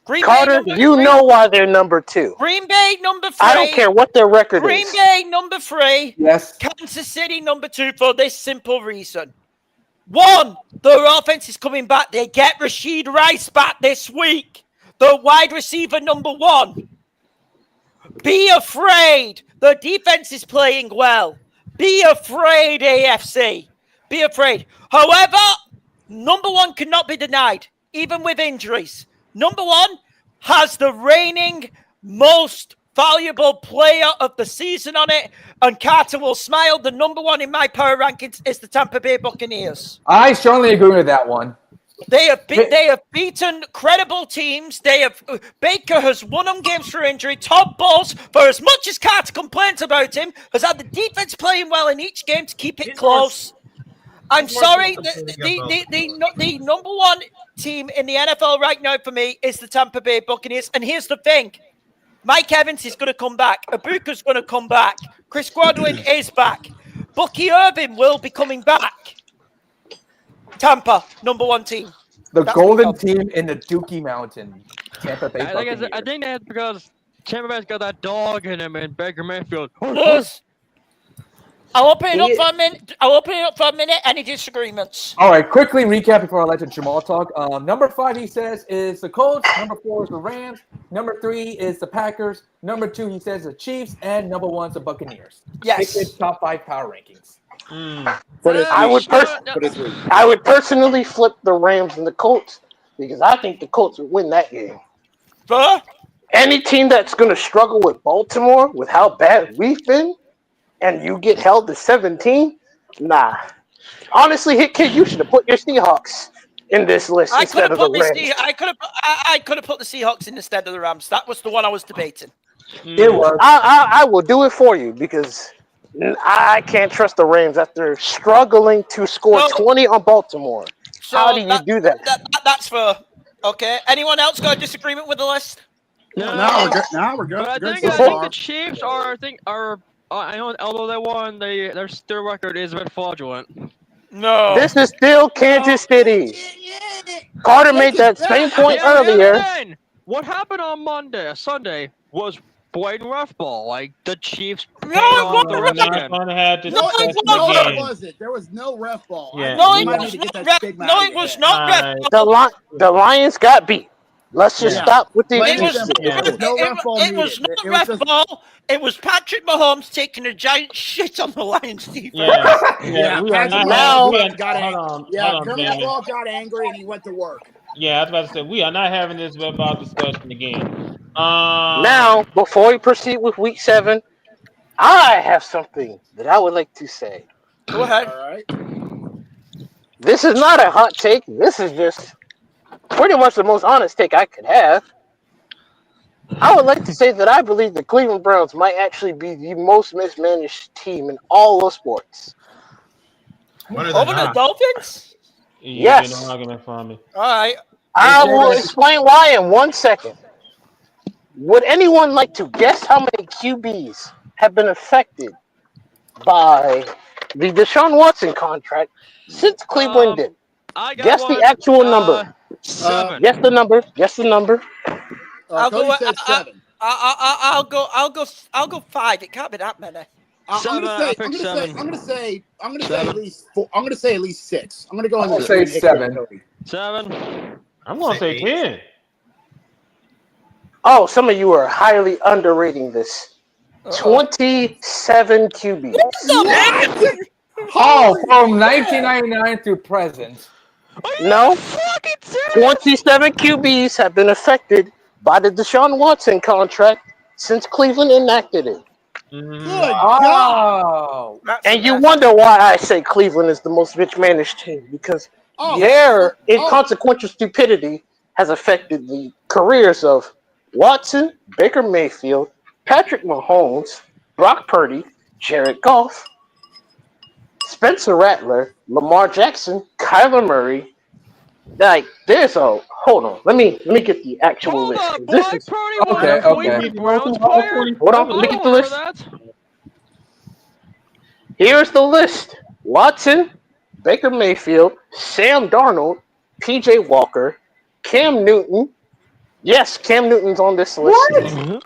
Speaker 10: Green
Speaker 6: Carter,
Speaker 10: Bay,
Speaker 6: you know why they're number 2.
Speaker 10: Green Bay number 3.
Speaker 6: I don't care what their record
Speaker 10: Green
Speaker 6: is.
Speaker 10: Bay number 3.
Speaker 1: Yes.
Speaker 10: Kansas City number 2 for this simple reason. 1, their offense is coming back. They get Rashid Rice back this week. The wide receiver number 1. Be afraid. The defense is playing well. Be afraid, AFC. Be afraid. However, number 1 cannot be denied, even with injuries. Number 1 has the reigning most valuable player of the season on it, and Carter will smile. The number 1 in my power rankings is the Tampa Bay Buccaneers.
Speaker 1: I strongly agree with that one.
Speaker 10: They have beaten credible teams. Baker has won on games for injury. Todd Bowles, for as much as Carter complains about him, has had the defense playing well in each game to keep it close. I'm sorry, the number one team in the NFL right now for me is the Tampa Bay Buccaneers. And here's the thing. Mike Evans is going to come back. Ibuka's going to come back. Chris Godwin is back. Bucky Irvin will be coming back. Tampa, number one team.
Speaker 1: That's golden team in the Dookie Mountain. Tampa Bay Buccaneers.
Speaker 9: I think that's because Tampa Bay's got that dog in him and Baker Mayfield.
Speaker 10: Yes. I'll open it up for a minute. Any disagreements?
Speaker 1: All right, quickly recap before I let Jamal talk. Number 5, he says, is the Colts. Number 4 is the Rams. Number 3 is the Packers. Number 2, he says, the Chiefs. And number 1 is the Buccaneers.
Speaker 10: Yes.
Speaker 1: Pick his top 5 power rankings.
Speaker 6: I would personally flip the Rams and the Colts because I think the Colts would win that game. Any team that's going to struggle with Baltimore, with how bad we've been, and you get held to 17, nah. Honestly, Kid, you should have put your Seahawks in this list instead of the Rams.
Speaker 10: I could have put the Seahawks in instead of the Rams. That was the one I was debating.
Speaker 6: It was. I will do it for you because I can't trust the Rams after struggling to score 20 on Baltimore.
Speaker 10: So
Speaker 6: how do you do that?
Speaker 10: That's fair. Okay. Anyone else got a disagreement with the list?
Speaker 2: No, we're good.
Speaker 9: But I think the Chiefs although they won, their record is a bit fraudulent.
Speaker 10: No.
Speaker 6: This is still Kansas City. Carter made that same point earlier.
Speaker 9: What happened on Sunday was blatant ref ball. Like the Chiefs.
Speaker 10: No,
Speaker 2: it wasn't. There was no ref ball.
Speaker 10: Yeah. It was not ref ball.
Speaker 6: The Lions got beat. Let's just stop with the excuses.
Speaker 10: It was not ref ball. It was Patrick Mahomes taking a giant shit on the Lions defense.
Speaker 2: Patrick Mahomes got angry and he went to work.
Speaker 4: Yeah, I was about to say, we are not having this about discussion again.
Speaker 6: Now, before we proceed with week 7, I have something that I would like to say.
Speaker 10: Go ahead.
Speaker 2: All right.
Speaker 6: This is not a hot take. This is just pretty much the most honest take I could have. I would like to say that I believe the Cleveland Browns might actually be the most mismanaged team in all of sports.
Speaker 10: Over the Dolphins?
Speaker 6: Yes.
Speaker 4: An argument for me.
Speaker 10: All right.
Speaker 6: I will explain why in 1 second. Would anyone like to guess how many QBs have been affected by the Deshaun Watson contract since Cleveland did? Guess the actual number.
Speaker 9: 7.
Speaker 6: Guess the number. Guess the number.
Speaker 2: Cody said 7.
Speaker 10: I'll go 5. It can't be that many.
Speaker 2: I'm gonna say at least 4. I'm gonna say at least 6. I'm gonna go and
Speaker 1: say 7.
Speaker 9: 7.
Speaker 4: I'm gonna say 10.
Speaker 6: Oh, some of you are highly underrating this. 27 QBs.
Speaker 1: Oh, from 1999 through present.
Speaker 6: No. 27 QBs have been affected by the Deshaun Watson contract since Cleveland enacted it.
Speaker 2: Good God.
Speaker 6: And you wonder why I say Cleveland is the most mismanaged team, because their inconsequential stupidity has affected the careers of Watson, Baker Mayfield, Patrick Mahomes, Brock Purdy, Jared Goff, Spencer Rattler, Lamar Jackson, Kyler Murray. Like, there's a hold on. Let me get the actual list. This is
Speaker 1: okay.
Speaker 6: Hold on, let me get the list. Here's the list: Watson, Baker Mayfield, Sam Darnold, PJ Walker, Cam Newton. Yes, Cam Newton's on this list.
Speaker 1: What?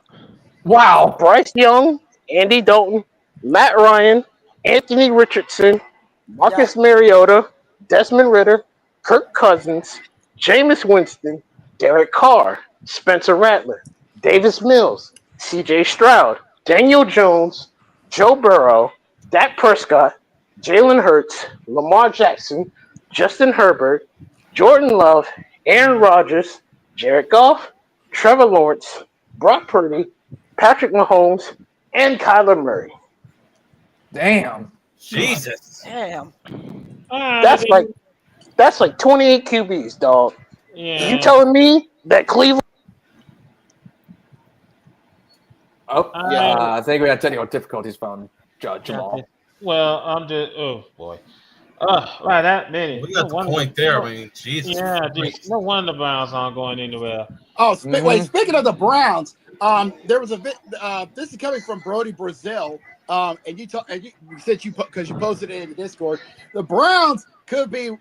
Speaker 1: Wow.
Speaker 6: Bryce Young, Andy Dalton, Matt Ryan, Anthony Richardson, Marcus Mariota, Desmond Ridder, Kirk Cousins, Jameis Winston, Derek Carr, Spencer Rattler, Davis Mills, C.J. Stroud, Daniel Jones, Joe Burrow, Dak Prescott, Jalen Hurts, Lamar Jackson, Justin Herbert, Jordan Love, Aaron Rodgers, Jared Goff, Trevor Lawrence, Brock Purdy, Patrick Mahomes, and Kyler Murray.
Speaker 1: Damn.
Speaker 3: Jesus.
Speaker 10: Damn.
Speaker 6: That's like That's like 28 QBs, dog.
Speaker 4: Yeah.
Speaker 6: You telling me that Cleveland?
Speaker 1: Oh, yeah. I think we had technical difficulties from Jamal.
Speaker 4: Well, I'm just. Oh boy. Right, that many.
Speaker 3: We got the point there. I mean, Jesus.
Speaker 4: Yeah, just no wonder the Browns aren't going anywhere.
Speaker 2: Oh, wait. Speaking of the Browns, there was a bit. This is coming from Brody Brazil. And you said because you posted it in the Discord. The Browns it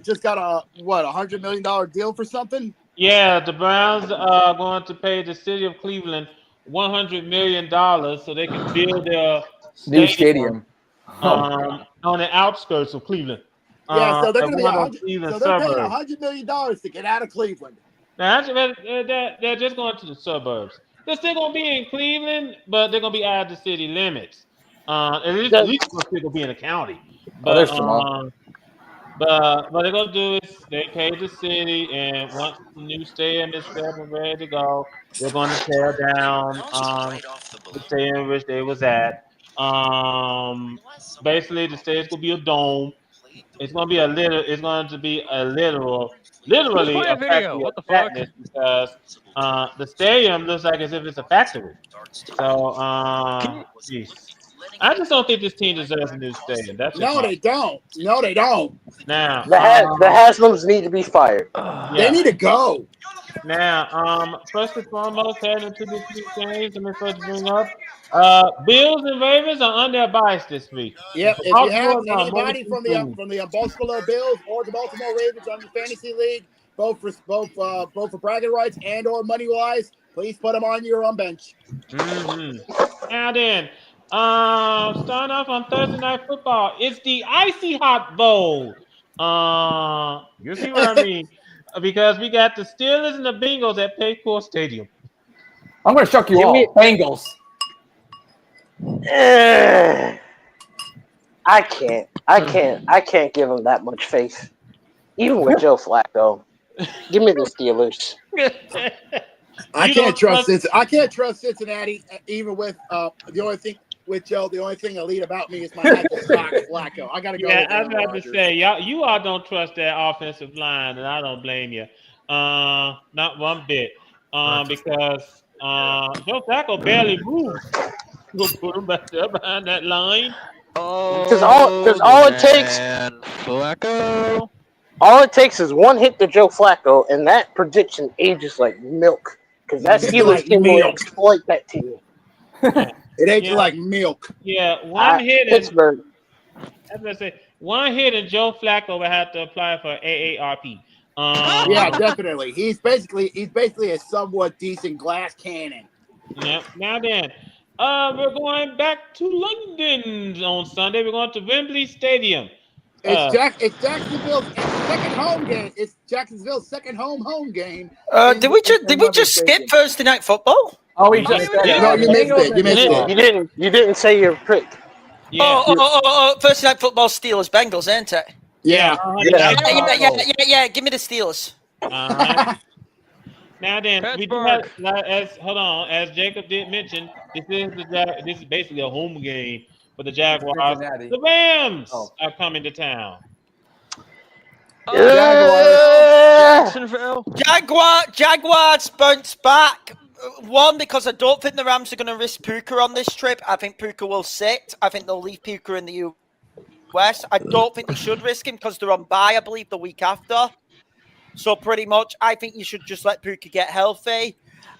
Speaker 2: just got a $100 million deal for something.
Speaker 4: Yeah, the Browns are going to pay the city of Cleveland $100 million so they can build their
Speaker 1: new stadium
Speaker 4: on the outskirts of Cleveland.
Speaker 2: Yeah, so they're going to be paying
Speaker 4: $100
Speaker 2: $100 million to get out of Cleveland.
Speaker 4: Now, they're just going to the suburbs. They're still going to be in Cleveland, but they're going to be out of the city limits. At least they're still going to be in the county. But what they're going to do is they pay the city, and once the new stadium is set and ready to go, they're going to tear down the stadium which they was at. Basically, the stadium's going to be a dome. It's going to be literally a factory of fatness because the stadium looks like as if it's a factory. So, I just don't think this team deserves a new stadium.
Speaker 2: They don't. No, they don't.
Speaker 4: Now,
Speaker 6: the Haslams need to be fired.
Speaker 2: They need to go.
Speaker 4: Now, first and foremost, heading into this week's games, let me first bring up Bills and Ravens are under a bias this week.
Speaker 2: Yep. If you have anybody from the Buffalo Bills or the Baltimore Ravens on your fantasy league, both for bragging rights and or money wise, please put them on your own bench.
Speaker 4: Mm-hmm. Now then, starting off on Thursday Night Football, it's the Icy Hot Bowl. You see what I mean? Because we got the Steelers and the Bengals at Paycor Stadium.
Speaker 1: I'm going to shock you all. Bengals.
Speaker 6: I can't give him that much faith. Even with Joe Flacco. Give me the Steelers.
Speaker 2: I can't trust Cincinnati, even with the only thing with Joe. The only thing elite about me is my Flacco. I gotta go.
Speaker 4: Yeah, I was about to say, you all don't trust that offensive line, and I don't blame you. Not one bit. Because Joe Flacco barely moves. We'll put him back there behind that line.
Speaker 6: Because all it takes,
Speaker 9: Flacco.
Speaker 6: All it takes is one hit to Joe Flacco, and that prediction ages like milk. Because that Steelers team will exploit that team.
Speaker 2: It ages like milk.
Speaker 4: Yeah, one hit.
Speaker 6: Pittsburgh.
Speaker 4: As I say, one hit, and Joe Flacco would have to apply for AARP.
Speaker 2: Yeah, definitely. He's basically a somewhat decent glass cannon.
Speaker 4: Yep. Now then, we're going back to London on Sunday. We're going to Wembley Stadium.
Speaker 2: It's Jacksonville's second home game. It's Jacksonville's second home game.
Speaker 10: Did we just skip Thursday Night Football?
Speaker 1: Oh, we just
Speaker 2: no, you missed it. You missed it.
Speaker 6: You didn't say your pick.
Speaker 10: Yeah. Oh, Thursday Night Football, Steelers, Bengals, ain't it?
Speaker 2: Yeah.
Speaker 10: Yeah. Give me the Steelers.
Speaker 4: Now then, we do have, as Jacob did mention, this is basically a home game for the Jaguars. The Rams are coming to town.
Speaker 10: Jacksonville. Jaguars bounce back. One, because I don't think the Rams are going to risk Puka on this trip. I think Puka will sit. I think they'll leave Puka in the US. I don't think they should risk him because they're on bye, I believe, the week after. So pretty much, I think you should just let Puka get healthy.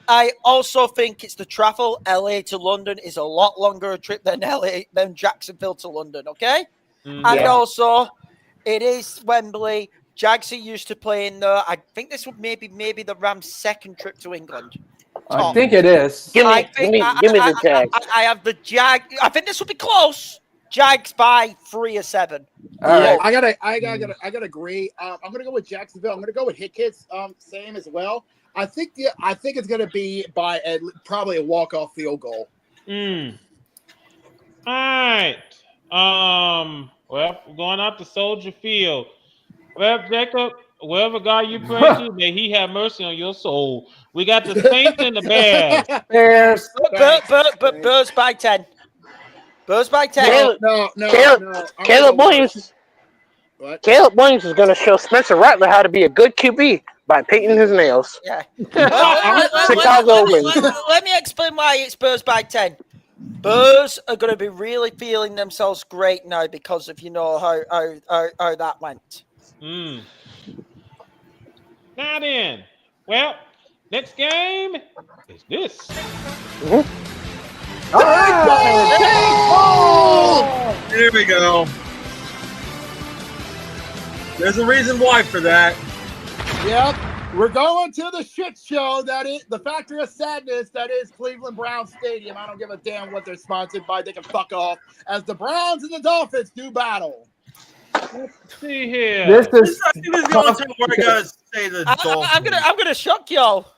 Speaker 10: I also think it's the travel. LA to London is a lot longer a trip than Jacksonville to London, okay? And also, it is Wembley. Jags are used to playing there. I think this would maybe the Rams' second trip to England.
Speaker 1: I think it is.
Speaker 6: Give me the Jags.
Speaker 10: I have the Jag. I think this will be close. Jags by 3 or 7.
Speaker 2: Right. I gotta agree. I'm gonna go with Jacksonville. I'm gonna go with Hickett's same as well. I think it's gonna be by probably a walk-off field goal.
Speaker 4: All right. Well, we're going out to Soldier Field. Well, Jacob, wherever God you pray to, may He have mercy on your soul. We got the Saints and the Bears.
Speaker 10: Bears by 10. Spurs by 10.
Speaker 6: No.
Speaker 2: Caleb
Speaker 6: Williams.
Speaker 2: What?
Speaker 6: Caleb Williams is going to show Spencer Rattler how to be a good QB by painting his nails.
Speaker 10: Yeah.
Speaker 6: Chicago wins.
Speaker 10: Let me explain why it's Spurs by 10. Spurs are going to be really feeling themselves great now because of how that went.
Speaker 4: Now then, well, next game is this.
Speaker 2: All right.
Speaker 3: Here we go. There's a reason why for that.
Speaker 2: Yep. We're going to the shit show that is the factory of sadness that is Cleveland Browns Stadium. I don't give a damn what they're sponsored by. They can fuck off as the Browns and the Dolphins do battle.
Speaker 4: Let's see here.
Speaker 1: This is
Speaker 3: the only time where I gotta say the Dolphins.
Speaker 10: I'm gonna shock y'all.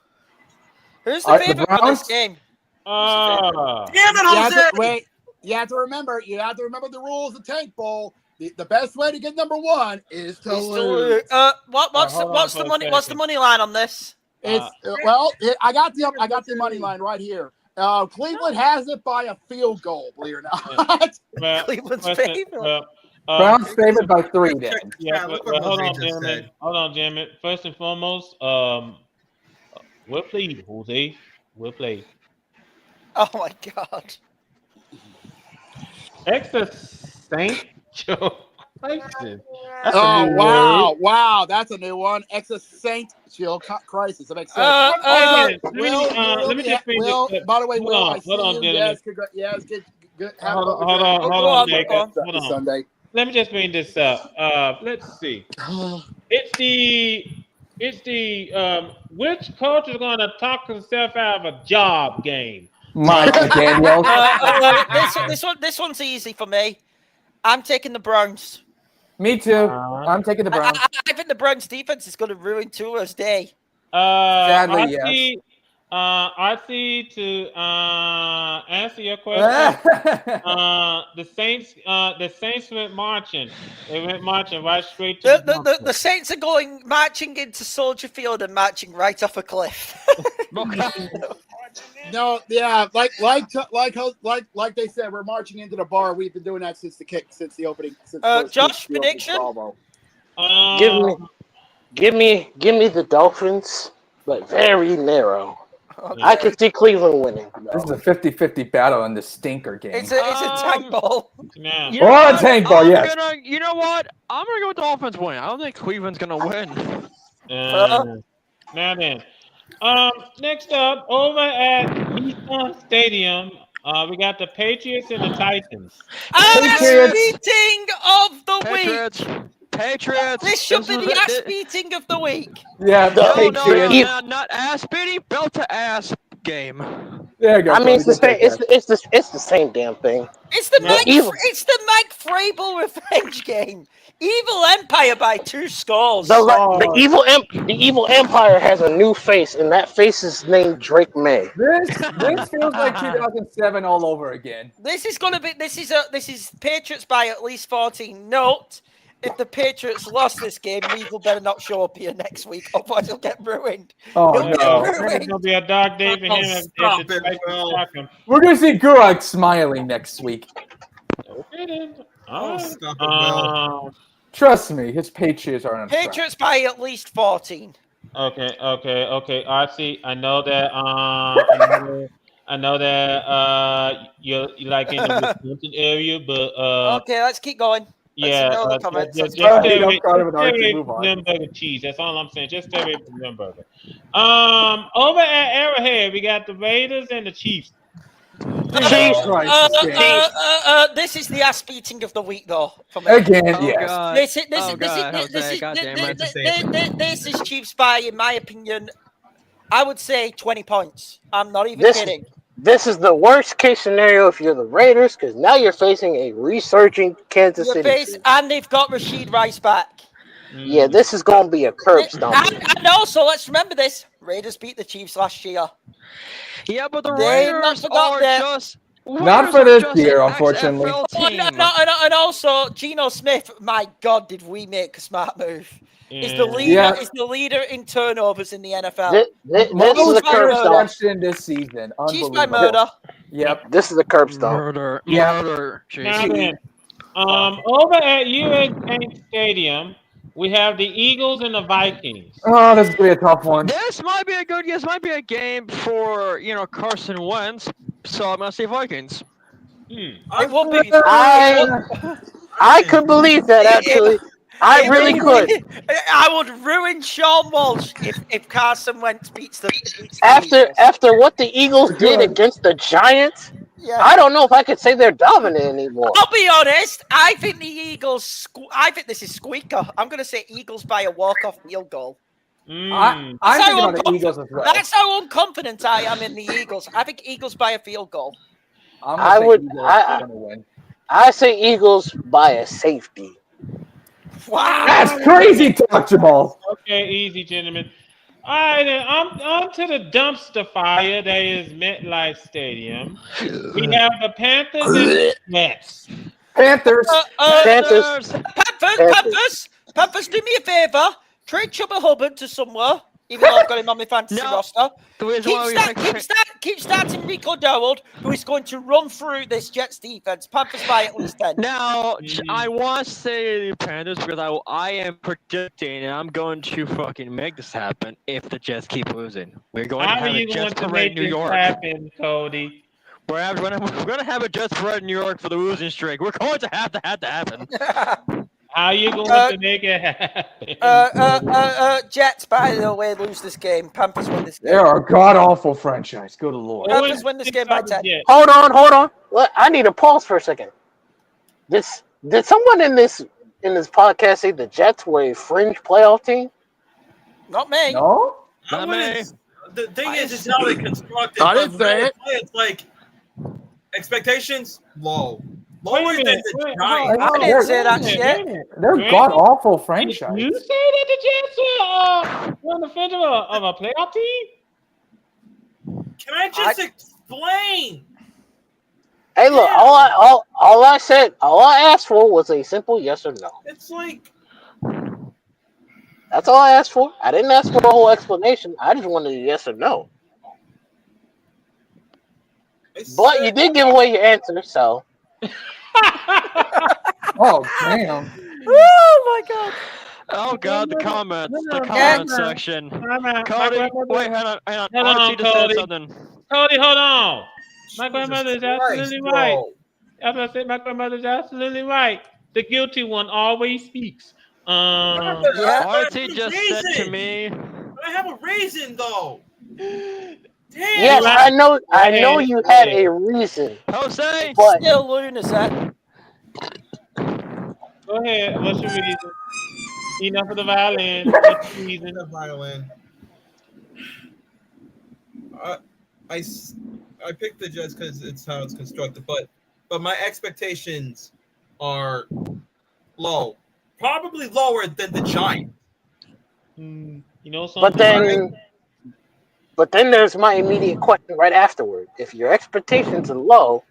Speaker 10: Who's the favorite for this game?
Speaker 3: Damn it, Jose!
Speaker 2: Wait, you have to remember the rules of Tank Bowl. The best way to get number one is to lose.
Speaker 10: What's the money line on this?
Speaker 2: It's I got the money line right here. Cleveland has it by a field goal, believe it or not.
Speaker 10: Cleveland's favorite.
Speaker 1: Browns favored by 3 then.
Speaker 4: Yeah, hold on, Jimmy. First and foremost, we'll play, Jose. We'll play.
Speaker 10: Oh my God.
Speaker 4: Extra Saint Joe Crisis.
Speaker 2: Wow, that's a new one. Saint Chill Crisis. That makes sense.
Speaker 4: Let me just read this.
Speaker 2: By the way, Will, I see
Speaker 4: hold on,
Speaker 2: you. Yes, good.
Speaker 4: Hold on, Jacob. Hold on.
Speaker 2: Sunday.
Speaker 4: Let me just bring this up. Let's see. It's the which coach is going to talk himself out of a job game?
Speaker 1: Mike McDaniel.
Speaker 10: This one's easy for me. I'm taking the Browns.
Speaker 1: Me too. I'm taking the Browns.
Speaker 10: I think the Browns defense is going to ruin Tua's day.
Speaker 1: Sadly, yes.
Speaker 4: I see to answer your question. The Saints went marching. They went marching right straight to
Speaker 10: the Saints are marching into Soldier Field and marching right off a cliff.
Speaker 2: No, yeah, like they said, we're marching into the bar. We've been doing that since the opening.
Speaker 10: Josh, prediction?
Speaker 6: Give me the Dolphins, but very narrow. Okay. I could see Cleveland winning.
Speaker 1: This is a 50-50 battle in the stinker game.
Speaker 10: It's a tank ball.
Speaker 1: A tank ball, yes.
Speaker 9: You know what? I'm going to go with Dolphins winning. I don't think Cleveland's going to win.
Speaker 4: Now then. Next up, over at Nissan Stadium, we got the Patriots and the Titans.
Speaker 10: Ass beating of the week.
Speaker 9: Patriots.
Speaker 10: This should be the ass beating of the week.
Speaker 1: Yeah, the Patriots.
Speaker 9: No, not ass beating, belt to ass game.
Speaker 1: There you go.
Speaker 6: I mean, it's the same damn thing.
Speaker 10: It's the Mike Vrabel revenge game. Evil Empire by 2 scores.
Speaker 6: The evil Empire has a new face, and that face is named Drake May.
Speaker 1: This feels like 2007 all over again.
Speaker 10: This is Patriots by at least 14. Note, if the Patriots lost this game, Evil better not show up here next week, otherwise he'll get ruined.
Speaker 1: Oh no!
Speaker 4: It's gonna be a dark day for him.
Speaker 1: We're gonna see Gurok smiling next week.
Speaker 4: Okay then.
Speaker 1: Trust me, his Patriots are on
Speaker 10: Patriots by at least 14.
Speaker 4: Okay. I see. I know that. You're like in the Wisconsin area, but
Speaker 10: okay, let's keep going.
Speaker 4: Yeah,
Speaker 10: just
Speaker 4: stay away from Limburger cheese. That's all I'm saying. Just stay away from Limburger. Over at Arrowhead, we got the Raiders and the Chiefs.
Speaker 10: This is the ass beating of the week, though.
Speaker 1: Again, yes.
Speaker 10: This is Chiefs by, in my opinion, I would say 20 points. I'm not even kidding.
Speaker 6: This is the worst case scenario if you're the Raiders, because now you're facing a resurging Kansas City.
Speaker 10: And they've got Rashid Rice back.
Speaker 6: Yeah, this is going to be a curb stomp.
Speaker 10: And also, let's remember this. Raiders beat the Chiefs last year.
Speaker 9: Yeah, but the Raiders are just...
Speaker 1: Not for this year, unfortunately.
Speaker 10: And also, Geno Smith, my God, did we make a smart move. Is the leader in turnovers in the NFL.
Speaker 1: Most interception this season.
Speaker 10: Chiefs by murder.
Speaker 1: Yep.
Speaker 6: This is a curb stomp.
Speaker 9: Murder.
Speaker 4: Now then, over at US Bank Stadium, we have the Eagles and the Vikings.
Speaker 1: Oh, this is gonna be a tough one.
Speaker 9: This might be a good. This might be a game for Carson Wentz. So I'm gonna say Vikings.
Speaker 10: It will be.
Speaker 6: I could believe that actually. I really could.
Speaker 10: I would ruin Sean Walsh if Carson Wentz beats the
Speaker 6: After what the Eagles did against the Giants, I don't know if I could say they're dominant anymore.
Speaker 10: I'll be honest. I think the Eagles. I think this is squeaker. I'm going to say Eagles by a walk-off field goal.
Speaker 1: I'm thinking about the Eagles as well.
Speaker 10: That's how unconfident I am in the Eagles. I think Eagles by a field goal.
Speaker 6: I say Eagles by a safety.
Speaker 10: Wow,
Speaker 1: that's crazy talk, Jamal.
Speaker 4: Okay, easy, gentlemen. All right, then on to the dumpster fire that is MetLife Stadium. We have the Panthers and the Nets.
Speaker 1: Panthers.
Speaker 10: Panthers, do me a favor. Trade Chubba Hubbard to somewhere, even though I've got him on my fantasy roster. Keep starting Rico Dowd, who is going to run through this Jets defense. Panthers by at least 10.
Speaker 9: Now, I want to say the Panthers because I am predicting, and I'm going to fucking make this happen if the Jets keep losing. We're going to have a Jets parade in New York.
Speaker 4: Happen, Cody?
Speaker 9: We're going to have a Jets parade in New York for the losing streak. We're going to have to happen.
Speaker 4: How are you going to make it happen?
Speaker 10: Jets, by the way, lose this game. Panthers win this game.
Speaker 1: They're a god-awful franchise. Good Lord.
Speaker 10: Panthers win this game by 10.
Speaker 6: Hold on. I need to pause for a second. Did someone in this podcast say the Jets were a fringe playoff team?
Speaker 10: Not me.
Speaker 1: No?
Speaker 3: Not me. The thing is, it's how they constructed.
Speaker 2: I didn't say it.
Speaker 3: It's like expectations low. Lower than the Giants.
Speaker 10: I didn't say that shit.
Speaker 1: They're god-awful franchise.
Speaker 4: You say that the Jets were on the fringe of a playoff team?
Speaker 3: Can I just explain?
Speaker 6: Hey, look, all I asked for was a simple yes or no.
Speaker 3: It's like
Speaker 6: that's all I asked for. I didn't ask for a whole explanation. I just wanted a yes or no. But you did give away your answer, so.
Speaker 1: Oh damn!
Speaker 10: Oh my god!
Speaker 9: Oh god, the comment section. Cody, wait, hang on.
Speaker 4: Hold on, Cody.
Speaker 9: Something.
Speaker 4: Cody, hold on. My grandmother is
Speaker 3: Christ,
Speaker 4: absolutely right. As I said, my grandmother is absolutely right. The guilty one always speaks.
Speaker 9: RT just said to me.
Speaker 3: I have a reason though. Damn.
Speaker 6: Yes, I know you had a reason.
Speaker 9: Jose,
Speaker 6: but
Speaker 10: still lunatic.
Speaker 4: Go ahead. What's your reason? Enough of the violin. What's your reason?
Speaker 3: The violin. I picked the Jets because it's how it's constructed, but my expectations are low, probably lower than the Giants.
Speaker 4: You know something.
Speaker 6: But then there's my immediate question right afterward. If your expectations are low,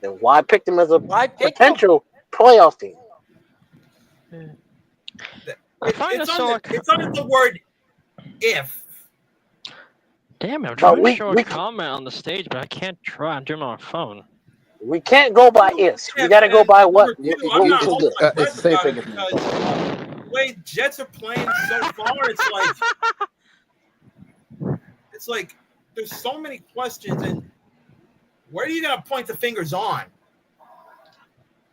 Speaker 6: then why pick them as a potential playoff team?
Speaker 3: It's under the word if.
Speaker 9: Damn it, I'm trying to show a comment on the stage, but I can't try. I'm doing it on my phone.
Speaker 6: We can't go by ifs. We got to go by what we can do.
Speaker 2: It's the same thing.
Speaker 3: The way Jets are playing so far, it's like there's so many questions, and where are you gonna point the fingers on?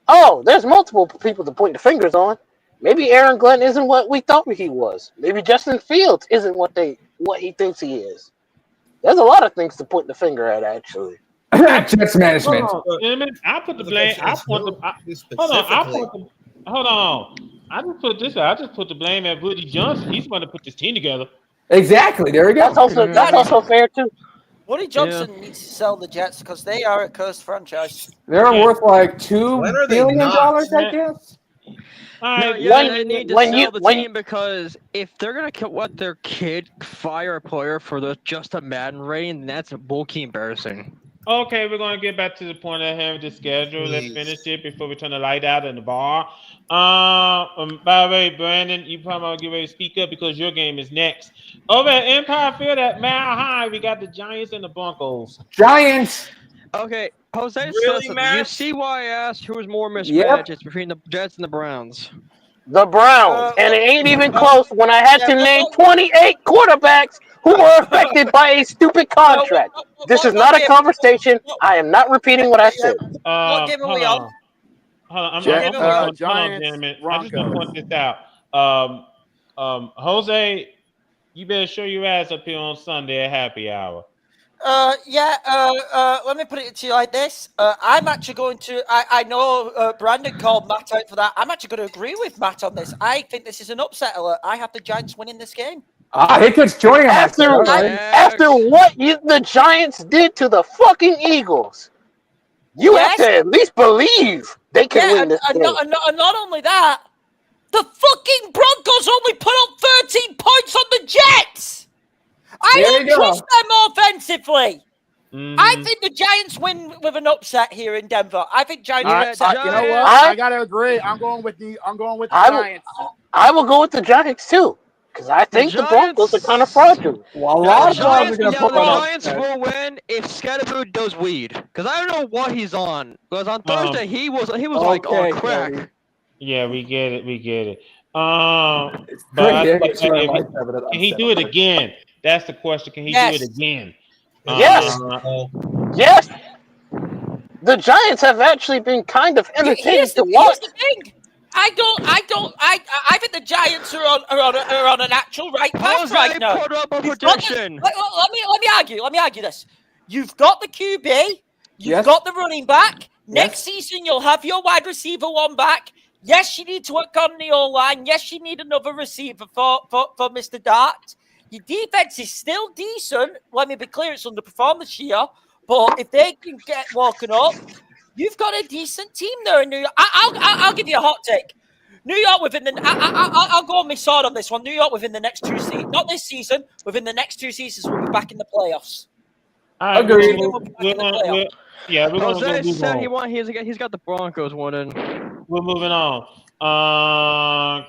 Speaker 6: Oh, there's multiple people to point the fingers on. Maybe Aaron Glenn isn't what we thought he was. Maybe Justin Fields isn't what he thinks he is. There's a lot of things to point the finger at, actually.
Speaker 1: Jets management.
Speaker 4: I put the blame. Hold on. I just put the blame at Woody Johnson. He's going to put this team together.
Speaker 1: Exactly. There we go.
Speaker 6: That's also fair too.
Speaker 10: Woody Johnson needs to sell the Jets because they are a cursed franchise.
Speaker 1: They're worth like $2 billion, I guess.
Speaker 9: They need to sell the team because if they're gonna let their kid fire a player for just a Madden rating, that's bulky embarrassing.
Speaker 4: Okay, we're gonna get back to the point at hand with the schedule. Let's finish it before we turn the light out in the bar. By the way, Brandon, you probably want to get ready to speak up because your game is next. Over at Empire Field at Mile High, we got the Giants and the Broncos.
Speaker 1: Giants.
Speaker 9: Okay, Jose,
Speaker 3: Really,
Speaker 9: do you
Speaker 3: Matt?
Speaker 9: see why I asked who was more mismatches between the Jets and the Browns?
Speaker 6: The Browns, and it ain't even close when I had to name 28 quarterbacks who were affected by a stupid contract. This is not a conversation. I am not repeating what I said.
Speaker 10: What game are we on?
Speaker 4: Hold on,
Speaker 2: Giants,
Speaker 4: hold on, gentlemen. I just want to point this out. Jose, you better show your ass up here on Sunday at happy hour.
Speaker 10: Let me put it to you like this. I'm actually going to. I know Brandon called Matt out for that. I'm actually going to agree with Matt on this. I think this is an upset alert. I have the Giants winning this game.
Speaker 1: He could join him
Speaker 6: after what the Giants did to the fucking Eagles. You have to at least believe they can win this game.
Speaker 10: Not only that, the fucking Broncos only put up 13 points on the Jets. I don't trust them offensively. I think the Giants win with an upset here in Denver. I think Giants.
Speaker 2: You know what? I gotta agree. I'm going with the Giants.
Speaker 6: I will go with the Giants too, because I think the Broncos are kind of fraudulent.
Speaker 9: Well, the Giants will win if Scatterfoot does weed, because I don't know what he's on. Because on Thursday he was like on crack.
Speaker 4: Cody. Yeah, we get it. But can he do it again? That's the question. Can he do it again?
Speaker 6: Yes. Yes. The Giants have actually been kind of entertaining to watch.
Speaker 10: Here's the thing. I think the Giants are on an actual right path right now.
Speaker 9: Put up a prediction.
Speaker 10: Let me argue this. You've got the QB. You've got the running back. Next season, you'll have your wide receiver one back. Yes, you need to work on the O-line. Yes, you need another receiver for Mr. Dart. Your defense is still decent. Let me be clear, it's underperformed this year. But if they can get walking up, you've got a decent team there in New York. I'll give you a hot take. New York within the I'll go on my sword on this one. New York within the next 2 seasons, not this season. Within the next 2 seasons, we'll be back in the playoffs.
Speaker 4: Agreed.
Speaker 9: Jose said he's got the Broncos winning.
Speaker 4: We're moving on.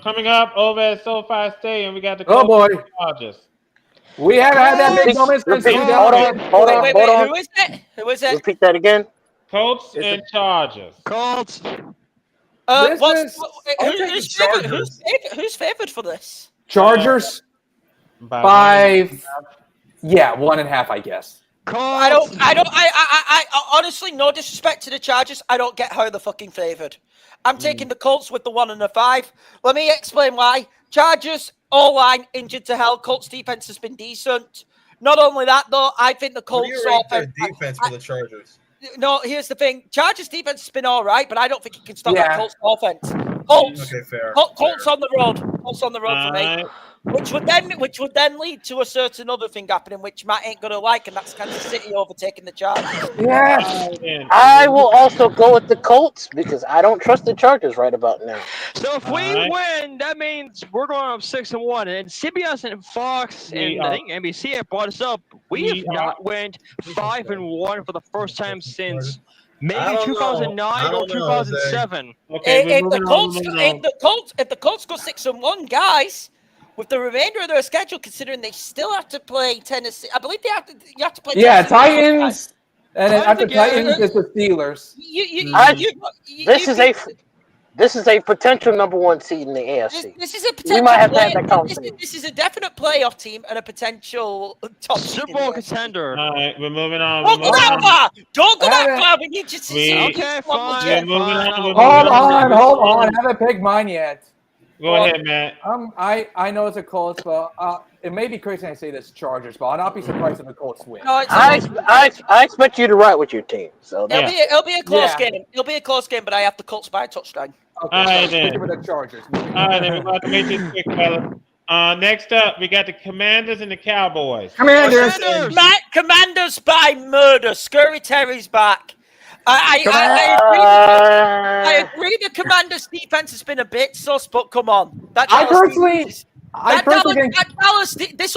Speaker 4: Coming up over at SoFi Stadium, we got the Chargers.
Speaker 1: We haven't had that big moment since
Speaker 6: Hold on.
Speaker 10: Who is it?
Speaker 6: Repeat that again.
Speaker 4: Colts and Chargers.
Speaker 9: Colts.
Speaker 10: Who's favored for this?
Speaker 1: Chargers by 1.5, I guess.
Speaker 10: I honestly, no disrespect to the Chargers, I don't get how they're fucking favored. I'm taking the Colts with the 1.5. Let me explain why. Chargers, all-line, injured to hell. Colts defense has been decent. Not only that, though, I think the Colts
Speaker 3: offense. Defense for the Chargers.
Speaker 10: No, here's the thing. Chargers defense has been all right, but I don't think it can stop the Colts offense. Colts on the road. Colts on the road for me. Which would then lead to a certain other thing happening, which Matt ain't gonna like, and that's Kansas City overtaking the Chargers.
Speaker 6: Yes, I will also go with the Colts because I don't trust the Chargers right about now.
Speaker 9: So if we win, that means we're going up 6-1, and CBS and Fox and I think NBC have brought us up. We have not went 5-1 for the first time since maybe 2009 or 2007.
Speaker 10: Okay, if the Colts go 6-1, guys. With the remainder of their schedule, considering they still have to play Tennessee, I believe you have to play.
Speaker 1: Yeah, Titans, and then after Titans is the Steelers.
Speaker 6: This is a potential number 1 seed in the AFC.
Speaker 10: This is a potential.
Speaker 6: We might have to have that conversation.
Speaker 10: This is a definite playoff team and a potential top
Speaker 9: Super Bowl contender.
Speaker 4: All right, we're moving on.
Speaker 10: Don't go that far. Don't go that far. We need you to see.
Speaker 9: Okay, fine.
Speaker 1: Hold on. I haven't picked mine yet.
Speaker 4: Go ahead, Matt.
Speaker 1: I know it's a Colts, but it may be crazy when I say this Chargers, but I'll not be surprised if the Colts win.
Speaker 10: No,
Speaker 6: I expect you to ride with your team. So
Speaker 10: it'll be a close game. It'll be a close game, but I have the Colts by a touchdown.
Speaker 1: Okay,
Speaker 4: all right, then.
Speaker 1: With the Chargers.
Speaker 4: All right, then. We're about to make this quick, fella. Next up, we got the Commanders and the Cowboys.
Speaker 10: Commanders by murder. Scurry Terry's back. I agree the Commanders' defense has been a bit sus, but come on. This will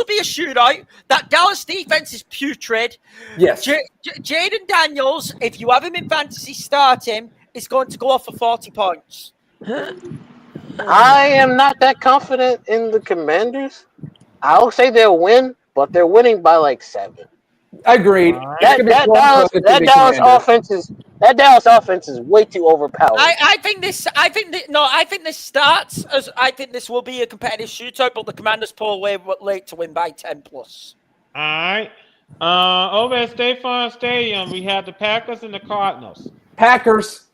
Speaker 10: be a shootout. That Dallas defense is putrid.
Speaker 1: Yes.
Speaker 10: Jaden Daniels, if you have him in fantasy, start him, is going to go off for 40 points.
Speaker 6: I am not that confident in the Commanders. I'll say they'll win, but they're winning by like 7.
Speaker 1: Agreed.
Speaker 6: That Dallas offense is way too overpowered.
Speaker 10: I think this starts as I think this will be a competitive shootout, but the Commanders pull away late to win by 10+.
Speaker 4: All right. Over at State Farm Stadium, we have the Packers and the Cardinals.
Speaker 1: Packers.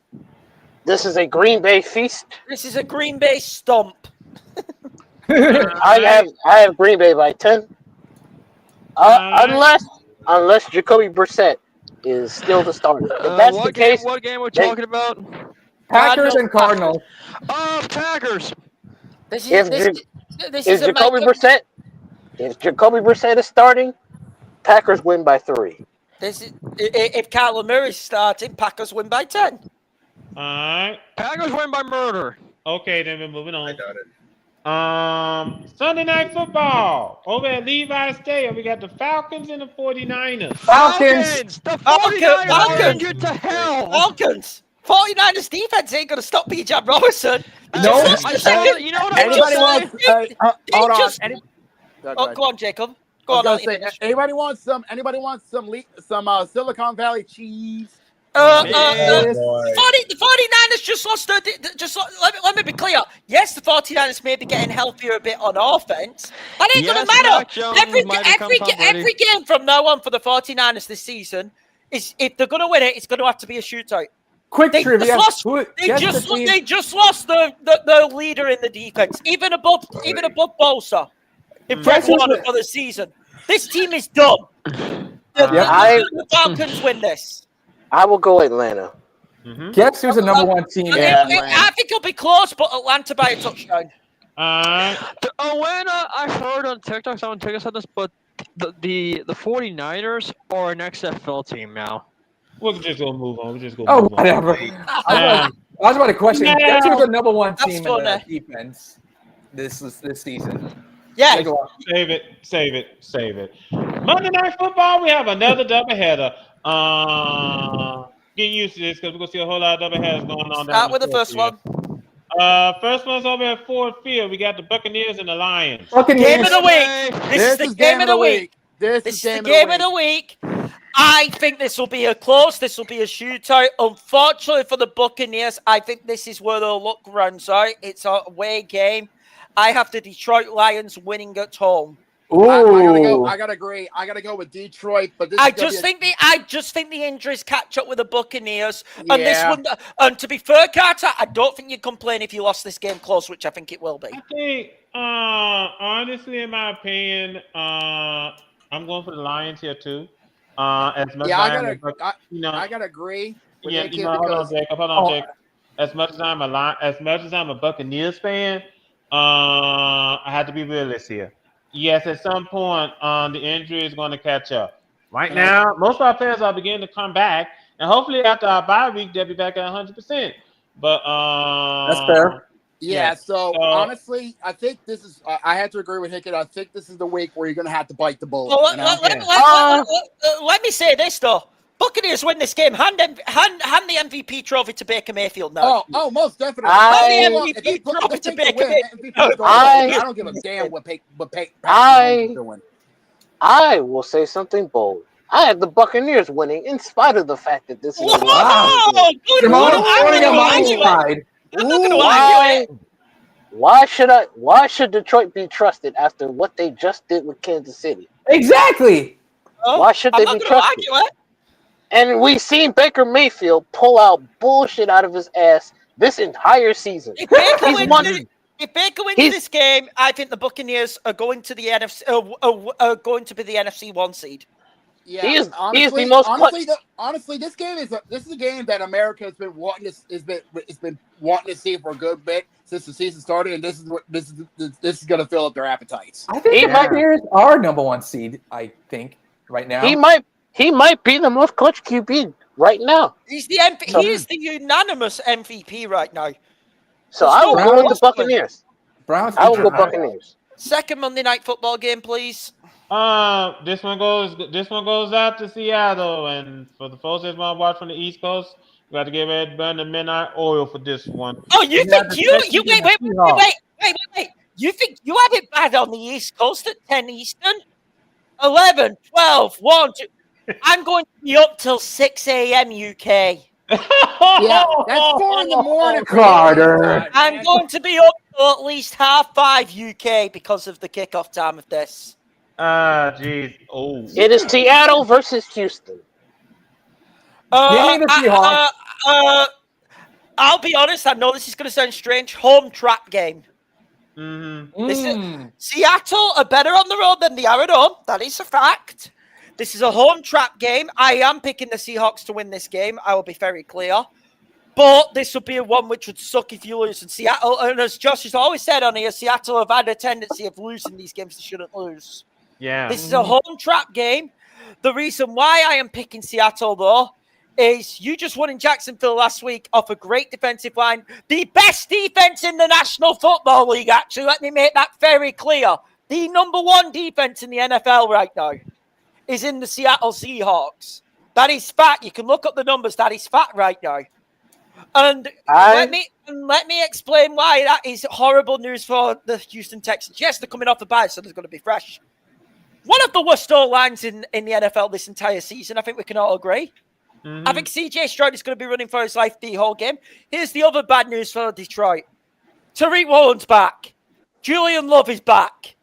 Speaker 6: This is a Green Bay feast.
Speaker 10: This is a Green Bay stomp.
Speaker 6: I have Green Bay by 10. Unless Jacoby Brissett is still the starter. If that's the case,
Speaker 9: what game we're talking about?
Speaker 1: Packers and Cardinals.
Speaker 9: Packers.
Speaker 6: If Jacoby Brissett is starting, Packers win by 3.
Speaker 10: If Kyler Murray is starting, Packers win by 10.
Speaker 4: All right.
Speaker 9: Packers win by murder.
Speaker 4: Okay, then we're moving on. I got it. Sunday Night Football. Over at Levi Stadium, we got the Falcons and the 49ers.
Speaker 10: Falcons!
Speaker 9: The 49ers
Speaker 10: Falcons!
Speaker 9: injured to hell!
Speaker 10: Falcons! 49ers defense ain't going to stop Bijan Robinson.
Speaker 1: No.
Speaker 9: You know what
Speaker 2: Anybody wants? Hold on.
Speaker 10: Go on, Jacob. Go
Speaker 2: I
Speaker 10: on.
Speaker 2: was gonna say, anybody wants some Silicon Valley cheese?
Speaker 10: The 49ers just lost let me be clear. Yes, the 49ers may be getting healthier a bit on offense. That ain't going to matter. Every game from now on for the 49ers this season is, if they're going to win it, it's going to have to be a shootout.
Speaker 1: Quick trivia.
Speaker 10: They just lost the leader in the defense, even above Bosa in Fred Warner for the season. This team is done. The Falcons win this.
Speaker 6: I will go Atlanta.
Speaker 1: Mm-hmm. Guess who's the number one team?
Speaker 10: I think it'll be close, but Atlanta by a touchdown.
Speaker 9: Atlanta, I've heard on TikTok, someone said this, but the 49ers are an XFL team now.
Speaker 4: We're just going to move on.
Speaker 1: Whatever. I was about to question. Guess who's the number one team in the defense this season?
Speaker 10: Yeah.
Speaker 4: Save it. Monday Night Football, we have another doubleheader. Getting used to this because we're going to see a whole lot of doubleheaders going on.
Speaker 10: Start with the first one.
Speaker 4: First one's over at Ford Field. We got the Buccaneers and the Lions.
Speaker 10: Game of the week. This is the game of the week. This is the game of the week. I think this will be a close. This will be a shootout. Unfortunately for the Buccaneers, I think this is where the luck runs out. It's a away game. I have the Detroit Lions winning at home.
Speaker 2: I gotta agree. I gotta go with Detroit, but
Speaker 10: I just think the injuries catch up with the Buccaneers, and this one. And to be fair, Carter, I don't think you'd complain if you lost this game close, which I think it will be.
Speaker 4: I think, honestly, in my opinion, I'm going for the Lions here too.
Speaker 2: I gotta agree.
Speaker 4: Hold on, Jacob. As much as I'm a Buccaneers fan, I have to be realistic here. Yes, at some point, the injury is going to catch up. Right now, most of our players are beginning to come back, and hopefully after our bye week, they'll be back at 100%. But
Speaker 1: that's fair.
Speaker 2: Yeah. So honestly, I think this is. I had to agree with Hickett. I think this is the week where you're going to have to bite the bullet.
Speaker 10: Well, let me say this though. Buccaneers win this game. Hand the MVP trophy to Baker Mayfield now.
Speaker 2: Oh, most definitely.
Speaker 10: Hand the MVP trophy to Baker Mayfield.
Speaker 2: I don't give a damn what Patrick doing.
Speaker 6: I will say something bold. I have the Buccaneers winning, in spite of the fact that this is.
Speaker 10: I'm not going to argue.
Speaker 6: Why should Detroit be trusted after what they just did with Kansas City?
Speaker 1: Exactly.
Speaker 6: Why should they be trusted? And we've seen Baker Mayfield pull out bullshit out of his ass this entire season.
Speaker 10: If Baker wins this game, I think the Buccaneers are going to the NFC. Going to be the NFC 1 seed.
Speaker 2: Yeah,
Speaker 6: he is the most.
Speaker 2: Honestly, this is a game that America has been wanting to see for a good bit since the season started, and this is going to fill up their appetites.
Speaker 1: I think the Buccaneers are number 1 seed. I think right now
Speaker 6: he might be the most clutch QB right now.
Speaker 10: He is the unanimous MVP right now.
Speaker 6: So I will go with the Buccaneers.
Speaker 1: I
Speaker 6: will go Buccaneers.
Speaker 10: Second Monday Night Football game, please.
Speaker 4: This one goes out to Seattle, and for the folks that want to watch from the East Coast, we got to get ready to burn the midnight oil for this one.
Speaker 10: Oh, you think you wait? You think you have it bad on the East Coast at 10 Eastern, 11, 12, 1, 2? I'm going to be up till 6 a.m. UK.
Speaker 2: Yeah, that's 4 in the morning.
Speaker 1: Carter.
Speaker 10: I'm going to be up till at least 5:30 UK because of the kickoff time of this.
Speaker 4: Jeez. Oh.
Speaker 6: It is Seattle versus Houston.
Speaker 1: Give me the Seahawks.
Speaker 10: I'll be honest. I know this is going to sound strange. Home trap game.
Speaker 4: Mm-hmm.
Speaker 10: Seattle are better on the road than they are at home. That is a fact. This is a home trap game. I am picking the Seahawks to win this game. I will be very clear. But this would be one which would suck if you lose. And Seattle, and as Josh has always said on here, Seattle have had a tendency of losing these games they shouldn't lose.
Speaker 4: Yeah.
Speaker 10: This is a home trap game. The reason why I am picking Seattle, though, is you just won in Jacksonville last week off a great defensive line. The best defense in the National Football League, actually. Let me make that very clear. The number one defense in the NFL right now is in the Seattle Seahawks. That is fact. You can look up the numbers. That is fact right now. And let me explain why that is horrible news for the Houston Texans. Yes, they're coming off a bye, so they're going to be fresh. One of the worst O-lines in the NFL this entire season. I think we can all agree. I think CJ Stroud is going to be running for his life the whole game. Here's the other bad news for Detroit. Tariq Woolen's back. Julian Love is back.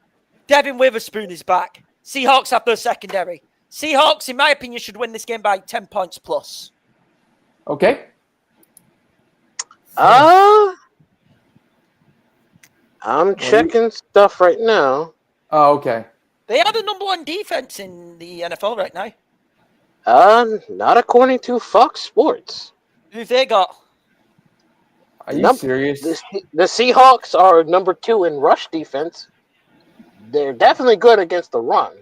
Speaker 10: Devin Witherspoon is back. Seahawks have their secondary. Seahawks, in my opinion, should win this game by 10 points plus.
Speaker 1: Okay.
Speaker 6: I'm checking stuff right now.
Speaker 1: Oh, okay.
Speaker 10: They are the number one defense in the NFL right now.
Speaker 6: Not according to Fox Sports.
Speaker 10: Who've they got?
Speaker 1: Are you serious?
Speaker 6: The Seahawks are number 2 in rush defense. They're definitely good against the run.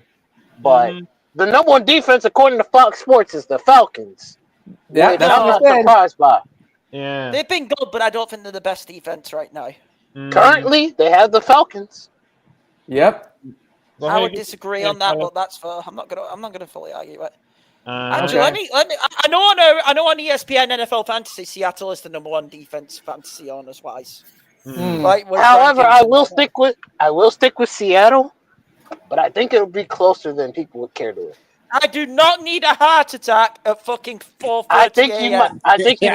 Speaker 6: But the number one defense, according to Fox Sports, is the Falcons.
Speaker 1: Yeah, that's
Speaker 6: I'm
Speaker 1: what
Speaker 6: not
Speaker 1: I said.
Speaker 6: surprised by.
Speaker 4: Yeah.
Speaker 10: They've been good, but I don't think they're the best defense right now.
Speaker 6: Currently, they have the Falcons.
Speaker 1: Yep.
Speaker 10: I would disagree on that, but that's for I'm not gonna fully argue it. Actually,
Speaker 1: Okay.
Speaker 10: let me. I know on ESPN NFL Fantasy, Seattle is the number one defense fantasy owners wise. Right.
Speaker 6: However, I will stick with Seattle, but I think it'll be closer than people would care to.
Speaker 10: I do not need a heart attack at fucking 4:30
Speaker 6: I think you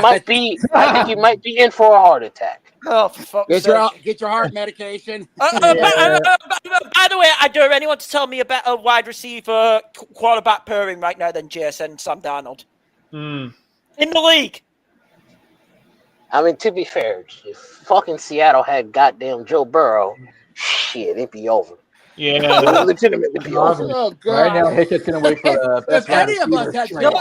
Speaker 6: might be in for a heart attack.
Speaker 10: Oh, for fuck's sake.
Speaker 2: Get your heart medication.
Speaker 10: By the way, I dare anyone to tell me a better wide receiver quarterback pairing right now than JSN Sam Darnold in the league.
Speaker 6: I mean, to be fair, if fucking Seattle had goddamn Joe Burrow, shit, it'd be over.
Speaker 4: Yeah,
Speaker 6: it would legitimately be over.
Speaker 2: Oh, God.
Speaker 1: Right now, Hickett's gonna wait for the best
Speaker 2: If any of us had
Speaker 10: No.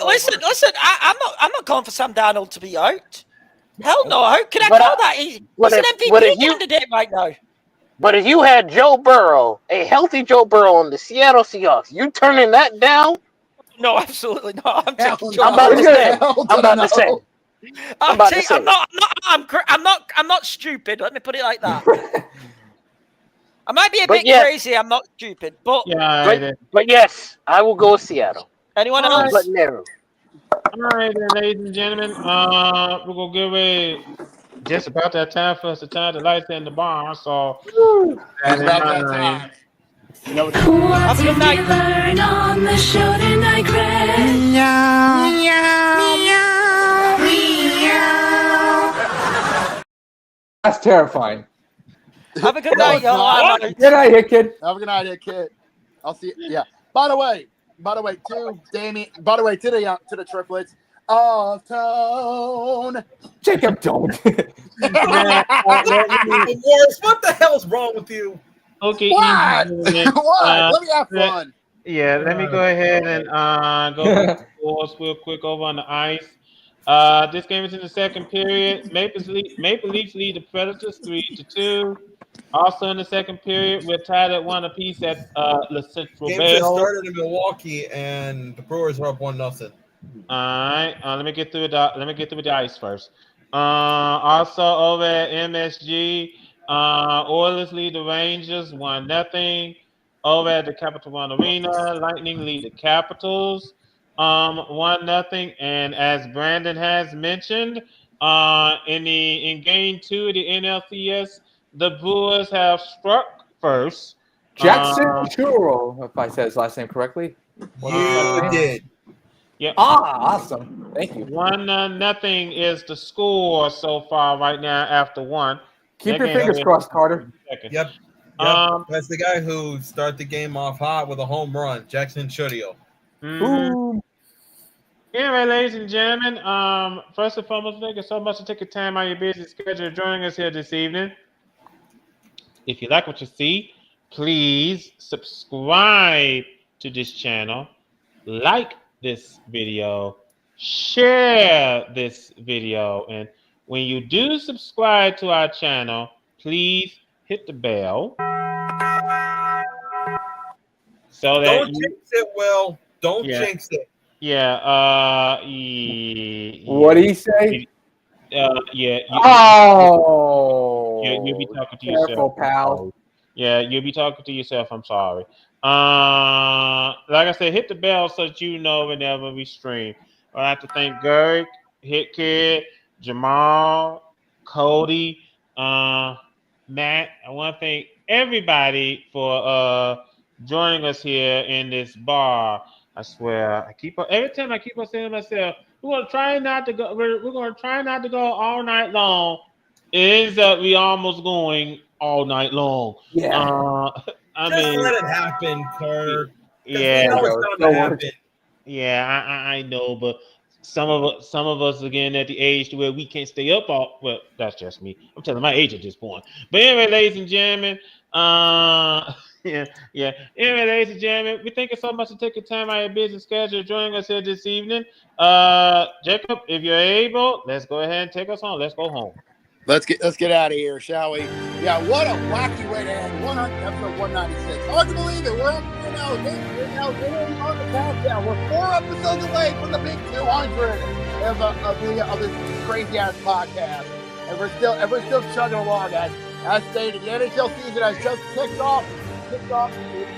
Speaker 10: Listen. I'm not calling for Sam Darnold to be out. Hell no. How can I call that? He's an MVP candidate right now.
Speaker 6: But if you had Joe Burrow, a healthy Joe Burrow on the Seattle Seahawks, you turning that down?
Speaker 10: No, absolutely not. I'm not stupid. Let me put it like that. I might be a bit crazy. I'm not stupid, but
Speaker 6: yes, I will go with Seattle.
Speaker 10: Anyone else?
Speaker 6: But never.
Speaker 4: All right, then, ladies and gentlemen, we're gonna give away just about that time for us to turn the lights in the barn. So,
Speaker 2: It's about that time.
Speaker 10: Have a good night.
Speaker 13: Learn on the show tonight, Greg.
Speaker 12: Meow, meow,
Speaker 13: meow.
Speaker 1: That's terrifying.
Speaker 10: Have a good night, y'all.
Speaker 1: Good night, Hickett.
Speaker 2: Have a good night, kid. I'll see you. Yeah. By the way, to Damien. By the way, to the triplets. Off tone.
Speaker 1: Jacob, don't.
Speaker 3: What the hell's wrong with you?
Speaker 4: Okay.
Speaker 2: What? What? Let me have fun.
Speaker 4: Yeah, let me go ahead and go through the scores real quick over on the ice. This game is in the second period. Maple Leafs lead the Predators 3-2. Also in the second period, we're tied at 1 apiece at Le Central
Speaker 3: Game
Speaker 4: Bell.
Speaker 3: just started in Milwaukee, and the Brewers are up 1-0.
Speaker 4: All right, let me get through the ice first. Also over at MSG, Oilers lead the Rangers 1-0. Over at the Capital One Arena, Lightning lead the Capitals 1-0. And as Brandon has mentioned, in game 2 of the NLCS, the Brewers have struck first
Speaker 1: Jackson Churro, if I said his last name correctly.
Speaker 3: You did.
Speaker 4: Yep.
Speaker 1: Awesome. Thank you.
Speaker 4: 1-0 is the score so far right now after one.
Speaker 1: Keep your fingers crossed, Carter.
Speaker 3: Yep. That's the guy who started the game off hot with a home run, Jackson Churro.
Speaker 4: Mm-hmm. Anyway, ladies and gentlemen, first and foremost, thank you so much for taking time out of your busy schedule joining us here this evening. If you like what you see, please subscribe to this channel, like this video, share this video, and when you do subscribe to our channel, please hit the bell. So that
Speaker 3: Don't jinx it, Will. Don't jinx it.
Speaker 4: Yeah.
Speaker 1: What did he say?
Speaker 4: You'll be talking to yourself.
Speaker 1: Careful, pal.
Speaker 4: Yeah, you'll be talking to yourself. I'm sorry. Like I said, hit the bell so that you know whenever we stream. I have to thank Gert, Hit Kid, Jamal, Cody, Matt. I want to thank everybody for joining us here in this bar. I swear, every time I keep on saying to myself, we're gonna try not to go. We're gonna try not to go all night long. It ends up we almost going all night long.
Speaker 3: Yeah. Just let it happen, Carter.
Speaker 4: Yeah,
Speaker 3: you know it's gonna happen.
Speaker 4: Yeah, I know, but some of us are getting at the age to where we can't stay up all. Well, that's just me. I'm telling my age at this point. But anyway, ladies and gentlemen, Anyway, ladies and gentlemen, we thank you so much for taking time out of your busy schedule joining us here this evening. Jacob, if you're able, let's go ahead and take us home. Let's go home.
Speaker 2: Let's get out of here, shall we? Yeah, what a wacky way to end episode 196. Hard to believe it. We're now on the countdown. We're 4 episodes away from the big 200 of this crazy ass podcast, and we're still chugging along. As stated, the NHL season has just kicked off. The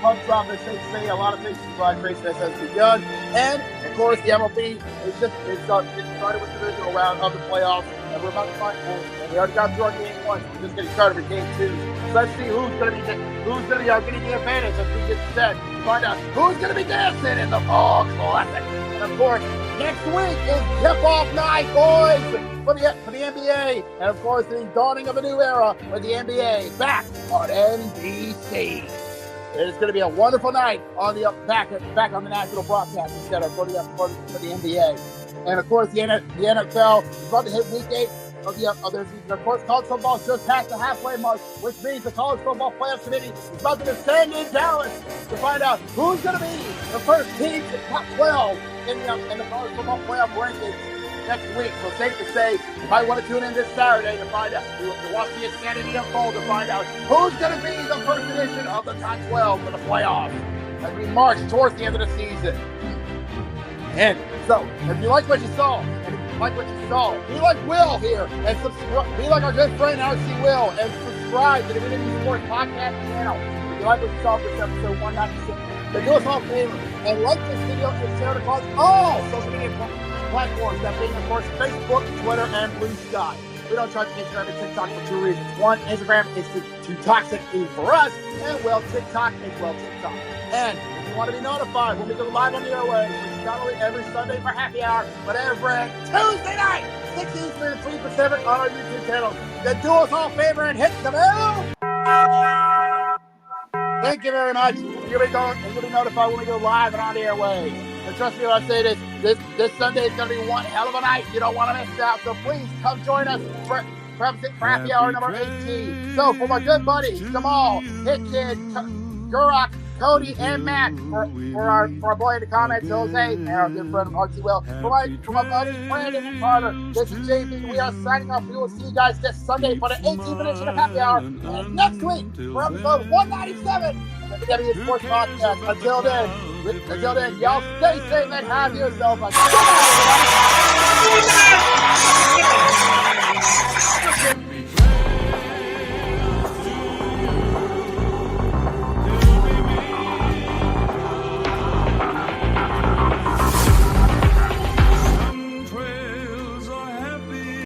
Speaker 2: puck drop, as they say, a lot of things like racing has begun, and of course the MLB it started with the divisional round of the playoffs, and we're about to find. And we already got through our game 1. So we're just getting started with game 2. So let's see who's going to be getting the advantage as we get set. Find out who's going to be dancing in the Fall Classic. And of course, next week is tip-off night, boys, for the NBA, and of course the dawning of a new era with the NBA back on NBC. It's going to be a wonderful night on the back on the national broadcast instead of for the NBA. And of course the NFL is about to hit week 8 of their season. Of course, college football just passed the halfway mark, which means the College Football Playoff Committee is about to descend in Dallas to find out who's going to be the first team to top 12 in the College Football Playoff rankings next week. So safe to say, you might want to tune in this Saturday to find out, to watch the insanity unfold to find out who's going to be the first edition of the top 12 for the playoffs as we march towards the end of the season. And so, if you like what you saw, be like Will here and subscribe. Be like our good friend RC Will and subscribe to the VWU Sports Podcast channel. If you like what you saw for this episode 196, then do us all a favor and like this video and share it across all social media platforms, that being, of course, Facebook, Twitter, and Blue Sky. We don't charge Instagram and TikTok for 2 reasons. One, Instagram is too toxic for us, and well, TikTok is well TikTok. And if you want to be notified when we go live on the airwaves, which is not only every Sunday for happy hour, but every Tuesday night, 6 Eastern, 3 Pacific on our YouTube channel, then do us all a favor and hit the bell. Thank you very much. You'll be notified when we go live and on the airwaves. And trust me when I say this Sunday is going to be one hell of a night. You don't want to miss it out. So please come join us for happy hour number 18. So for my good buddies, Jamal, Hit Kid, Gurok, Cody, and Matt, for our boy in the comments, Jose, and our good friend RC Will, for my buddies Brandon and Carter, this is JB. We are signing off. We will see you guys this Sunday for the 18th edition of Happy Hour, and next week for episode 197 of the VWU Sports Podcast. Until then, y'all stay safe and have yourself a good night, everybody.